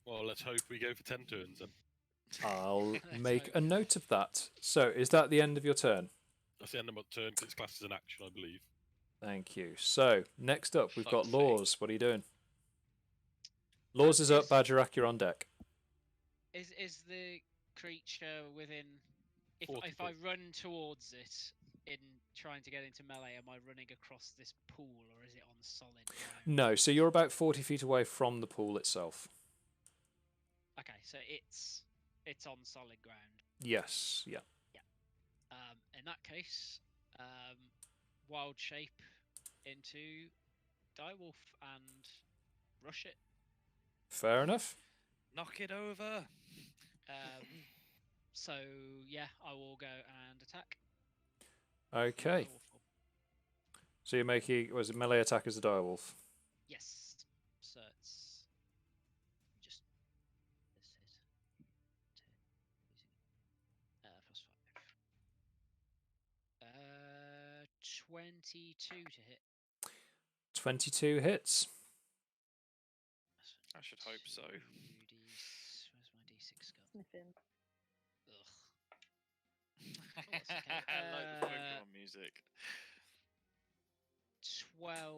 G: Well, let's hope we go for 10 turns then.
B: I'll
J: Let's
B: make
J: hope.
B: a note of that. So is that the end of your turn?
G: That's the end of my turn because it's classed as an action, I believe.
B: Thank you. So next up, we've got
H: Fuck's sake.
B: Lours. What are you doing? Lours is up. Bagerac, you're on deck.
J: Is the creature within? If
G: 40
J: if I
G: foot.
J: run towards it in trying to get into melee, am I running across this pool or is it on solid ground?
B: No, so you're about 40 feet away from the pool itself.
J: Okay, so it's on solid ground.
B: Yes, yeah.
J: In that case, wild shape into direwolf and rush it.
B: Fair enough.
A: Knock it over.
J: So yeah, I will go and attack.
B: Okay.
J: Direwolf.
B: So you're making, was it melee attack as a direwolf?
J: Yes. So it's just this hit. Plus 5. 22 to hit.
B: 22 hits.
A: I should hope so.
J: Where's my D6 gone?
D: Sniffing.
J: Ugh. That's okay.
A: I like the Pokemon music.
J: 12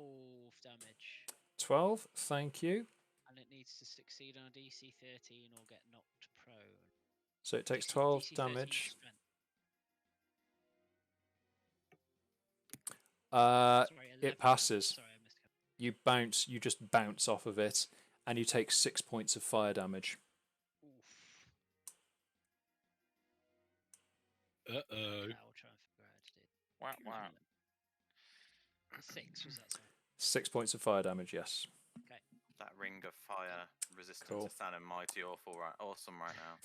J: damage.
B: 12, thank you.
J: And it needs to succeed on a DC 13 or get knocked prone.
B: So it takes
J: DC
B: 12
J: DC 13
B: damage.
J: strength.
B: Sorry,
J: Sorry, 11
B: it
J: damage.
B: passes.
J: Sorry, I missed a
B: You just bounce off of it, and you take 6 points of fire damage.
J: Oof.
G: Uh-oh.
J: Okay, I'll try and figure out how to do it.
A: Wow, wow.
J: 6 was that, sorry.
B: 6 points of fire damage, yes.
F: That ring of fire resistance
B: Cool.
F: is sounding mighty awesome right now.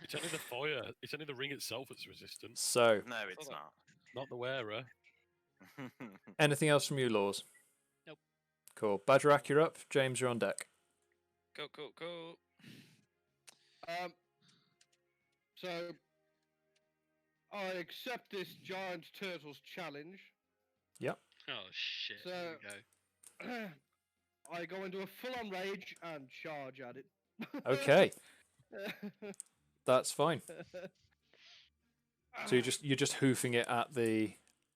G: It's only the fire. It's only the ring itself that's resistant,
B: So,
F: No, it's not.
G: not the wearer.
B: anything else from you, Laws?
J: Nope.
B: Cool. Bagerac, you're up. James, you're on deck.
A: Go.
C: So I accept this giant turtle's challenge.
H: Oh shit.
C: So-
H: Here we go.
C: I go into a full-on rage and charge at it.
B: Okay, that's fine. So you're just hoofing it at the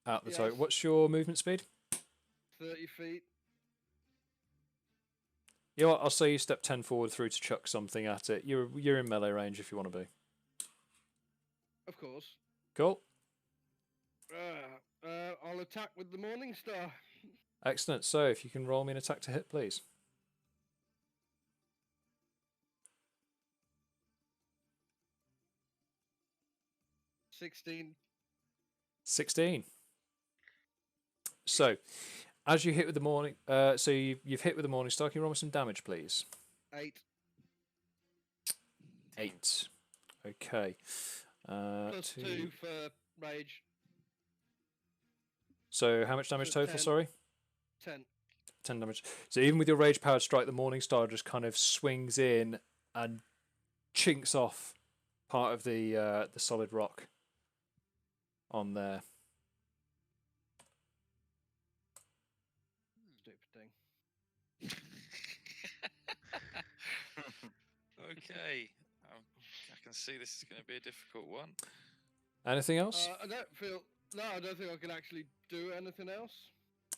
C: Yes.
B: target. What's your movement speed?
C: 30 feet.
B: You know what? I'll say you step 10 forward through to chuck something at it. You're in melee range if you want to be.
C: Of course.
B: Cool.
C: I'll attack with the Morning Star.
B: Excellent. So if you can roll me an attack to hit, please.
C: 16.
B: 16. So, as you hit with the morning, so you've hit with the morning star. Can you roll me some damage, please?
C: 8.
B: 8. Okay.
C: Plus 2 for rage.
B: So how much damage
C: So
B: total?
C: 10.
B: Sorry.
C: 10.
B: 10 damage. So even with your rage powered strike, the morning star just kind of swings in and chinks off part of the solid rock on there.
C: Stupid thing.
A: Okay. I can see this is going to be a difficult one.
B: Anything else?
C: I don't feel. No, I don't think I can actually do anything else.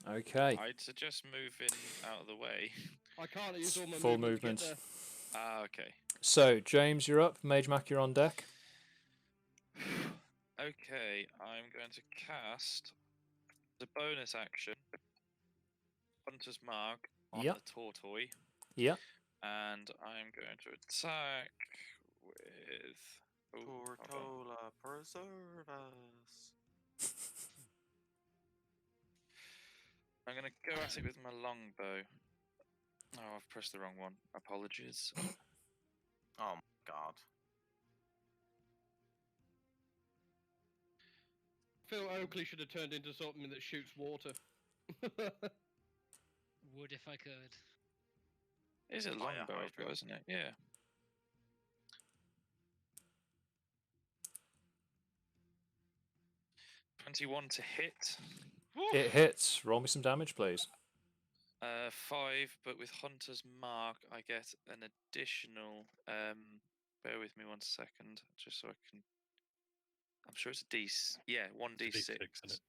B: Okay.
A: I'd suggest moving out of the way.
C: I can't use all my
B: Full
C: movement. To
B: movement.
C: get there.
A: Ah, okay.
B: So James, you're up. Magemak, you're on deck.
A: Okay, I'm going to cast the bonus action, Hunter's Mark, on
B: Yep.
A: the Tortoise.
B: Yeah.
A: And I'm going to attack with...
F: Tortola, preserve us.
A: I'm going to go at it with my longbow. Oh, I've pressed the wrong one. Apologies.
F: Oh my god.
C: I feel Oakley should have turned into something that shoots water.
E: Would if I could.
A: Is it
F: Fire
A: longbow I've got,
F: hydrant.
A: isn't it? Yeah. $21 to hit.
B: It hits. Roll me some damage, please.
A: 5, but with Hunter's Mark, I get an additional. Bear with me 1 second, just so I can. I'm sure it's a D. Yeah, 1d6.
G: isn't it?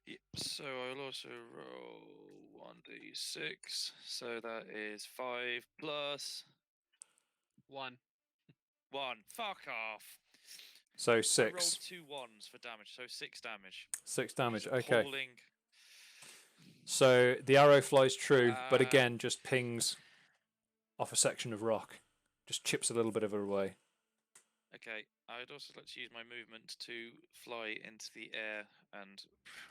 A: Yep. So I'll also roll 1d6. So that is 5 plus
E: 1.
A: 1. Fuck off.
B: So
A: I
B: 6.
A: rolled 2 1s for damage, so 6 damage.
B: 6 damage.
A: It's
B: Okay.
A: appalling.
B: So the arrow flies true, but again just pings off a section of rock. Just chips a little bit of it away.
A: Okay, I'd also like to use my movement to fly into the air and,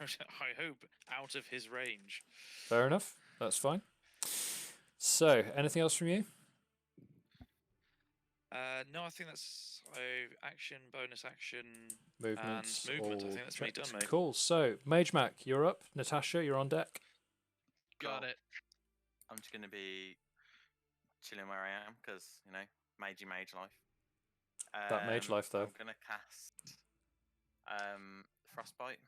A: I hope, out of his range.
B: Fair enough. That's fine. So, anything else from you?
A: No, I think that's action, bonus action,
B: Movements.
A: and movement. I
B: all
A: think that's me
B: checked.
A: done, mate.
B: Cool. So, Magemak, you're up. Natasha, you're on deck.
E: Got
F: Cool.
E: it.
F: I'm just going to be chilling where I am because, you know, mage life.
B: That mage life, though.
F: I'm going to cast Frostbite.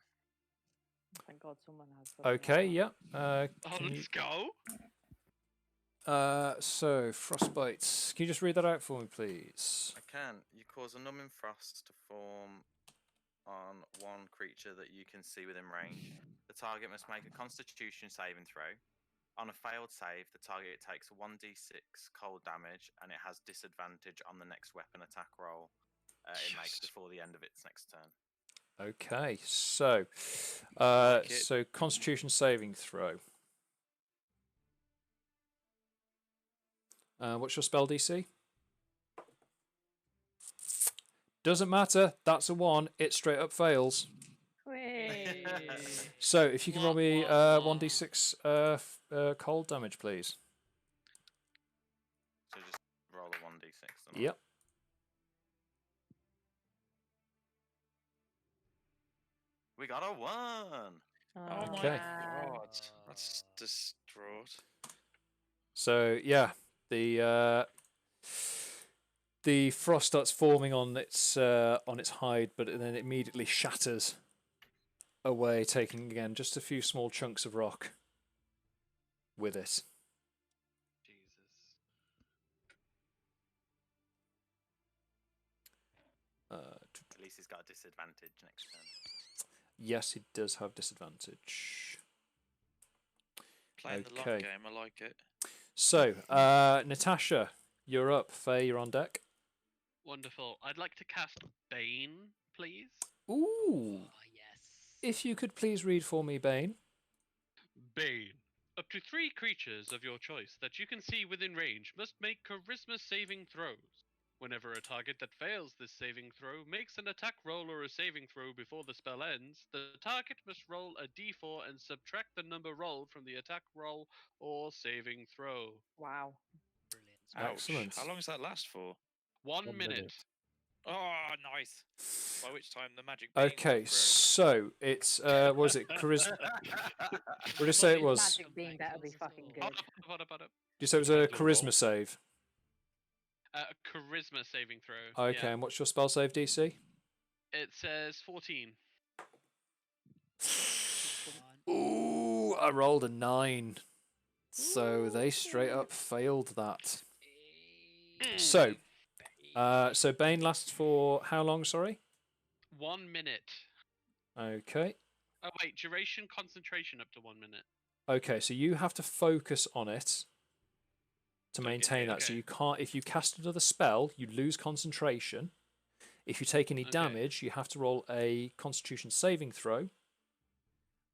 D: Thank God someone has. something like
B: Okay,
D: that.
B: yeah.
H: Oh,
B: Can you-
H: let's go.
B: So, Frostbite. Can you just read that out for me, please?
F: I can. You cause a numbing frost to form on one creature that you can see within range. The target must make a Constitution saving throw. On a failed save, the target takes 1d6 cold damage, and it has disadvantage on the next weapon attack roll it makes
A: Yes.
F: before the end of its next turn.
B: Okay, so
A: Like it.
B: so Constitution saving throw. What's your spell DC? Doesn't matter. That's a 1. It straight up fails.
D: Whee!
B: So if you can roll
H: Wah,
B: me
H: wah, wah.
B: 1d6 cold damage, please.
F: So just roll a 1d6. then.
B: Yep.
F: We got a 1!
A: Oh my
B: Okay.
A: god, that's distraught.
B: So yeah, the frost starts forming on its hide, but then it immediately shatters away, taking again just a few small chunks of rock with it.
F: Jesus. At least he's got a disadvantage next turn.
B: Yes, it does have disadvantage.
A: Playing the long
B: Okay.
A: game, I like it.
B: So, Natasha, you're up. Faye, you're on deck.
H: Wonderful. I'd like to cast Bane, please.
B: Ooh.
E: Oh, yes.
B: If you could please read for me, Bane.
H: Bane. Up to 3 creatures of your choice that you can see within range must make charisma saving throws. Whenever a target that fails this saving throw makes an attack roll or a saving throw before the spell ends, the target must roll a d4 and subtract the number rolled from the attack roll or saving throw.
D: Wow.
E: Brilliant.
A: Ouch.
B: Excellent.
A: How long does that last for?
H: 1 minute.
A: Oh, nice. By which time the magic beans
B: Okay,
A: have grown.
B: so it's what was it? Charisma. What did you say it was?
D: Magic bean better be fucking good.
H: Hold up.
B: Did you say it was a
G: Depends on
B: charisma
G: roll.
B: save?
H: Charisma saving throw.
B: Okay,
H: Yeah.
B: and what's your spell save DC?
H: It says 14.
B: Ooh, I rolled a 9. So they straight up failed that. So, so Bane lasts for how long, sorry?
H: 1 minute.
B: Okay.
H: Oh wait, duration concentration up to 1 minute.
B: Okay, so you have to focus on it to maintain that. So
H: okay.
B: you can't, if you cast another spell, you lose concentration. If you take any
H: Okay.
B: damage, you have to roll a Constitution saving throw.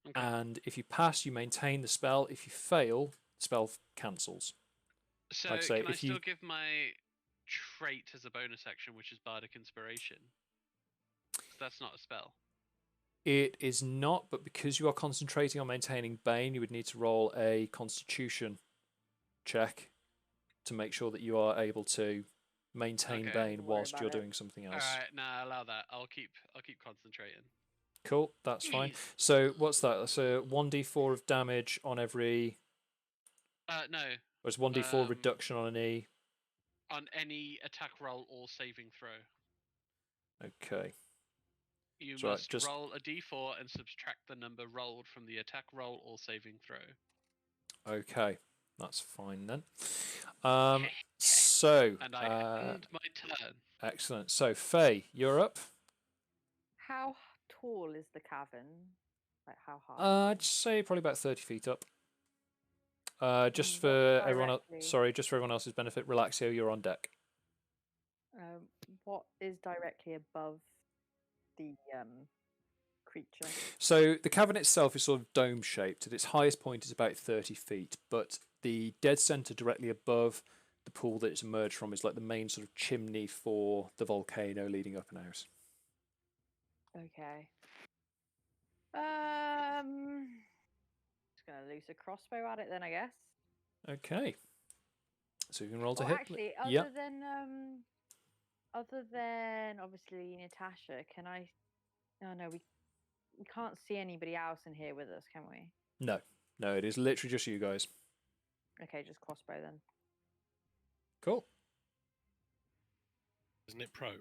H: Okay.
B: And if you pass, you maintain the spell. If you fail, the spell cancels.
H: So
B: like I say,
H: can I
B: if you-
H: still give my trait as a bonus action, which is Bardic Inspiration? 'Cause that's not a spell.
B: It is not, but because you are concentrating on maintaining Bane, you would need to roll a Constitution check to make sure that you are able to maintain
H: Okay.
B: Bane
D: Don't worry
B: whilst
D: about
B: you're
D: it.
B: doing something else.
H: Alright, nah, allow that. I'll keep concentrating.
B: Cool, that's fine. So what's that? That's a 1d4 of damage on every.
H: No.
B: Or it's 1d4
H: Um,
B: reduction on an E.
H: On any attack roll or saving throw.
B: Okay.
H: You
B: That's right,
H: must
B: just-
H: roll a d4 and subtract the number rolled from the attack roll or saving throw.
B: Okay, that's fine then. So
H: And I end my turn.
B: excellent. So Faye, you're up.
D: How tall is the cavern? Like how high?
B: I'd say probably about 30 feet up. Just
D: what
B: for everyone
D: directly?
B: else, sorry, just for everyone else's benefit, Relaxio, you're on deck.
D: What is directly above the creature?
B: So the cavern itself is sort of dome shaped. At its highest point is about 30 feet, but the dead centre directly above the pool that it's emerged from is like the main sort of chimney for the volcano leading up and out.
D: Okay. Just gonna loose a crossbow at it then, I guess.
B: Okay. So you can roll to
D: Well,
B: hit.
D: actually,
B: Yeah.
D: other than obviously Natasha, can I? Oh no, we can't see anybody else in here with us, can we?
B: No, it is literally just you guys.
D: Okay, just crossbow then.
B: Cool.
G: Isn't it pro?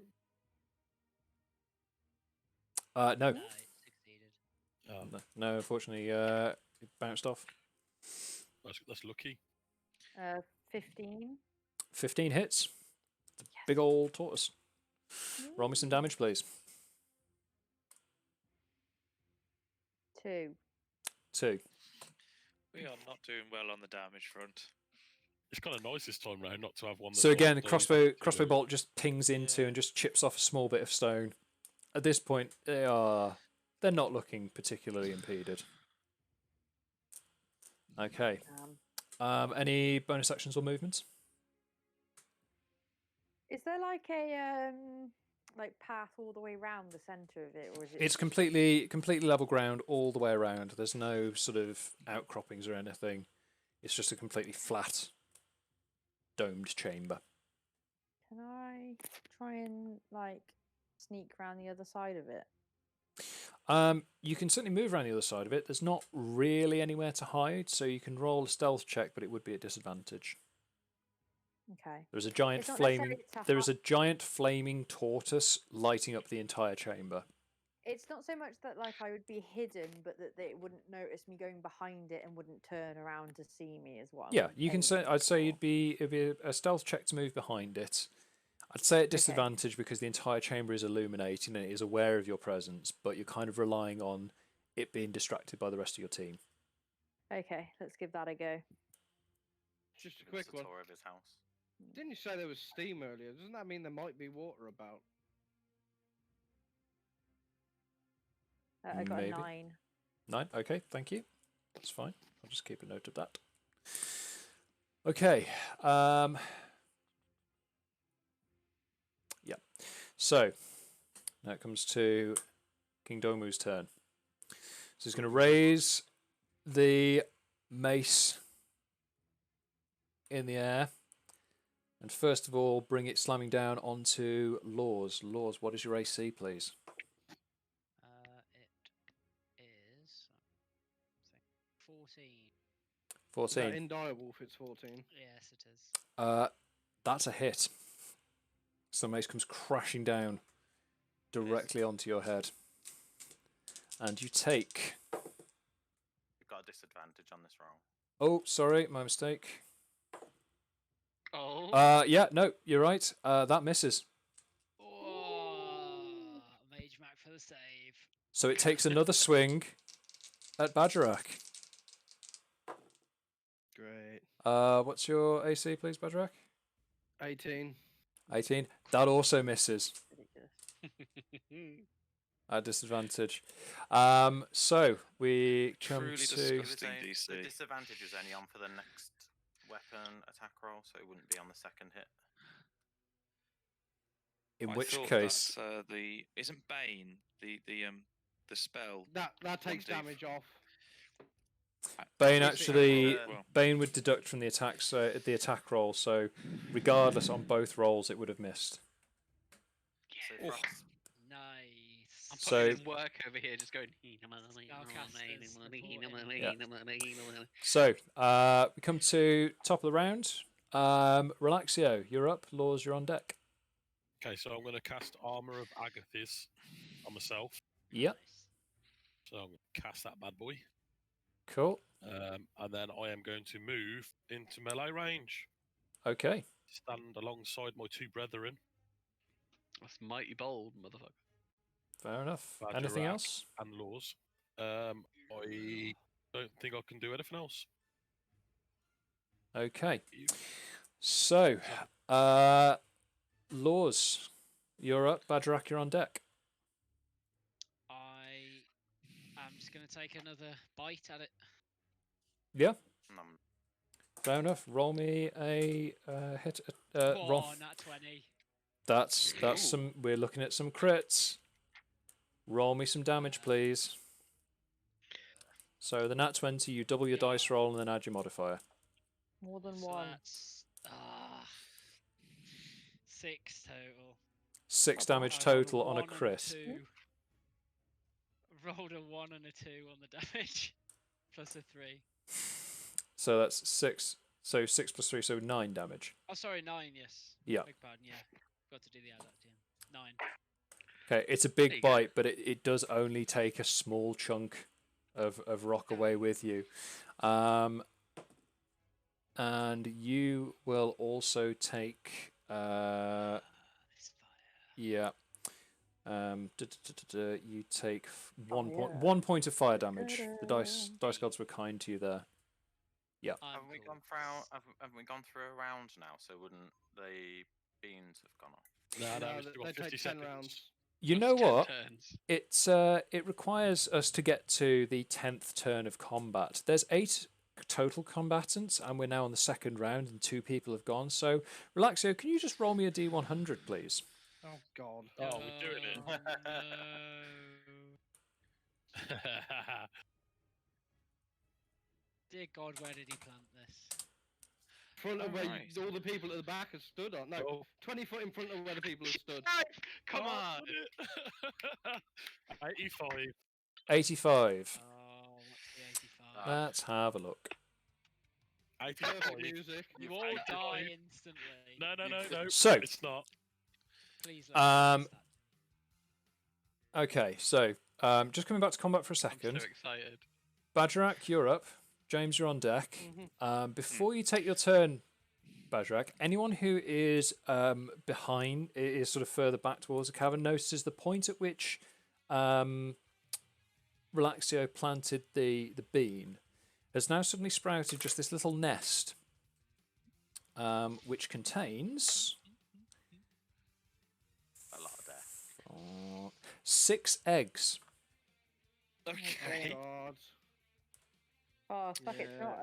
B: No,
E: No, it succeeded.
B: no, unfortunately, it bounced off.
G: That's lucky.
D: 15.
B: 15 hits. The big old tortoise. Roll me some damage, please.
D: 2.
B: 2.
A: We are not doing well on the damage front.
G: It's kind of nice this time round not to have one. That's
B: So again,
G: all
B: crossbow
G: died.
B: bolt just pings into and just chips off a small bit of stone. At this point, they're not looking particularly impeded. Okay. Any bonus actions or movements?
D: Is there like a path all the way around the center of it, or is it?
B: It's completely level ground all the way around. There's no sort of outcroppings or anything. It's just a completely flat, domed chamber.
D: Can I try and sneak around the other side of it?
B: You can certainly move around the other side of it. There's not really anywhere to hide, so you can roll a stealth check, but it would be at disadvantage.
D: Okay.
B: There's a giant
D: It's not
B: flaming.
D: necessarily to
B: There is a giant flaming tortoise lighting up the entire chamber.
D: It's not so much that I would be hidden, but that they wouldn't notice me going behind it and wouldn't turn around to see me as well.
B: Yeah, you can say. I'd say it'd be a stealth check to move behind it. I'd say at disadvantage because the entire chamber is illuminating and it is aware of your presence, but you're kind of relying on it being distracted by the rest of your team.
D: Okay, let's give that a go.
C: Just a quick one.
F: Tour of his house.
C: Didn't you say there was steam earlier? Doesn't that mean there might be water about?
D: I got
B: Maybe.
D: a 9.
B: 9. Okay, thank you. That's fine. I'll just keep a note of that. Okay. Yeah. So now it comes to King Domu's turn. So he's going to raise the mace in the air, and first of all, bring it slamming down onto Lours. Lours, what is your AC, please?
J: It is 14.
B: 14.
C: Is that in Direwolf, it's 14.
J: Yes, it is.
B: That's a hit. So the mace comes crashing down directly onto your head. And you take...
F: You've got a disadvantage on this roll.
B: Oh, sorry, my mistake.
H: Oh.
B: Yeah, no, you're right. That misses.
J: Oh, Magemak for the save.
B: So it takes another swing at Bagerac.
C: Great.
B: What's your AC, please, Bagerac?
C: 18.
B: 18. That also misses.
D: Ridiculous.
B: At disadvantage. So we come
A: Truly
B: to...
A: disgusting.
F: The
A: DC.
F: disadvantage is only on for the next weapon attack roll, so it wouldn't be on the second hit.
B: In
A: I
B: which
A: thought
B: case...
A: that's, isn't Bane the spell?
C: That takes
A: 1d4.
C: damage off.
B: Bane
C: Yes, it
B: actually...
C: is.
A: Well,
B: Bane would deduct from the attack roll, so regardless on both rolls it would have missed.
F: So Frost,
J: Nice.
H: I'm
B: So-
H: putting in work over here, just going.
B: So, we come to top of the round. Relaxio, you're up. Lours, you're on deck.
G: Okay, so I'm going to cast Armor of Agathis on myself.
B: Yep.
G: So I'm going to cast that bad boy.
B: Cool.
G: And then I am going to move into melee range.
B: Okay.
G: Stand alongside my two brethren.
H: That's mighty bold, motherfucker.
B: Fair enough.
G: Bagerac
B: Anything else?
G: And Lours. I don't think I can do anything else.
B: Okay. So, Lours, you're up. Bagerac, you're on deck.
J: I am just going to take another bite at it.
B: Yeah.
F: num-
B: Fair enough. Roll me a hit.
J: Oh,
B: Roll.
J: nat 20.
B: That's some. We're looking at some crits. Roll me some damage, please. So the nat 20, you double your dice roll and then add your modifier.
D: More than
J: So
D: one.
J: that's 6 total.
B: 6 damage
J: I rolled
B: total on a
J: 1 and
B: crit.
J: 2. Rolled a 1 and a 2 on the damage, plus a 3.
B: So that's 6. So 6 plus 3, so 9 damage.
J: Oh, sorry, 9. Yes.
B: Yeah.
J: Big pardon. Yeah. Got to do the add up. Yeah. 9.
B: Okay, it's a
H: There you
B: big
H: go.
B: bite, but it does only take a small chunk of rock away with you. And you will also take...
J: This fire.
B: yeah. You take
D: Fire.
B: 1 point of fire damage. The dice gods were kind to you there. Yeah.
J: I'm
F: Haven't we
J: cool.
F: gone through? Haven't we gone through a round now? So wouldn't the beans have gone off?
G: No, we've still got
C: they
G: 50
C: take 10
G: seconds.
C: rounds.
B: You
H: That's
B: know
H: 10
B: what?
H: turns.
B: It requires us to get to the 10th turn of combat. There's 8 total combatants, and we're now on the second round, and 2 people have gone. So, Relaxio, can you just roll me a D100, please?
C: Oh, God.
G: Oh, we're doing it.
J: Oh, no. Dear God, where did he plant this?
C: Front of where
A: Alright.
C: all the people at the back have stood on. No,
G: Oh.
C: 20 foot in front of where the people have stood.
H: Come on.
G: 85.
B: 85.
J: Oh, what's the 85?
B: Let's have a look.
G: 85.
C: Perfect music.
J: You all die instantly.
G: No.
B: So-
G: it's not.
J: Please let me
B: Um,
J: guess that.
B: Okay, so just coming back to combat for a
H: I'm
B: second.
H: so excited.
B: Bagerac, you're up. James, you're on deck. Before you take your turn, Bagerac, anyone who is behind, is sort of further back towards the cavern, notices the point at which Relaxio planted the bean has now suddenly sprouted just this little nest, which contains
F: A lot of death.
B: 6 eggs.
A: Okay.
C: Oh, God.
D: Oh, fuck it. It's not.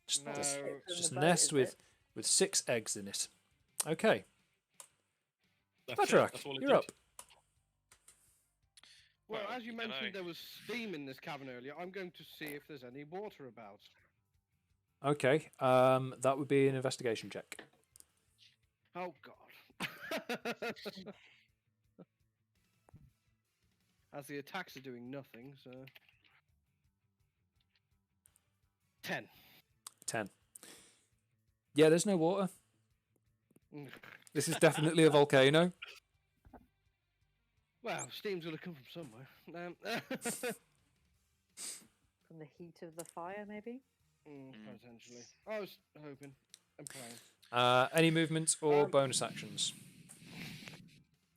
B: Just,
C: No.
B: just,
D: From
B: just
D: the
B: a
D: boat,
B: nest
D: is
B: with
D: it?
B: 6 eggs in it. Okay.
G: That's it,
B: Bagerac,
G: that's all it
B: you're
G: did.
B: up.
C: Well,
A: Well,
C: as you
A: you dunno.
C: mentioned, there was steam in this cavern earlier. I'm going to see if there's any water about.
B: Okay. That would be an investigation check.
C: Oh God. As the attacks are doing nothing, so 10.
B: 10. Yeah, there's no water. This is definitely a volcano.
C: Well, steam's going to come from somewhere.
D: From the heat of the fire, maybe?
C: Potentially. I was hoping and praying.
B: Any movements or bonus actions?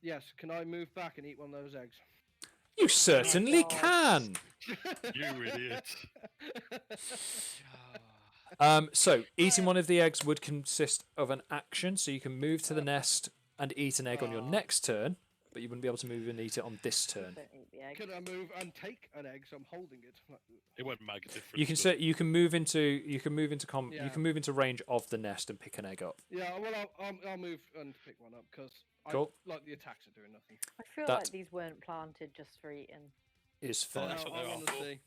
C: Yes, can I move back and eat one of those eggs?
B: You certainly can.
G: You idiot.
B: So, eating one of the eggs would consist of an action, so you can move to the nest and eat an egg on your next turn, but you wouldn't be able to move and eat it on this turn.
D: Don't eat the egg.
C: Can I move and take an egg? So I'm holding it.
G: It won't make a difference.
B: You can
G: does it?
B: say you can move into you can move into range of the nest and pick an egg up.
C: Yeah, well, I'll move and pick one up because
B: Cool.
C: like the attacks are doing nothing.
D: I feel
B: That-
D: like these weren't planted just for eating.
B: Is fair.
G: That's what
C: I
G: they
C: want
G: are
C: to
G: for.
C: see.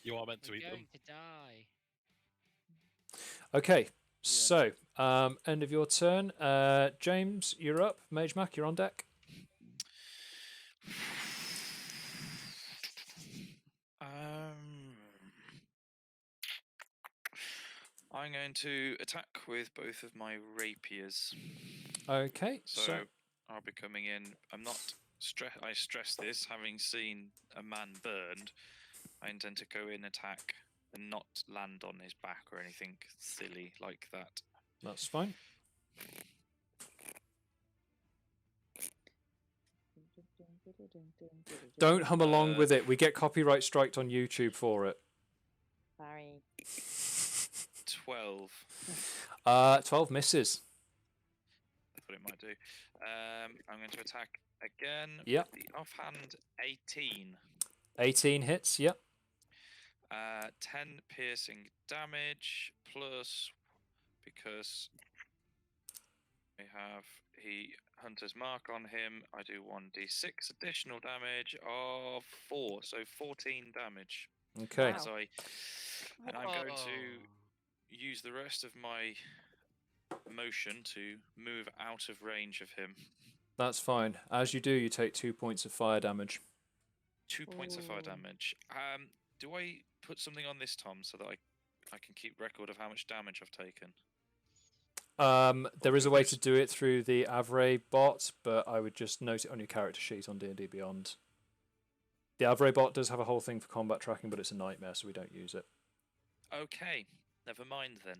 G: You are meant to
J: We're
G: eat them.
J: going to die.
B: Okay, so end of your turn. James, you're up. Magemak, you're on deck.
A: I'm going to attack with both of my rapiers.
B: Okay,
A: So I'll be coming in. I'm not I stress this, having seen a man burned. I intend to go in, attack, and not land on his back or anything silly like that.
B: that's fine. Don't hum along with it. We get copyright striked on YouTube for it.
D: Sorry.
A: 12.
B: 12 misses.
A: I thought it might do. I'm going to attack again.
B: Yep.
A: With the offhand 18.
B: 18 hits. Yep.
A: 10 piercing damage plus, because we have Hunter's Mark on him, I do 1d6 additional damage of 4, so 14 damage.
B: Okay.
A: As and I'm going to use the rest of my motion to move out of range of him.
B: That's fine. As you do, you take 2 points of fire damage.
A: 2 points of fire damage. Do I put something on this, Tom, so that I can keep record of how much damage I've taken?
B: There is a way to do it through the Avray bot, but I would just note it on your character sheet on D&D Beyond. The Avray bot does have a whole thing for combat tracking, but it's a nightmare, so we don't use it.
A: Okay, never mind then.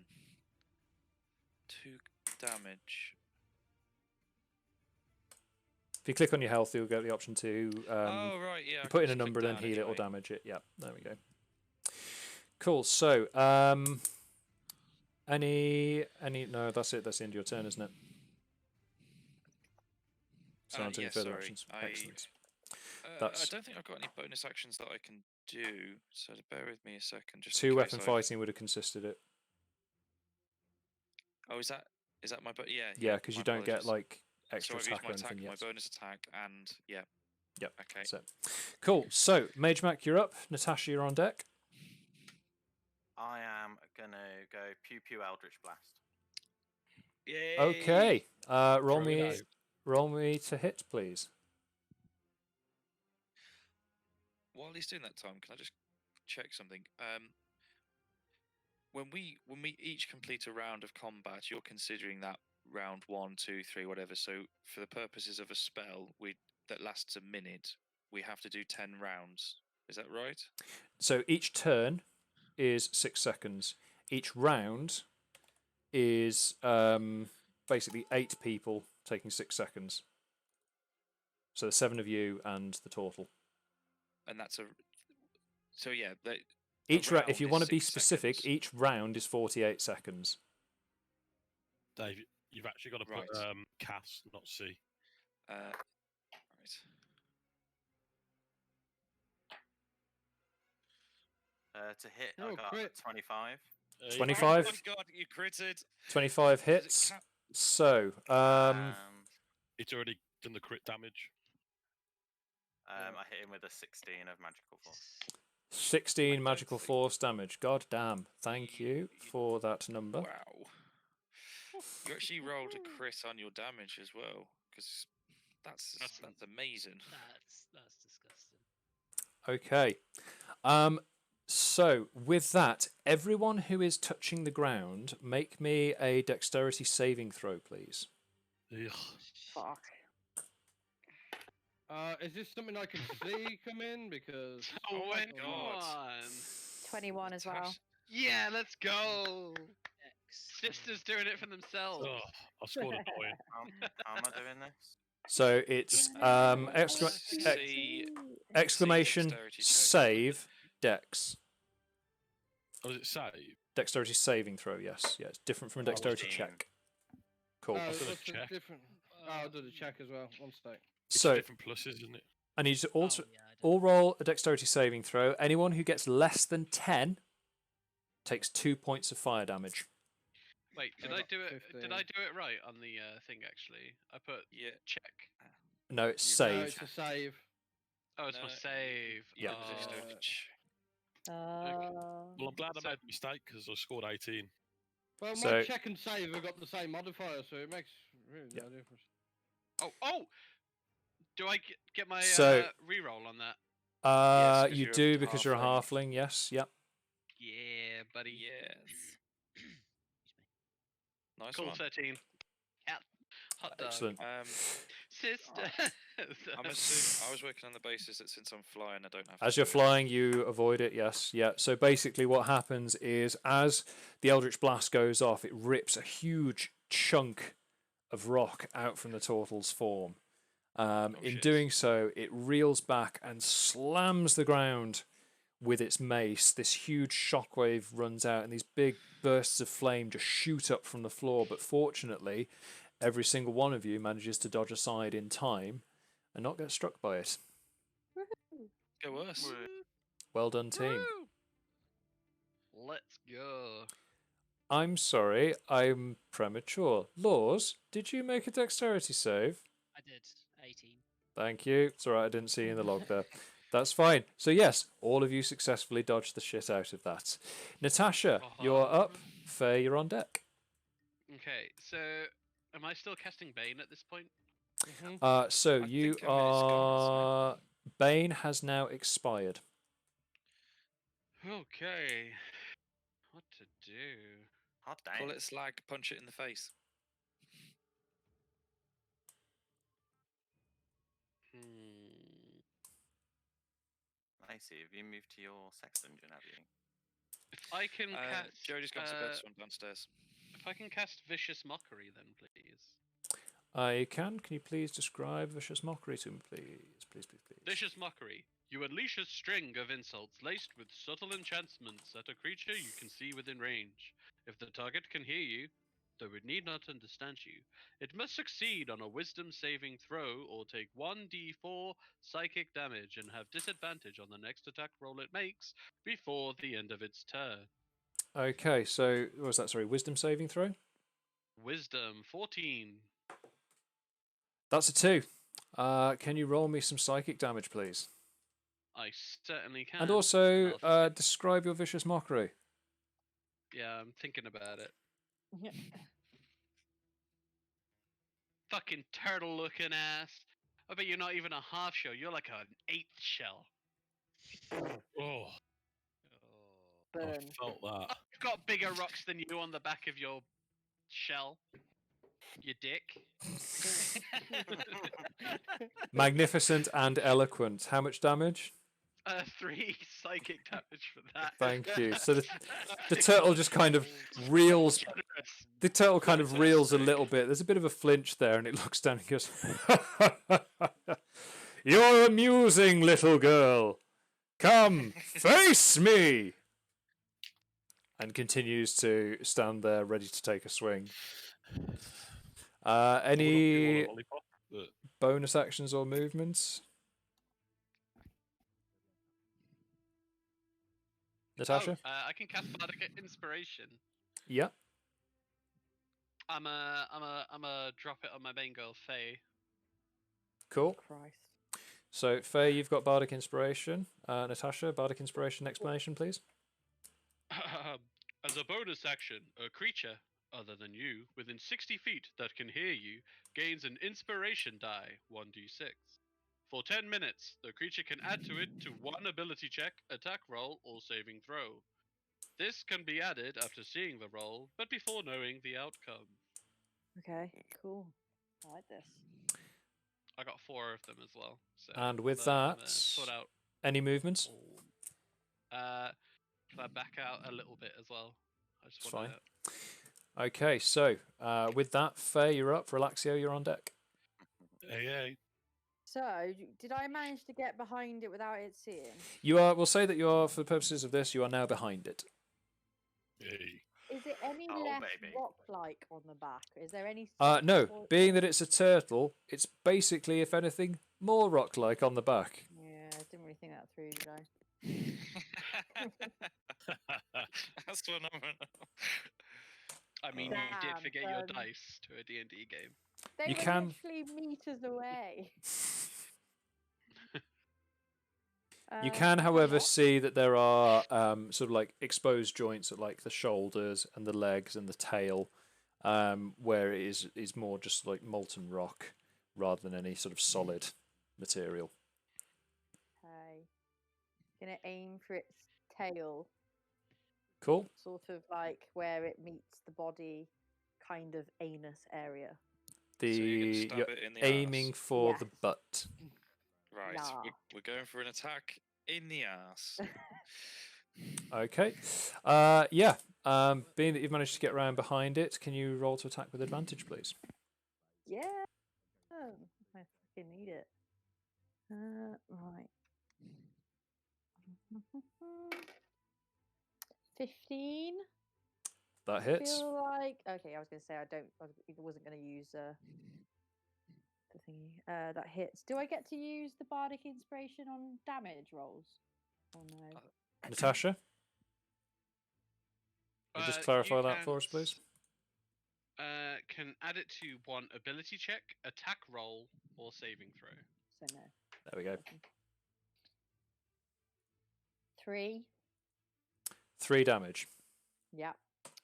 A: 2 damage.
B: If you click on your health, you'll get the option to
A: Oh, right, yeah. I
B: put
A: can
B: in a
A: just click
B: number and then
A: down
B: heal it or
A: anyway.
B: damage it. Yeah, there we go. Cool. So, any? No, that's it. That's the end of your turn, isn't it? So,
A: Yeah,
B: any further
A: sorry.
B: actions?
A: I
B: Excellent.
A: I
B: That's
A: don't think I've got any bonus actions that I can do, so bear with me a second. Just
B: 2
A: in
B: weapon
A: case
B: fighting would have consisted it.
A: Oh, is that my yeah?
B: Yeah, because
A: my
B: you don't get
A: apologies.
B: like
A: So
B: extra
A: I've used
B: attack
A: my
B: or
A: attack,
B: anything
A: my
B: yet.
A: bonus attack, and yeah.
B: Yep.
A: Okay.
B: So, cool. So, Magemak, you're up. Natasha, you're on deck.
F: I am gonna go pew pew Eldritch Blast.
A: Yay!
B: Okay. Roll
G: Throw it
B: me to hit, please.
A: While he's doing that, Tom, can I just check something? When we each complete a round of combat, you're considering that round 1, 2, 3, whatever. So for the purposes of a spell that lasts a minute, we have to do 10 rounds. Is that right?
B: So each turn is 6 seconds. Each round is basically 8 people taking 6 seconds. So there's 7 of you and the Tortle.
A: And that's so yeah.
B: If you want to be
A: 6
B: specific,
A: seconds.
B: each round is 48 seconds.
G: Dave, you've actually got to put
A: Right.
G: cast, not see.
A: Right.
F: To hit, I
C: Oh,
F: got
C: crit.
F: 25.
B: 25.
A: Oh my god, you critted.
B: 25 hits. So,
F: And
G: It's already done the crit damage.
F: I hit him with a 16 of magical force.
B: 16
A: don't
B: magical
A: think-
B: force damage. God damn. Thank you for that number.
A: Wow. You actually rolled a crit on your damage as well, because that's amazing.
J: That's disgusting.
B: Okay. So, with that, everyone who is touching the ground, make me a dexterity saving throw, please.
G: Ugh.
D: Fuck.
C: Is this something I can see come in? Because
H: Oh my
A: God.
H: god.
D: 21 as well.
H: Yeah, let's go.
J: X.
H: Sisters doing it for themselves.
G: Oh, I scored a point.
F: How am I doing this?
B: So, it's
A: See
B: exclamation
A: dexterity check.
B: save dex.
G: Oh, was it save?
B: Dexterity saving throw, yes. Yeah, it's different from a dexterity
F: 14.
B: check. Cool.
C: Oh,
G: I've done a
C: what's the
G: check.
C: different? Oh, I'll do the check as well. One sec.
G: It's
B: So,
G: different pluses, isn't it?
B: I need you to also
J: Oh, yeah, I don't
B: all roll a dexterity saving throw. Anyone who gets less than 10 takes 2 points of fire damage.
H: Wait,
C: I
H: did I
C: got
H: do it?
C: 15.
H: Did I do it right on the thing? Actually, I put
A: Yeah.
H: check.
B: No, it's
C: No,
B: save.
C: it's a save.
H: Oh, it's my
A: No,
H: save.
B: Yeah.
H: Oh.
A: Dexterity check.
G: Well, I'm glad I
H: So-
G: made the mistake because I scored 18.
C: Well,
B: So-
C: my check and save have got the same modifier, so it makes really no difference.
H: Oh! Do I get my
B: So-
H: reroll on that?
A: Yes, 'cause
B: You
A: you're a
B: do because you're a
A: halfling.
B: halfling, yes, yep.
H: Yeah, buddy.
A: Yes. Nice
H: Cool,
A: one.
H: 13. Yeah. Hot dog.
B: Excellent.
H: Sister.
A: I'm assuming I was working on the basis that since I'm flying, I don't have.
B: As
A: to
B: you're
A: do it.
B: flying, you avoid it, yes, yeah. So basically what happens is as the Eldritch Blast goes off, it rips a huge chunk of rock out from the Tortle's form. In
A: shit.
B: doing so, it reels back and slams the ground with its mace. This huge shockwave runs out, and these big bursts of flame just shoot up from the floor. But fortunately, every single one of you manages to dodge aside in time and not get struck by it.
A: Go worse.
B: Well done, team.
H: Woo! Let's go.
B: I'm sorry, I'm premature. Lours, did you make a dexterity save?
J: I did 18.
B: Thank you. It's alright, I didn't see you in the log there. That's fine. So yes, all of you successfully dodged the shit out of that. Natasha, you're up. Faye, you're on deck.
H: Okay, so am I still casting Bane at this point?
B: So
A: I
B: you
A: think I missed
B: are... Bane has now expired.
H: Okay. What to do?
F: Hot
A: Pull
F: damn.
A: it slag, punch it in the face.
F: Lacey, have you moved to your sex dungeon, have you?
H: If I can cast.
A: Jody's gone to bed, so I'm downstairs.
H: If I can cast Vicious Mockery, then please.
B: I can. Can you please describe Vicious Mockery to me, please? Please.
H: Vicious Mockery. You unleash a string of insults laced with subtle enchantments at a creature you can see within range. If the target can hear you, though it need not understand you, it must succeed on a wisdom saving throw or take 1d4 psychic damage and have disadvantage on the next attack roll it makes before the end of its turn.
B: Okay, so what was that? Sorry, wisdom saving throw?
H: Wisdom 14.
B: That's a 2. Can you roll me some psychic damage, please?
H: I certainly can.
B: And also
H: And I'll
B: describe your Vicious Mockery.
H: Yeah, I'm thinking about it.
D: Yeah.
H: Fucking turtle looking ass. I bet you're not even a half shell. You're like an eighth shell.
G: Oh, I
D: Burn.
G: felt that.
H: I've got bigger rocks than you on the back of your shell. You dick.
B: Magnificent and eloquent. How much damage?
H: 3 psychic damage for that.
B: Thank you. So the turtle just kind of reels.
H: Generous.
B: The turtle kind of reels a little bit. There's a bit of a flinch there, and it looks down and goes, "You're amusing, little girl. Come, face me!" And continues to stand there, ready to take a swing.
G: I wouldn't
B: Any
G: want a lollipop, but
B: bonus actions or movements? Natasha?
H: I can cast Bardic Inspiration.
B: Yeah.
H: I'm a drop it on my main girl, Faye.
B: Cool.
D: Christ.
B: So, Faye, you've got Bardic Inspiration. Natasha, Bardic Inspiration explanation, please.
H: As a bonus action, a creature other than you within 60 feet that can hear you gains an inspiration die, 1d6. For 10 minutes, the creature can add to it to one ability check, attack roll, or saving throw. This can be added after seeing the roll, but before knowing the outcome.
D: Okay, cool. I like this.
H: I got 4 of them as well. So
B: And with
H: I'm gonna
B: that,
H: sort out.
B: any movements?
H: Can I back out a little bit as well? I just
B: It's
H: want
B: fine.
H: to.
B: Okay, so with that, Faye, you're up. Relaxio, you're on deck.
G: Hey.
D: So, did I manage to get behind it without it seeing?
B: You are. We'll say that you are, for the purposes of this, you are now behind it.
G: Hey.
D: Is it any
F: Oh,
D: less
F: baby.
D: rock-like on the back? Is there any?
B: No.
D: or-
B: Being that it's a turtle, it's basically, if anything, more rock-like on the back.
D: Yeah, I didn't really think that through, did I?
A: That's phenomenal.
H: I mean, you did
D: Damn,
H: forget your dice to a D&D game.
D: They
B: You
D: were
B: can-
D: literally meters away.
B: You can, however,
D: what?
B: see that there are sort of like exposed joints at like the shoulders and the legs and the tail, where it is more just like molten rock rather than any sort of solid material.
D: Okay. Gonna aim for its tail,
B: Cool.
D: sort of like where it meets the body, kind of anus area.
A: you're
B: You're
A: gonna stab it in the
B: aiming
A: arse.
B: for
D: Yes.
B: the butt.
A: Right,
D: Yeah.
A: we're going for an attack in the ass.
B: Okay. Yeah. Being that you've managed to get around behind it, can you roll to attack with advantage, please?
D: Yeah. Oh, I fucking need it. Right. 15.
B: That hits.
D: Feel like okay. I was gonna say I wasn't gonna use the thingy. That hits. Do I get to use the bardic inspiration on damage rolls? Oh no.
B: Natasha? Can you just clarify that for us, please?
H: Can add it to one ability check, attack roll, or saving throw.
D: So no.
B: There we go.
D: 3.
B: 3 damage.
D: Yep.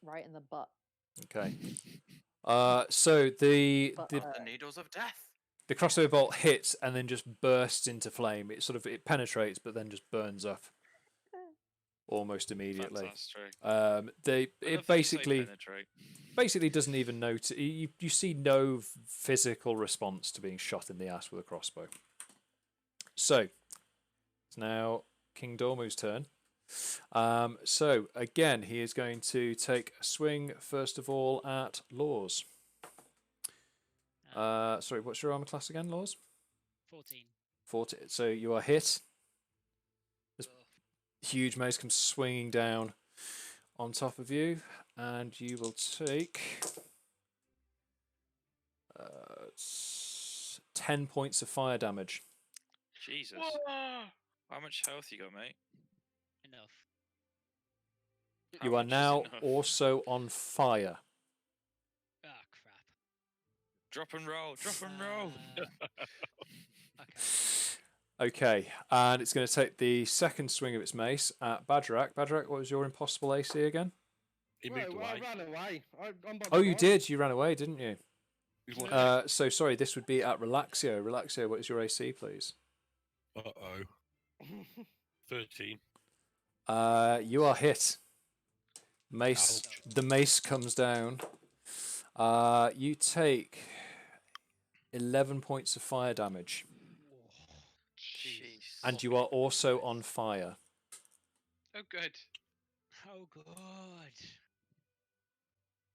D: Right in the butt.
B: Okay. So the
F: The needles of death.
B: the crossbow bolt hits and then just bursts into flame. It penetrates, but then just burns up almost immediately.
A: Fantastic.
B: It
A: I love that you say
B: basically
A: penetrate.
B: doesn't even notice. You see no physical response to being shot in the ass with a crossbow. So it's now King Domu's turn. So again, he is going to take a swing first of all at Lours. Sorry, what's your armor class again, Lours?
J: 14.
B: 14. So you are hit. This huge mace comes swinging down on top of you, and you will take 10 points of fire damage.
A: Jesus. How much health you got, mate?
J: Enough.
B: You
A: How
B: are
A: much is
B: now
A: enough?
B: also on fire.
J: Ah, crap.
A: Drop and roll. Drop and roll.
J: Okay.
B: Okay, and it's going to take the second swing of its mace at Bagerac. Bagerac, what was your impossible AC again?
G: He
C: Well,
G: moved
C: I
G: away.
C: ran away. I'm by
B: Oh,
C: my
B: you
C: right.
B: did. You ran away, didn't you?
G: He's one-
B: So sorry, this would be at Relaxio. Relaxio, what is your AC, please?
G: Uh-oh. 13.
B: You are hit. Mace.
G: Ouch.
B: The mace comes down. You take 11 points of fire damage,
A: Jeez.
B: and you are also on fire.
H: Oh, good.
J: Oh, good.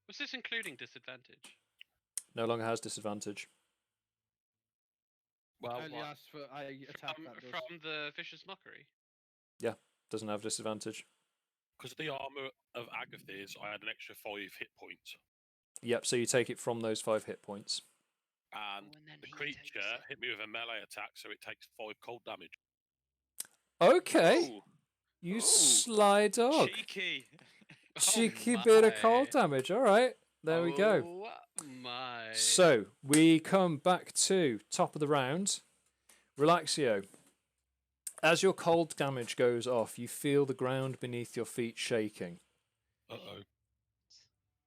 H: Was this including disadvantage?
B: No longer has disadvantage.
G: Well,
C: Only
G: what?
C: asked for a attack that does.
H: From the vicious mockery.
B: Doesn't have disadvantage.
G: Because of the armor of Agathis, I had an extra 5 hit points.
B: Yep, so you take it from those 5 hit points.
G: And
J: Oh, and then
G: the
J: he
G: creature
J: takes it.
G: hit me with a melee attack, so it takes 5 cold damage.
B: Okay.
A: Ooh.
B: You
A: Ooh,
B: sly dog.
A: Cheeky.
B: Cheeky bit of cold
E: my.
B: damage. All right, there we go.
E: Oh my.
B: So we come back to top of the round. Relaxio. As your cold damage goes off, you feel the ground beneath your feet shaking.
G: Uh-oh.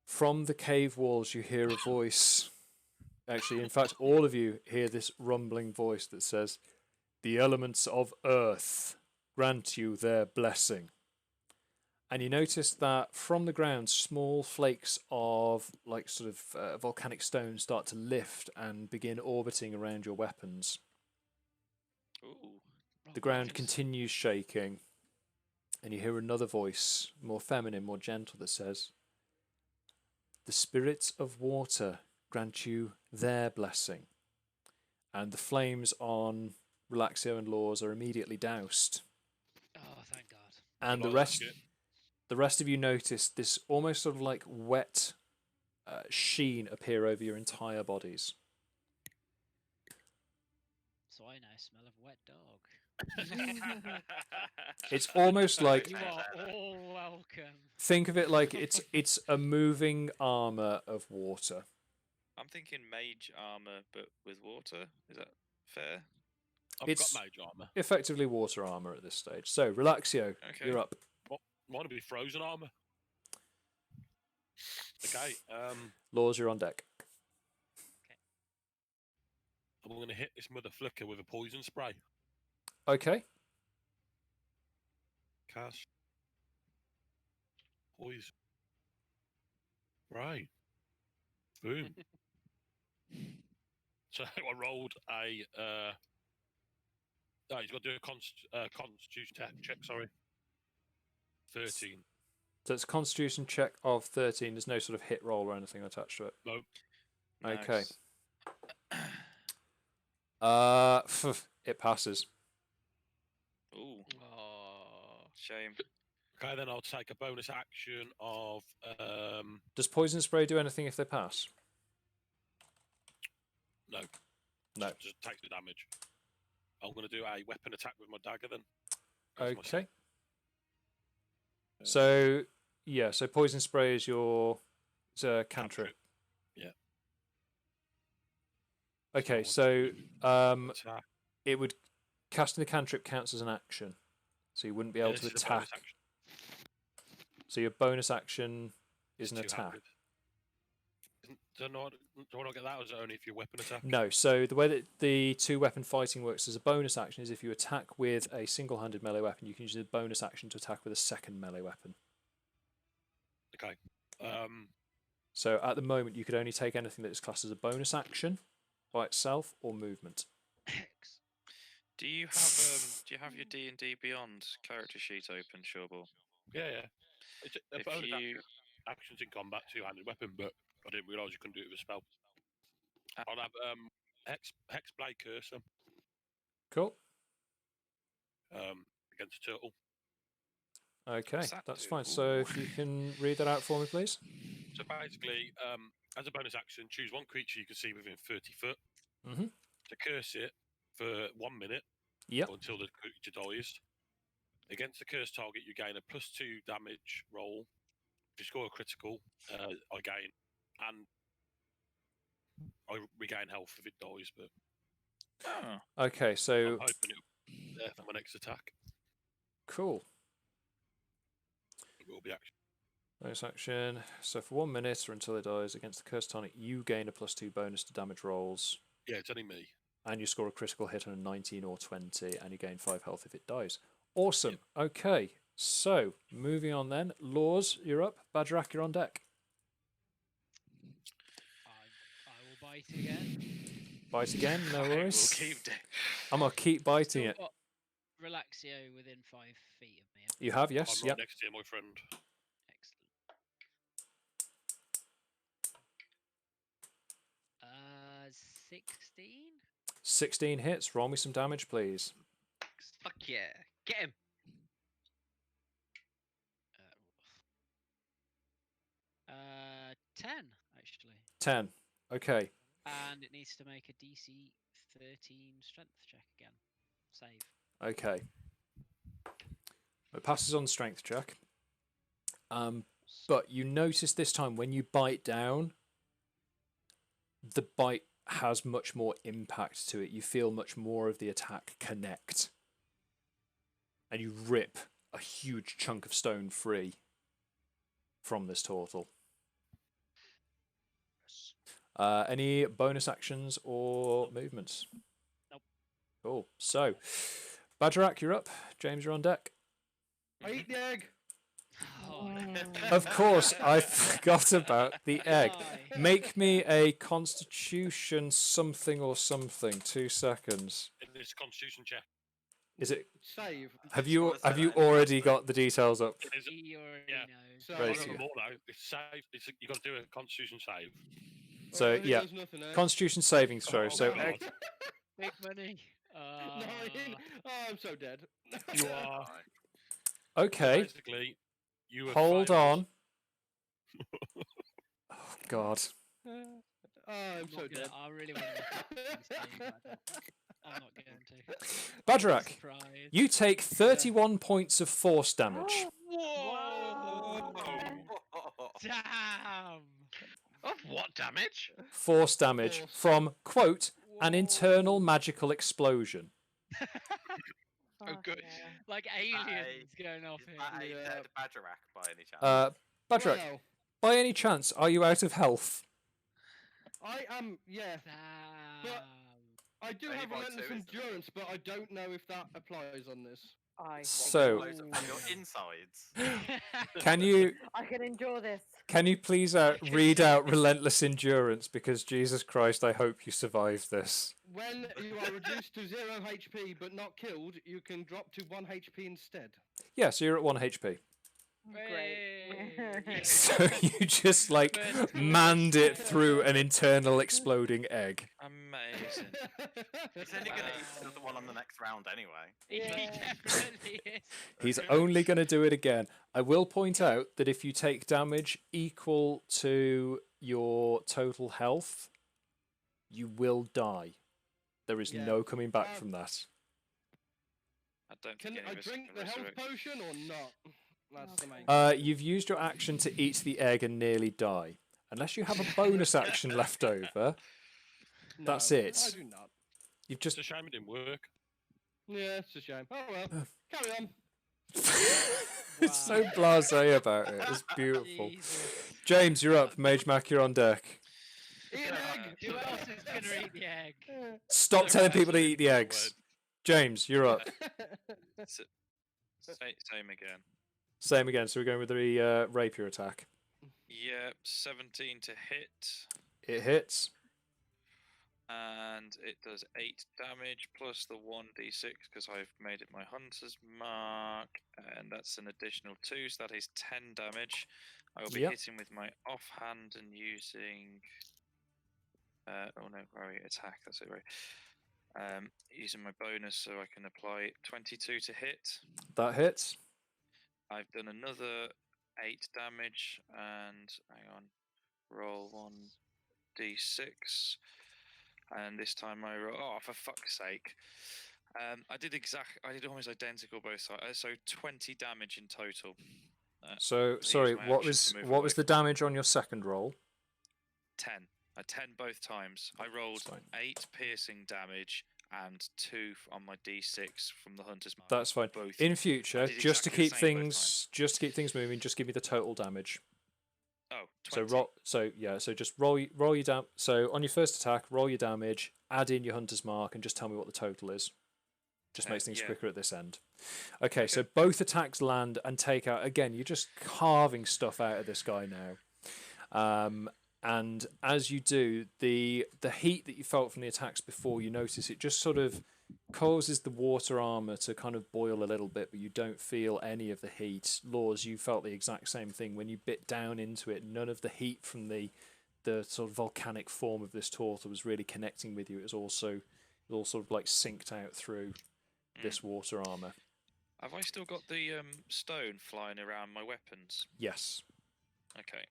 B: From the cave walls, you hear a voice. Actually, in fact, all of you hear this rumbling voice that says, "The elements of earth grant you their blessing." And you notice that from the ground, small flakes of like sort of volcanic stone start to lift and begin orbiting around your weapons.
A: Ooh.
B: The ground
A: nice.
B: continues shaking, and you hear another voice, more feminine, more gentle, that says, "The spirits of water grant you their blessing." And the flames on Relaxio and Lours are immediately doused.
E: Oh, thank God.
B: And
G: Like that shit.
B: the rest of you notice this almost sort of like wet sheen appear over your entire bodies.
J: So I now smell of wet dog.
B: It's almost like,
E: You are all welcome.
B: think of it like it's a moving armor of water.
A: I'm thinking mage armor, but with water. Is that fair?
G: I've
B: It's-
G: got mage armor.
B: Effectively water armor at this stage. So, Relaxio,
A: Okay.
B: you're up.
G: Want to be frozen armor? Okay.
B: Lours, you're on deck.
G: I'm going to hit this mother flicker with a poison spray.
B: Okay.
G: Cast. Poison. Right. Boom. So I rolled a. No, he's got to do a constitution check. Sorry. 13.
B: So it's a constitution check of 13. There's no sort of hit roll or anything attached to it.
G: No.
B: Okay.
A: Nice.
B: It passes.
A: Ooh,
E: Oh.
A: shame.
G: Okay, then I'll take a bonus action of.
B: Does poison spray do anything if they pass?
G: No.
B: No.
G: Just takes the damage. I'm going to do a weapon attack with my dagger then. As my
B: Okay. So poison spray is it's a cantrip.
G: Yeah.
B: Okay,
G: So
B: so
G: attack.
B: it would casting the cantrip counts as an action, so you wouldn't be able
G: This
B: to
G: is a bonus
B: attack.
G: action.
B: So your bonus action is
G: It's
B: an attack.
G: two-handed. Do I not get that, or is it only if your weapon attack?
B: No, so the way that the two weapon fighting works as a bonus action is if you attack with a single-handed melee weapon, you can use a bonus action to attack with a second melee weapon.
G: Okay.
B: So at the moment, you could only take anything that is classed as a bonus action by itself or movement.
A: Do you have your D&D Beyond character sheet open, Shawball?
G: Yeah. It's a
A: If
G: bonus
A: you
G: actions in combat, two-handed weapon, but I didn't realise you couldn't do it with a spell.
A: Ah.
G: I'll have Hex Blade Cursor
B: Cool.
G: against a turtle.
B: Okay,
A: What's that
B: that's
A: do?
B: fine. So
A: Ooh.
B: if you can read that out for me, please.
G: So basically, as a bonus action, choose one creature you can see within 30 foot
B: Mhm.
G: to curse it for 1 minute
B: Yep.
G: or until the creature dies. Against the cursed target, you gain a +2 damage roll. If you score a critical, I gain, and I regain health if it dies. But
A: Oh,
B: Okay,
G: I'm
B: so
G: hoping it'll be there for my next attack.
B: cool.
G: It will be action.
B: Bonus action. So for 1 minute or until it dies against the cursed tonic, you gain a +2 bonus to damage rolls,
G: Yeah, it's only me.
B: and you score a critical hit on a 19 or 20, and you gain 5 health if it dies. Awesome. Okay, so moving on then. Lours, you're up. Bagerac, you're on deck.
E: I will bite again.
B: Bite again, no
A: I will
B: worries.
A: keep doing.
B: I'm gonna keep biting
E: Still
B: it.
E: got Relaxio within 5 feet of me. haven't
B: You
E: I?
B: have, yes,
G: I'm right
B: yep.
G: next to you, my friend.
E: Excellent. 16?
B: 16 hits. Roll me some damage, please.
H: Fuck yeah. Get him.
E: 10, actually.
B: 10. Okay.
E: And it needs to make a DC 13 strength check again. Save.
B: Okay. It passes on strength check. But you notice this time when you bite down, the bite has much more impact to it. You feel much more of the attack connect. And you rip a huge chunk of stone free from this turtle. Any bonus actions or movements?
J: Nope.
B: Cool. So, Bagerac, you're up. James, you're on deck.
C: I eat the egg.
E: Oh,
B: Of course, I forgot about the egg.
E: Why?
B: Make me a Constitution something or something. 2 seconds.
G: In this Constitution check.
B: Is it?
C: Save.
B: Have you
F: Just wanna say that in
B: already
F: first
B: got the details up?
G: It is a,
E: He already
G: Yeah.
E: knows.
C: So,
G: I
B: Right,
G: don't
B: so-
G: know more now. It's save. You got to do a Constitution save.
B: So,
C: I think
B: yeah.
C: there's nothing, eh?
B: Constitution saving throw.
G: Oh,
B: So,
G: God.
E: Big money.
C: 9. Oh, I'm so dead.
G: You are
B: okay.
G: basically. You have
B: Hold
G: failed.
B: on. Oh, God.
C: Oh, I'm
E: I'm
C: so
E: not gonna,
C: dead.
E: I really want to. I'm not going to.
B: Badrak,
E: Surprise.
B: you take 31 points of force damage.
E: Whoa! Damn!
H: Of what damage?
B: Force damage
C: Force.
B: from, quote, an internal
E: Whoa.
B: magical explosion.
H: Oh, good.
E: Like aliens going off
F: Is
E: here.
F: that a
C: Yeah.
F: dead Bagerac by any chance?
B: Badrak,
C: Well,
B: by any chance, are you out of health?
C: I am, yeah.
E: Damn.
C: I do
F: Only
C: have
F: by
C: relentless
F: 2, isn't it?
C: endurance, but I don't know if that applies on this.
B: So-
F: Blows up from your insides.
B: Can you
D: I can endure this.
B: please read out relentless endurance, because Jesus Christ, I hope you survive this.
C: When you are reduced to 0 HP but not killed, you can drop to 1 HP instead.
B: Yeah, so you're at 1 HP.
E: Great.
B: So you just like
E: First
B: manned it
E: force.
B: through an internal exploding egg.
A: Amazing.
F: He's only going to eat another one on the next round anyway.
E: He definitely is.
B: He's only going to do it again. I will point out that if you take damage equal to your total health, you will die. There is
C: Yeah.
B: no coming back from that.
A: I don't
C: Can
A: think any
C: I
A: of us
C: drink
A: can
C: the health
A: resurrect.
C: potion or not? That's the main.
B: You've used your action to eat the egg and nearly die. Unless you have a bonus action left over, that's
C: No,
B: it.
C: I do not.
B: you've
G: It's
B: just
G: a shame it didn't work.
C: Yeah, it's a shame. Oh well. Carry on.
B: it's so blasé about it. It's beautiful.
E: Jesus.
B: James, you're up. Magemak, you're on deck.
C: Eat an egg.
E: Who else is gonna eat the egg?
B: Stop telling people to eat the eggs. James, you're up.
A: Same again.
B: Same again. So we're going with the rapier attack.
A: Yep, 17 to hit,
B: It hits.
A: and it does 8 damage plus the 1d6 because I've made it my hunter's mark, and that's an additional 2, so that is 10 damage. I will be
B: Yep.
A: hitting with my offhand and using. Oh no, right, attack, that's it, right. Using my bonus so I can apply 22 to hit.
B: That hits.
A: I've done another 8 damage, and hang on, roll 1d6, and this time I roll. Oh, for fuck's sake! I did almost identical both sides. So 20 damage in total.
B: So
A: use
B: sorry,
A: my
B: what
A: action
B: was
A: to move
B: what
A: away
B: was the
A: from it.
B: damage on your second roll?
A: 10. A 10 both times. I rolled
B: fine.
A: 8 piercing damage and 2 on my d6 from the hunter's mark.
B: That's fine.
A: Both.
B: In future,
A: did
B: just to
A: exactly the
B: keep
A: same both
B: things moving, just give me the total damage.
A: Oh,
B: So
A: 20.
B: roll. So yeah. So just roll your down. So on your first attack, roll your damage, add in your hunter's mark, and just tell me what the total is. Just makes things
A: yeah.
B: quicker at this end. Okay, so both attacks land and take out. Again, you're just carving stuff out of this guy now. And as you do, the heat that you felt from the attacks before, you notice it just sort of causes the water armor to kind of boil a little bit, but you don't feel any of the heat. Lours, you felt the exact same thing when you bit down into it. None of the heat from the sort of volcanic form of this turtle was really connecting with you. It was all sort of like synced out through this water armor.
A: Have I still got the stone flying around my weapons?
B: Yes.
A: Okay.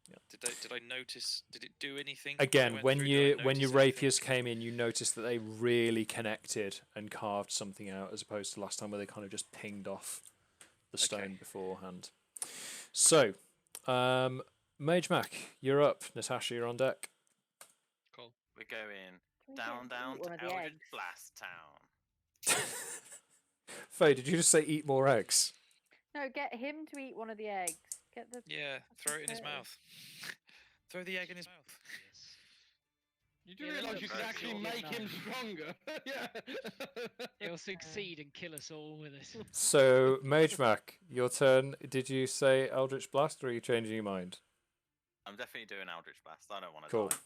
B: Yeah.
A: Did I notice? Did it do anything?
B: Again, when your
A: notice
B: rapiers came in, you noticed that they really connected and carved something out, as opposed to last time where they kind of just pinged off the stone beforehand. So, Magemak, you're up. Natasha, you're on deck.
H: Cool.
F: We're going
D: Can we
F: down
D: get
F: to
D: one of the
F: Eldritch
D: eggs?
F: Blast Town.
B: Faye, did you just say eat more eggs?
D: No, get him to eat one of the eggs. Get the.
A: Yeah, throw it in his
D: potato.
A: mouth. Throw the egg in his mouth.
E: Yes.
C: You do
E: Yeah,
C: realise
E: let's
C: you
F: not
C: can
F: very
C: actually
F: sure.
C: make him
E: No.
C: stronger? Yeah.
E: He'll succeed and kill us all with it.
B: So, Magemak, your turn. Did you say Eldritch Blast, or are you changing your mind?
F: I'm definitely doing Eldritch Blast. I don't want to
B: Cool.
F: die.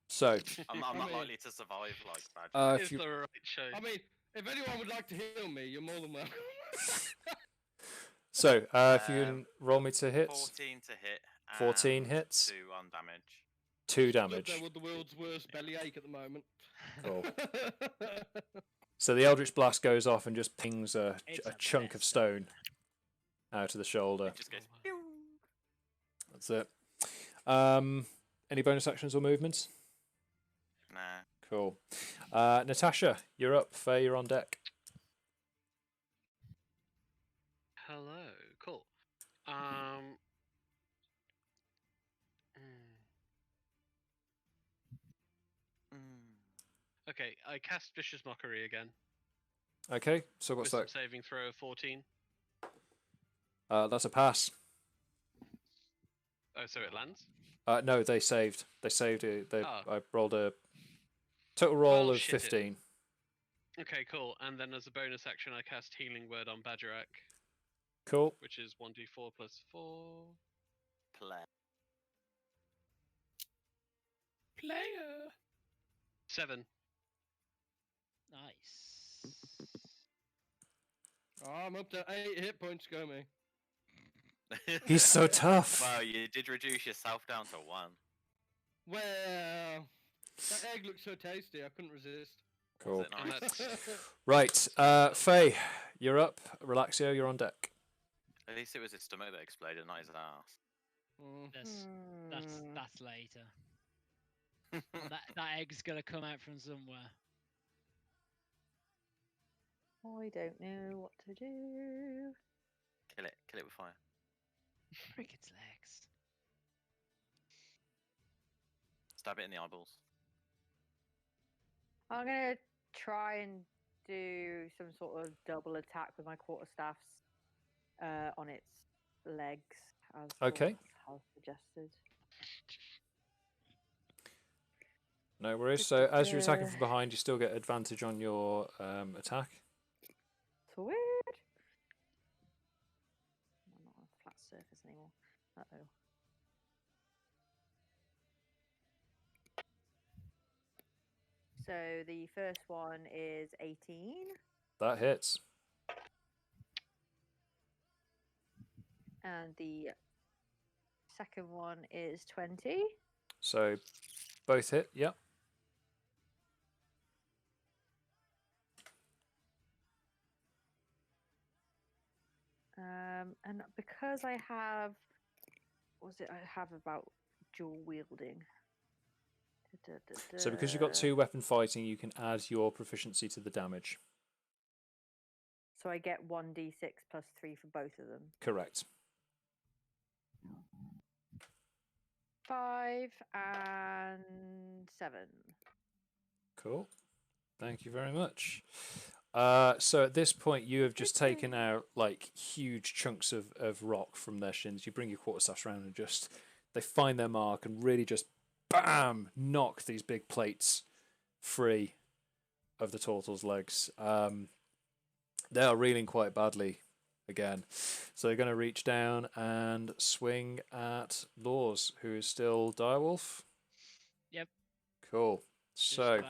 B: So,
F: I'm
C: I
F: not
C: mean-
F: likely to survive like Badger.
H: It's
B: if you,
H: the right show.
C: I mean, if anyone would like to heal me, you're more than welcome.
B: if you can roll me to hit,
F: 14 to hit.
B: 14
F: and
B: hits.
F: 2 on damage.
B: 2
C: Look,
B: damage.
C: they're with the world's worst bellyache at the moment.
B: Cool. So the Eldritch Blast goes off and just pings a
E: It's a
B: chunk of
E: mess.
B: stone out of the shoulder.
F: It just goes.
B: That's it. Any bonus actions or movements?
F: Nah.
B: Cool. Natasha, you're up. Faye, you're on deck.
H: Hello. Cool. Okay, I cast Vicious Mockery again.
B: Okay, so what's
H: Wisdom
B: that?
H: saving throw of 14.
B: That's a pass.
H: Oh, so it lands?
B: No, they saved. They saved it.
H: Oh.
B: I rolled a total roll
H: Well,
B: of
H: shit it.
B: 15.
H: Okay, cool. And then as a bonus action, I cast Healing Word on Bagerac,
B: Cool.
H: which is 1d4 plus 4.
F: Play.
G: Player.
H: 7.
J: Nice.
C: Oh, I'm up to 8 hit points, go me.
B: He's so tough.
F: Well, you did reduce yourself down to 1.
C: Well, that egg looks so tasty, I couldn't resist.
B: Cool.
F: Was it
H: And
F: nice?
H: that's
B: Right, Faye, you're up. Relaxio, you're on deck.
F: At least it was his stomach that exploded, not his ass.
E: That's later. That egg's gonna come out from somewhere.
D: I don't know what to do.
F: Kill it with fire.
E: Break its legs.
F: Stab it in the eyeballs.
D: I'm gonna try and do some sort of double attack with my quarterstaffs on its legs, as
B: Okay.
D: Hal suggested.
B: No worries. So as you're attacking from behind, you still get advantage on your attack.
D: Sweet. I'm not on a flat surface anymore. Uh-oh. So the first one is 18.
B: That hits.
D: And the second one is 20.
B: So both hit. Yep.
D: And because I have, I have about dual wielding.
B: So because you've got 2 weapon fighting, you can add your proficiency to the damage.
D: So I get 1d6 plus 3 for both of them.
B: Correct.
D: 5 and 7.
B: Cool. Thank you very much. So at this point, you have just taken out like huge chunks of rock from their shins. You bring your quarterstaffs around and just they find their mark and really just bam knock these big plates free of the Tortle's legs. They are reeling quite badly again, so they're going to reach down and swing at Lours, who is still direwolf.
E: Yep.
B: Cool.
E: Just
B: So.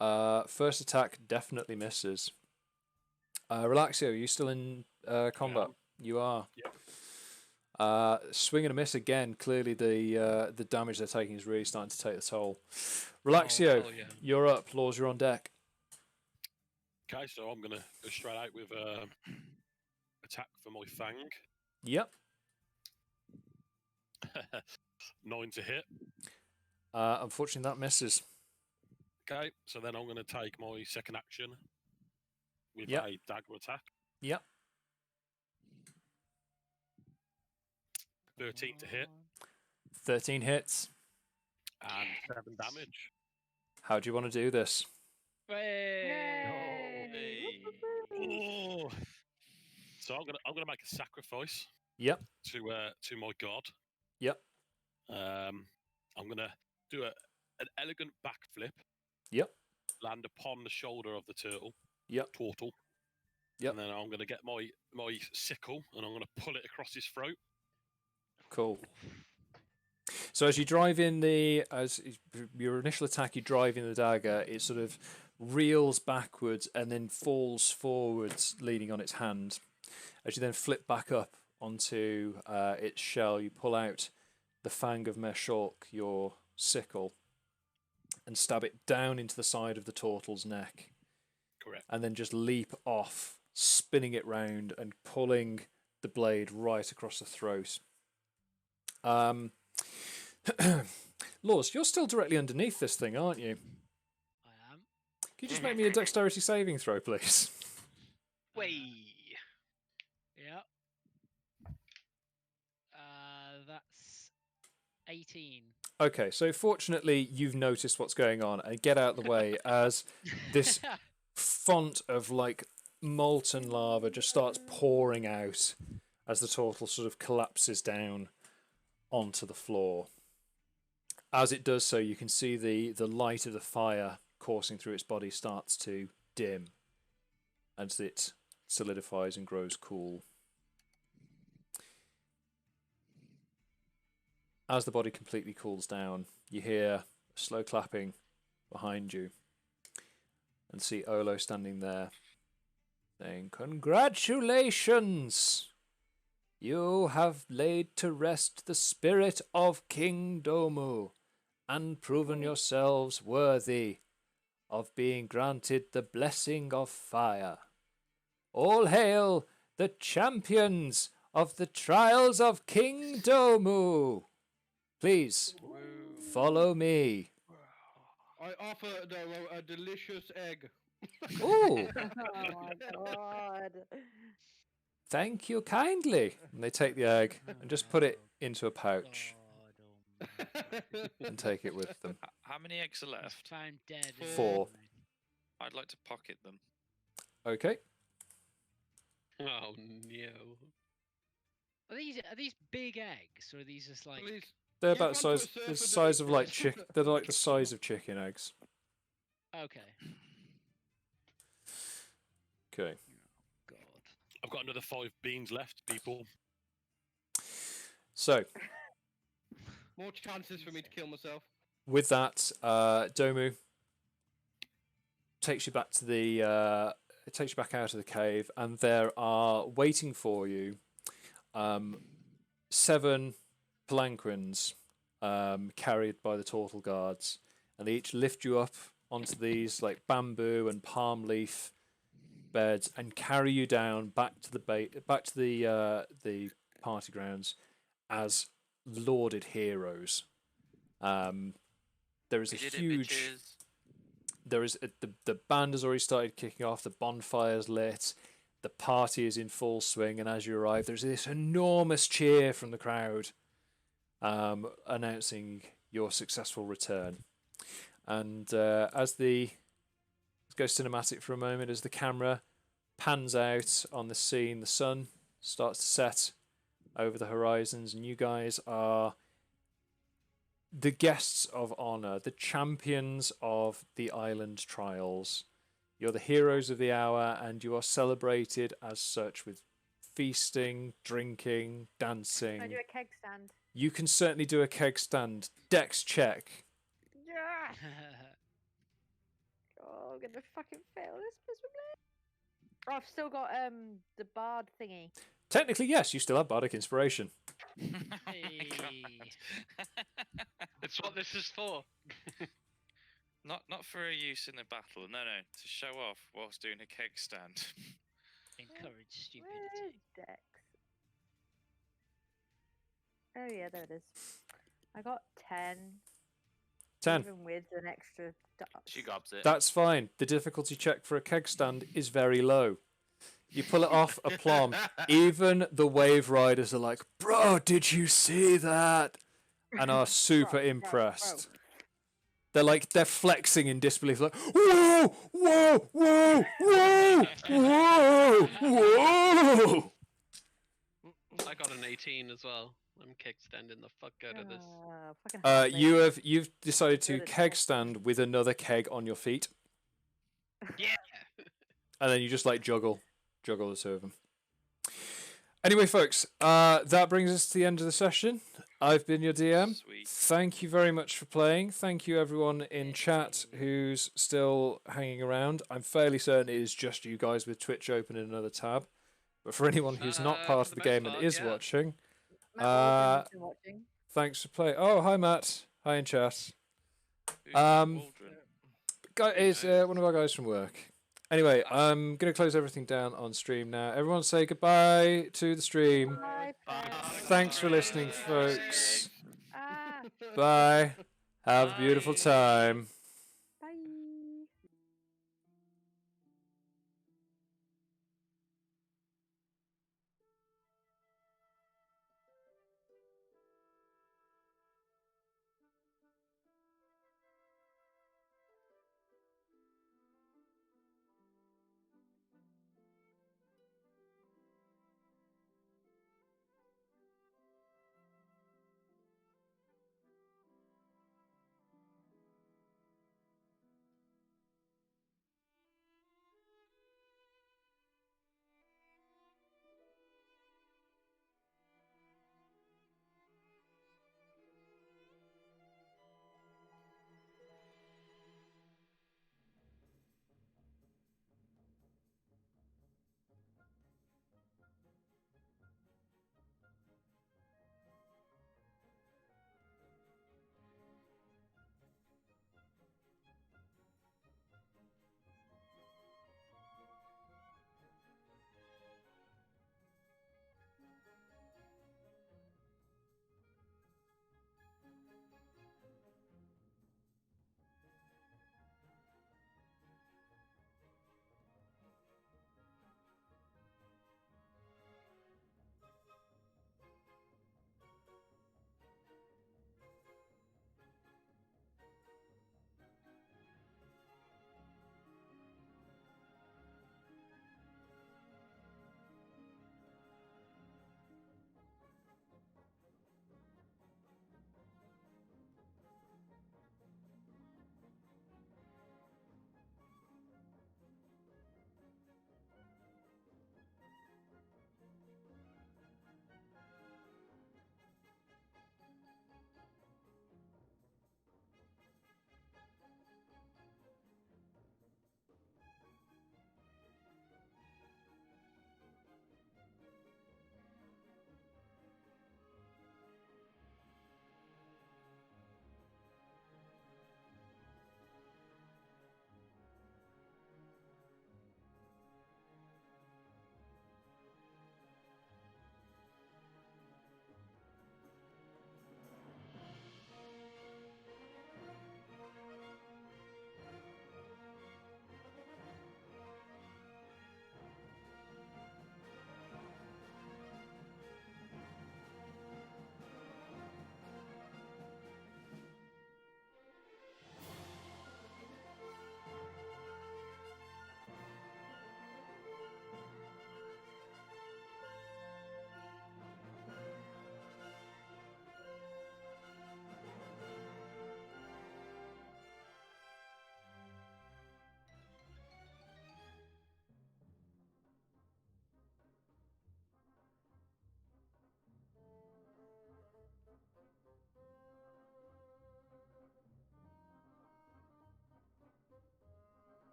E: about.
B: First attack definitely misses. Relaxio, are you still in combat? You are.
G: Yep.
B: Swing and a miss again. Clearly, the damage they're taking is really starting to take the toll. Relaxio,
H: hell yeah.
B: you're up. Lours, you're on deck.
G: Okay, so I'm gonna go straight out with attack for my fang.
B: Yep.
G: 9 to hit.
B: Unfortunately, that misses.
G: Okay, so then I'm gonna take my second action with
B: Yep.
G: a dagger attack.
B: Yep.
G: 13 to hit
B: 13 hits.
G: and 7 damage.
B: How do you want to do this?
G: Oh. So I'm gonna make a sacrifice.
B: Yep.
G: To my god.
B: Yep.
G: I'm gonna do an elegant backflip.
B: Yep.
G: Land upon the shoulder of the turtle.
B: Yep.
G: Tortle.
B: Yep.
G: And then I'm gonna get my sickle and I'm gonna pull it across his throat.
B: Cool. So as you drive in as your initial attack, you drive in the dagger, it sort of reels backwards and then falls forwards, leaning on its hand. As you then flip back up onto its shell, you pull out the Fang of Meshork, your sickle, and stab it down into the side of the turtle's neck.
G: Correct.
B: And then just leap off, spinning it round and pulling the blade right across the throat. Lours, you're still directly underneath this thing, aren't you?
E: I am.
B: Can you just make me a dexterity saving throw, please?
H: Way.
E: Yeah. That's 18.
B: Okay, so fortunately you've noticed what's going on and get out of the way as this font of like molten lava just starts pouring out as the turtle sort of collapses down onto the floor. As it does so, you can see the light of the fire coursing through its body starts to dim as it solidifies and grows cool. As the body completely cools down, you hear a slow clapping behind you and see Olo standing there saying, "Congratulations! You have laid to rest the spirit of King Domu and proven yourselves worthy of being granted the blessing of fire. All hail the champions of the trials of King Domu! Please, follow me."
C: I offer Domu a delicious egg.
B: Ooh!
D: Oh my god.
B: Thank you kindly. And they take the egg and just put it into a pouch and take it with them.
A: How many eggs are left?
E: Found dead.
B: 4.
A: I'd like to pocket them.
B: Okay.
H: Oh no.
E: Are these big eggs, or are these just like?
C: Please.
B: They're
C: You've
B: about
C: gone to a
B: the
C: surfer
B: size of
C: day
B: like
C: for-
B: they're like the size of chicken eggs.
E: Okay.
B: Okay.
E: God.
G: I've got another 5 beans left, people.
B: So
C: More chances for me to kill myself.
B: with that, Domu takes you back to it takes you back out of the cave, and there are waiting for you 7 palanquins carried by the Tortle guards, and they each lift you up onto these like bamboo and palm leaf beds and carry you down back to the party grounds as lauded heroes. There is
F: We
B: a
F: did it,
B: huge.
F: bitches.
B: There is the band has already started kicking off. The bonfire's lit. The party is in full swing, and as you arrive, there's this enormous cheer from the crowd, announcing your successful return. And let's go cinematic for a moment as the camera pans out on the scene. The sun starts to set over the horizons, and you guys are the guests of honor, the champions of the island trials. You're the heroes of the hour, and you are celebrated as such with feasting, drinking, dancing.
D: Can I do a keg stand?
B: You can certainly do a keg stand. Dex check.
D: Yeah. Oh, I'm gonna fucking fail this miserably. Oh, I've still got the bard thingy.
B: Technically, yes, you still have bardic inspiration.
E: Hey.
H: It's what this is for.
A: Not for a use in a battle. No. To show off whilst doing a keg stand.
E: Encourage stupidity.
D: Where's Dex? Oh yeah, there it is. I got 10.
B: 10.
D: Even with an extra.
F: She gobs it.
B: That's fine. The difficulty check for a keg stand is very low. You pull it off aplomb. Even the wave riders are like, bro, did you see that? And are super impressed. They're flexing in disbelief, like, whoa, whoa, whoa, whoa, whoa, whoa.
H: I got an 18 as well. I'm kickstanding the fuck out of this.
B: You've decided to keg stand with another keg on your feet.
H: Yeah.
B: And then you just like juggle the two of them. Anyway, folks, that brings us to the end of the session. I've been your DM.
A: Sweet.
B: Thank you very much for playing. Thank you everyone in chat who's still hanging around. I'm fairly certain it is just you guys with Twitch open in another tab. But for anyone who's not part of the game and is watching, thanks for playing. Oh, hi Matt. Hi in chat. Is one of our guys from work. Anyway, I'm going to close everything down on stream now. Everyone say goodbye to the stream.
D: Bye.
B: Thanks for listening, folks. Bye. Have a beautiful time.